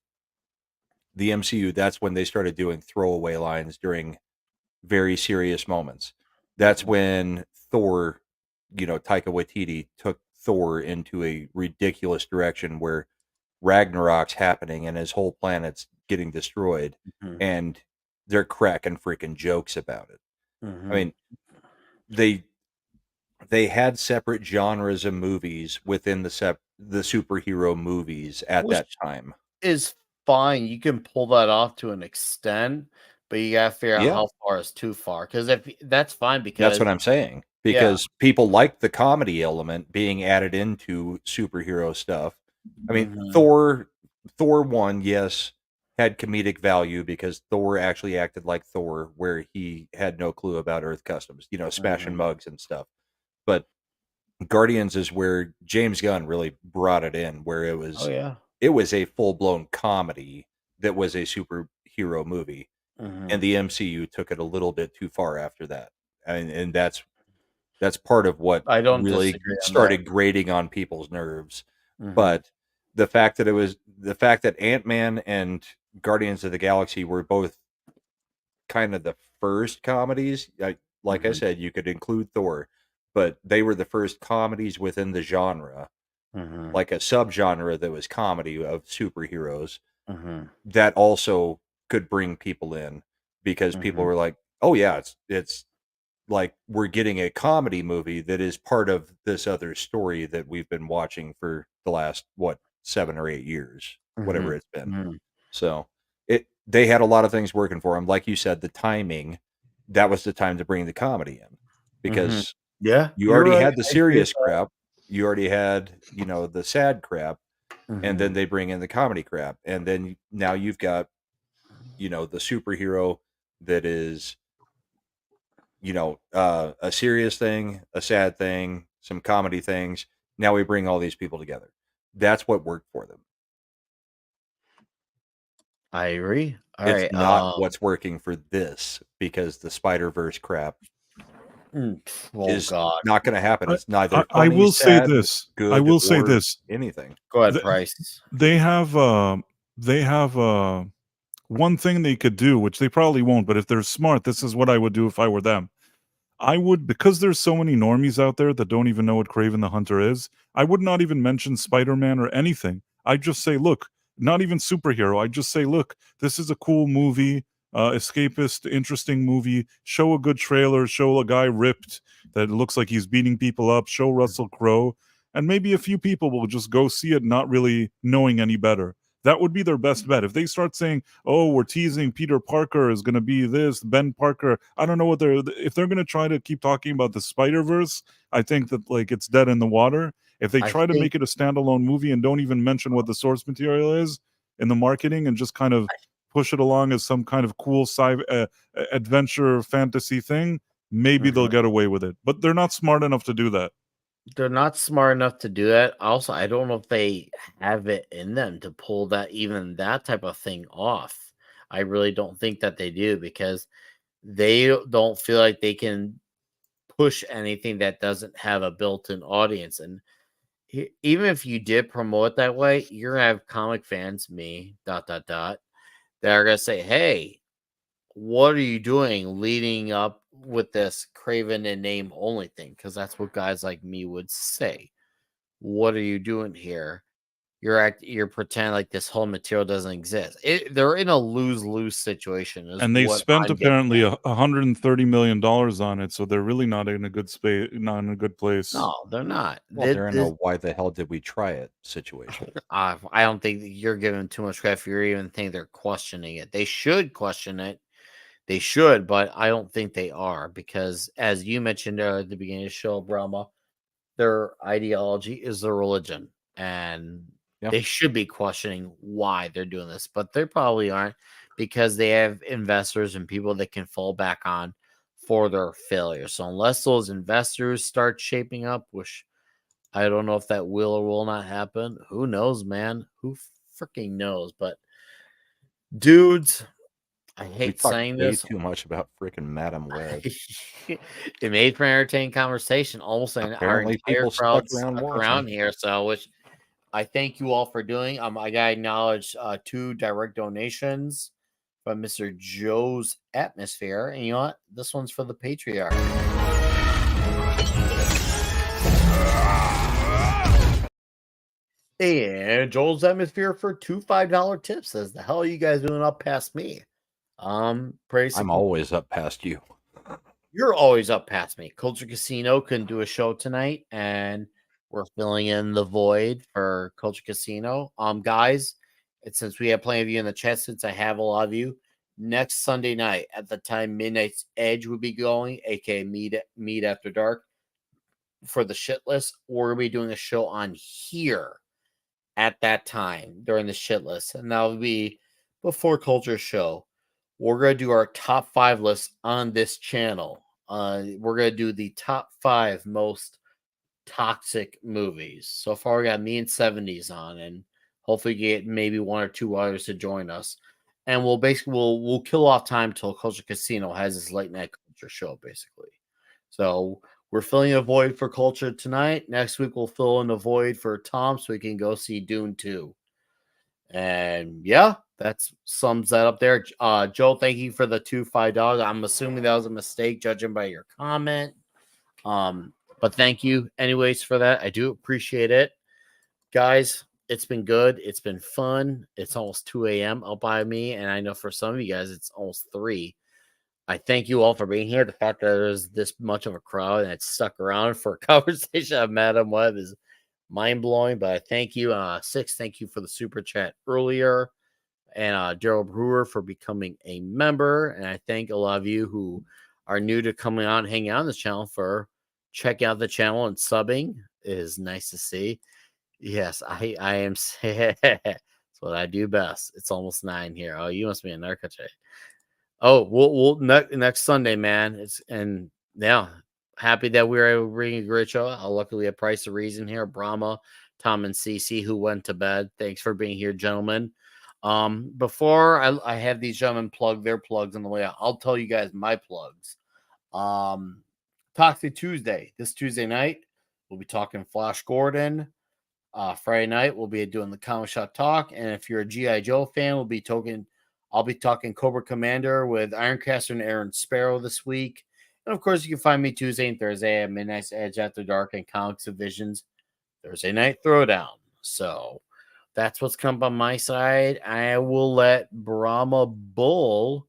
S8: the MCU, that's when they started doing throwaway lines during very serious moments. That's when Thor, Taika Waititi took Thor into a ridiculous direction where Ragnarok's happening and his whole planet's getting destroyed, and they're cracking freaking jokes about it. I mean, they had separate genres of movies within the superhero movies at that
S3: Which
S8: time.
S3: is fine. You can pull that off to an extent, but you gotta figure out
S8: Yeah.
S3: how far is too far. Because if that's fine,
S8: That's
S3: because
S8: what I'm saying. Because people like the comedy element being added into superhero stuff. I mean, Thor 1, yes, had comedic value because Thor actually acted like Thor, where he had no clue about Earth customs, smashing mugs and stuff. But Guardians is where James Gunn really brought it in, where it was a full-blown comedy that was a superhero movie. And the MCU took it a little bit too far after that. And that's part of what
S3: I don't
S8: really
S3: disagree on
S8: started grating on people's nerves. But the fact that Ant-Man and Guardians of the Galaxy were both kind of the first comedies, like I said, you could include Thor, but they were the first comedies within the genre, like a subgenre that was comedy of superheroes, that also could bring people in, because people were like, oh yeah, it's like we're getting a comedy movie that is part of this other story that we've been watching for the last 7 or 8 years, whatever it's been. So they had a lot of things working for them. Like you said, the timing, that was the time to bring the comedy in, because
S3: yeah,
S8: you already had the serious crap, you already had the sad crap, and then they bring in the comedy crap, and then now you've got the superhero that is a serious thing, a sad thing, some comedy things. Now we bring all these people together. That's what worked for them.
S3: I agree. All
S8: It's
S3: right,
S8: not what's working for this, because the Spider-Verse crap is not going to happen. It's neither
S6: I
S8: funny,
S6: will say
S8: sad,
S6: this.
S8: good,
S6: I will say
S8: or
S6: this.
S8: anything.
S3: Go ahead,
S6: Th-
S3: Price.
S6: They have one thing they could do, which they probably won't, but if they're smart, this is what I would do if I were them. I would, because there's so many normies out there that don't even know what Kraven the Hunter is, I would not even mention Spider-Man or anything. I'd just say, look, not even superhero. I'd just say, look, this is a cool movie, escapist, interesting movie. Show a good trailer, show a guy ripped that looks like he's beating people up, show Russell Crowe, and maybe a few people will just go see it not really knowing any better. That would be their best bet. If they start saying, "Oh, we're teasing Peter Parker is going to be this, Ben Parker," I don't know what if they're going to try to keep talking about the Spider-Verse, I think that it's dead in the water. If they try to make it a standalone movie and don't even mention what the source material is in the marketing and just kind of push it along as some kind of cool adventure fantasy thing, maybe they'll get away with it. But they're not smart enough to do that.
S3: They're not smart enough to do that. Also, I don't know if they have it in them to pull that type of thing off. I really don't think that they do, because they don't feel like they can push anything that doesn't have a built-in audience. And even if you did promote it that way, you're gonna have comic fans, me, ... that are gonna say, "Hey, what are you doing leading up with this Craven in name only thing?" Because that's what guys like me would say. What are you doing here? You're pretending like this whole material doesn't exist. They're in a lose-lose situation.
S6: And they spent apparently $130 million on it, so they're really not in a good space, not in a good place.
S3: No, they're not.
S8: Well, they're in a "why the hell did we try it" situation.
S3: I don't think that you're giving too much credit for you even think they're questioning it. They should question it. They should, but I don't think they are, because as you mentioned at the beginning of the show, Brahma, their ideology is their religion, and they should be questioning why they're doing this, but they probably aren't, because they have investors and people that can fall back on for their failure. So unless those investors start shaping up, which I don't know if that will or will not happen, who knows, man? Who freaking knows? But Dudes, I
S8: We
S3: hate
S8: talked
S3: saying
S8: way
S3: this.
S8: too much about freaking Madam Web.
S3: It made for an entertaining conversation. Almost our
S8: Apparently
S3: entire
S8: people
S3: crowd
S8: stuck around
S3: stuck
S8: watching.
S3: around here. So, which I thank you all for doing. I gotta acknowledge 2 direct donations from Mr. Joe's Atmosphere, and you know what? This one's for the patriarch. And Joel's Atmosphere for 2 $5 tips says, "The hell are you guys doing up past me?" Praise.
S8: I'm always up past you.
S3: You're always up past me. Culture Casino couldn't do a show tonight, and we're filling in the void for Culture Casino. Guys, since we have plenty of you in the chat, since I have a lot of you, next Sunday night at the time Midnight's Edge will be going, aka Meet After Dark, for the shit list. We're gonna be doing a show on here at that time during the shit list, and that'll be before Culture Show. We're gonna do our top 5 list on this channel. We're gonna do the top 5 most toxic movies. So far, we got me and 70s on, and hopefully get maybe 1 or 2 others to join us. And we'll kill off time till Culture Casino has his late night culture show, basically. So we're filling a void for Culture tonight. Next week we'll fill in a void for Tom so we can go see Dune 2. And yeah, that sums that up there. Joe, thank you for the 2 $5. I'm assuming that was a mistake judging by your comment. But thank you anyways for that. I do appreciate it. Guys, it's been good. It's been fun. It's almost 2 a.m. out by me, and I know for some of you guys it's almost 3. I thank you all for being here. The fact that there's this much of a crowd and it's stuck around for a conversation of Madam Web is mind-blowing, but I thank you. Six, thank you for the super chat earlier. And Daryl Brewer for becoming a member. And I thank a lot of you who are new to coming on and hanging out on this channel for checking out the channel and subbing. It is nice to see. Yes, I am. That's what I do best. It's almost 9 here. Oh, you must be a narcotic. Oh, we'll next Sunday, man. Yeah, happy that we were able to bring a great show. Luckily, a Price of Reason here. Brahma, Tom, and Cece, who went to bed. Thanks for being here, gentlemen. Before I have these gentlemen plug their plugs on the way out, I'll tell you guys my plugs. Toxic Tuesday. This Tuesday night, we'll be talking Flash Gordon. Friday night, we'll be doing the Comic Shop Talk. And if you're a G.I. Joe fan, I'll be talking Cobra Commander with Ironcaster and Aaron Sparrow this week. And of course, you can find me Tuesday and Thursday at Midnight's Edge After Dark and Comics Divisions Thursday Night Throwdown. So that's what's come on my side. I will let Brahma Bull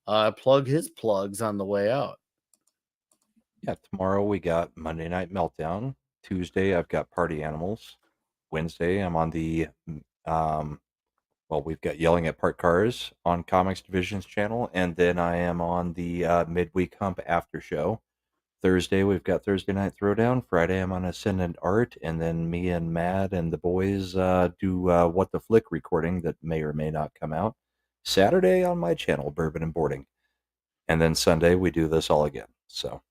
S3: plug his plugs on the way out.
S8: Yeah, tomorrow we got Monday Night Meltdown. Tuesday I've got Party Animals. Wednesday I'm on the we've got Yelling at Parked Cars on Comics Division's channel, and then I am on the Midweek Hump After Show. Thursday we've got Thursday Night Throwdown. Friday I'm on Ascendant Art, and then me and Matt and the boys do What the Flick recording that may or may not come out. Saturday on my channel, Bourbon and Boarding. And then Sunday we do this all again. So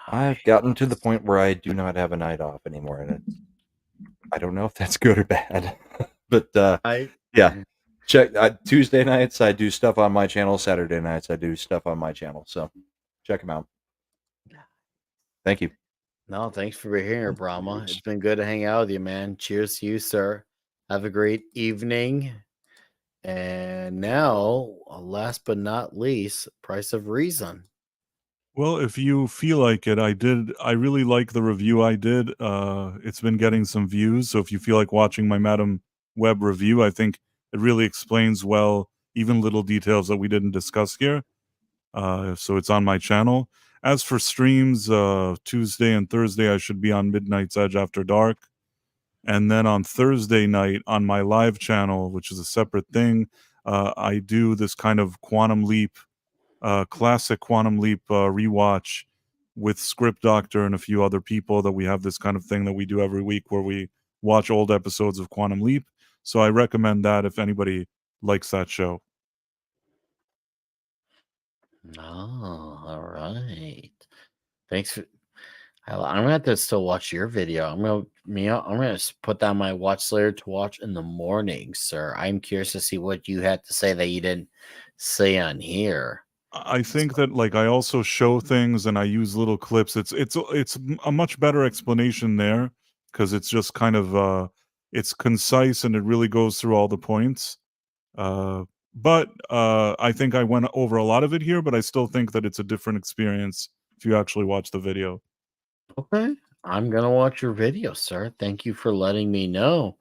S8: I've gotten to the point where I do not have a night off anymore, and I don't know if that's good or bad. But yeah, check Tuesday nights I do stuff on my channel. Saturday nights I do stuff on my channel. So check them out. Thank you.
S3: No, thanks for being here, Brahma. It's been good to hang out with you, man. Cheers to you, sir. Have a great evening. And now, last but not least, Price of Reason.
S6: Well, if you feel like it, I really like the review I did. It's been getting some views. So if you feel like watching my Madam Web review, I think it really explains well even little details that we didn't discuss here. So it's on my channel. As for streams, Tuesday and Thursday, I should be on Midnight's Edge After Dark. And then on Thursday night on my live channel, which is a separate thing, I do this kind of Quantum Leap, classic Quantum Leap rewatch with Script Doctor and a few other people. That we have this kind of thing that we do every week where we watch old episodes of Quantum Leap. So I recommend that if anybody likes that show.
S3: Oh, all right. Thanks for. Hell, I'm gonna have to still watch your video. I'm gonna put down my watch later to watch in the morning, sir. I'm curious to see what you had to say that you didn't say on here.
S6: I think that like I also show things and I use little clips. It's a much better explanation there because it's just kind of it's concise and it really goes through all the points. But I think I went over a lot of it here, but I still think that it's a different experience if you actually watch the video.
S3: Okay. I'm gonna watch your video, sir. Thank you for letting me know.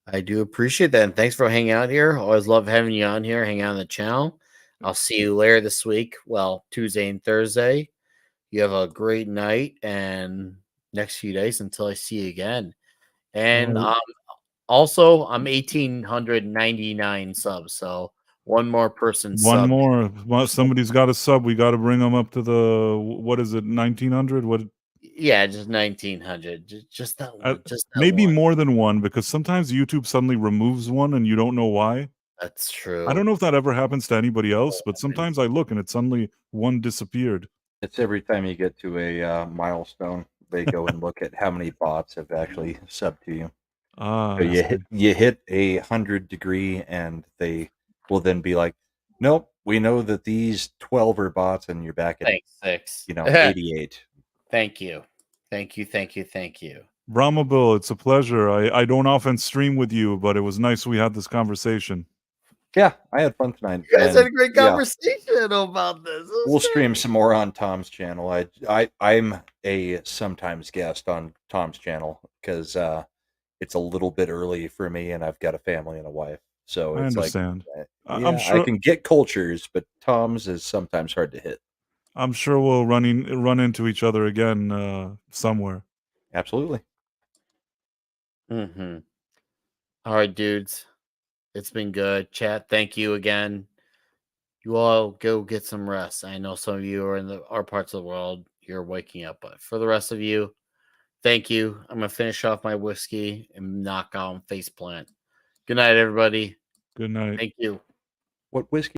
S3: I do appreciate that. And thanks for hanging out here. Always love having you on here, hang out on the channel. I'll see you later this week. Well, Tuesday and Thursday. You have a great night and next few days until I see you again. And also I'm 1,899 subs, so one more person
S6: One
S3: sub.
S6: more. Well, somebody's got a sub. We got to bring them up to the what is it, 1900? What?
S3: Yeah, just 1,900. Just that one. Just that
S6: Maybe
S3: one.
S6: more than one because sometimes YouTube suddenly removes one and you don't know why.
S3: That's true.
S6: I don't know if that ever happens to anybody else, but sometimes I look and it suddenly one disappeared.
S8: It's every time you get to a milestone, they go and look at how many bots have actually subbed to you.
S6: Ah,
S8: So you hit 100-degree, and they will then be like, "Nope, we know that these 12 are bots," and you're back at
S3: Thanks, 6.
S8: 88.
S3: Thank you. Thank you.
S6: Brahmabil, it's a pleasure. I don't often stream with you, but it was nice we had this conversation.
S8: Yeah, I had fun tonight.
S3: You guys
S8: and
S3: had a great
S8: yeah,
S3: conversation about this. It was
S8: we'll
S3: great.
S8: stream some more on Tom's channel. I'm a sometimes guest on Tom's channel because it's a little bit early for me, and I've got a family and a wife. So
S6: I
S8: it's
S6: understand.
S8: like,
S6: I'm
S8: yeah, I
S6: sure.
S8: can get cultures, but Tom's is sometimes hard to hit.
S6: I'm sure we'll run into each other again somewhere.
S8: Absolutely.
S3: Mm-hmm. All right, dudes. It's been good. Chat, thank you again. You all go get some rest. I know some of you are in our parts of the world. You're waking up, but for the rest of you, thank you. I'm gonna finish off my whiskey and knock out faceplant. Good night, everybody.
S6: Good night.
S3: Thank you.
S8: What whiskey?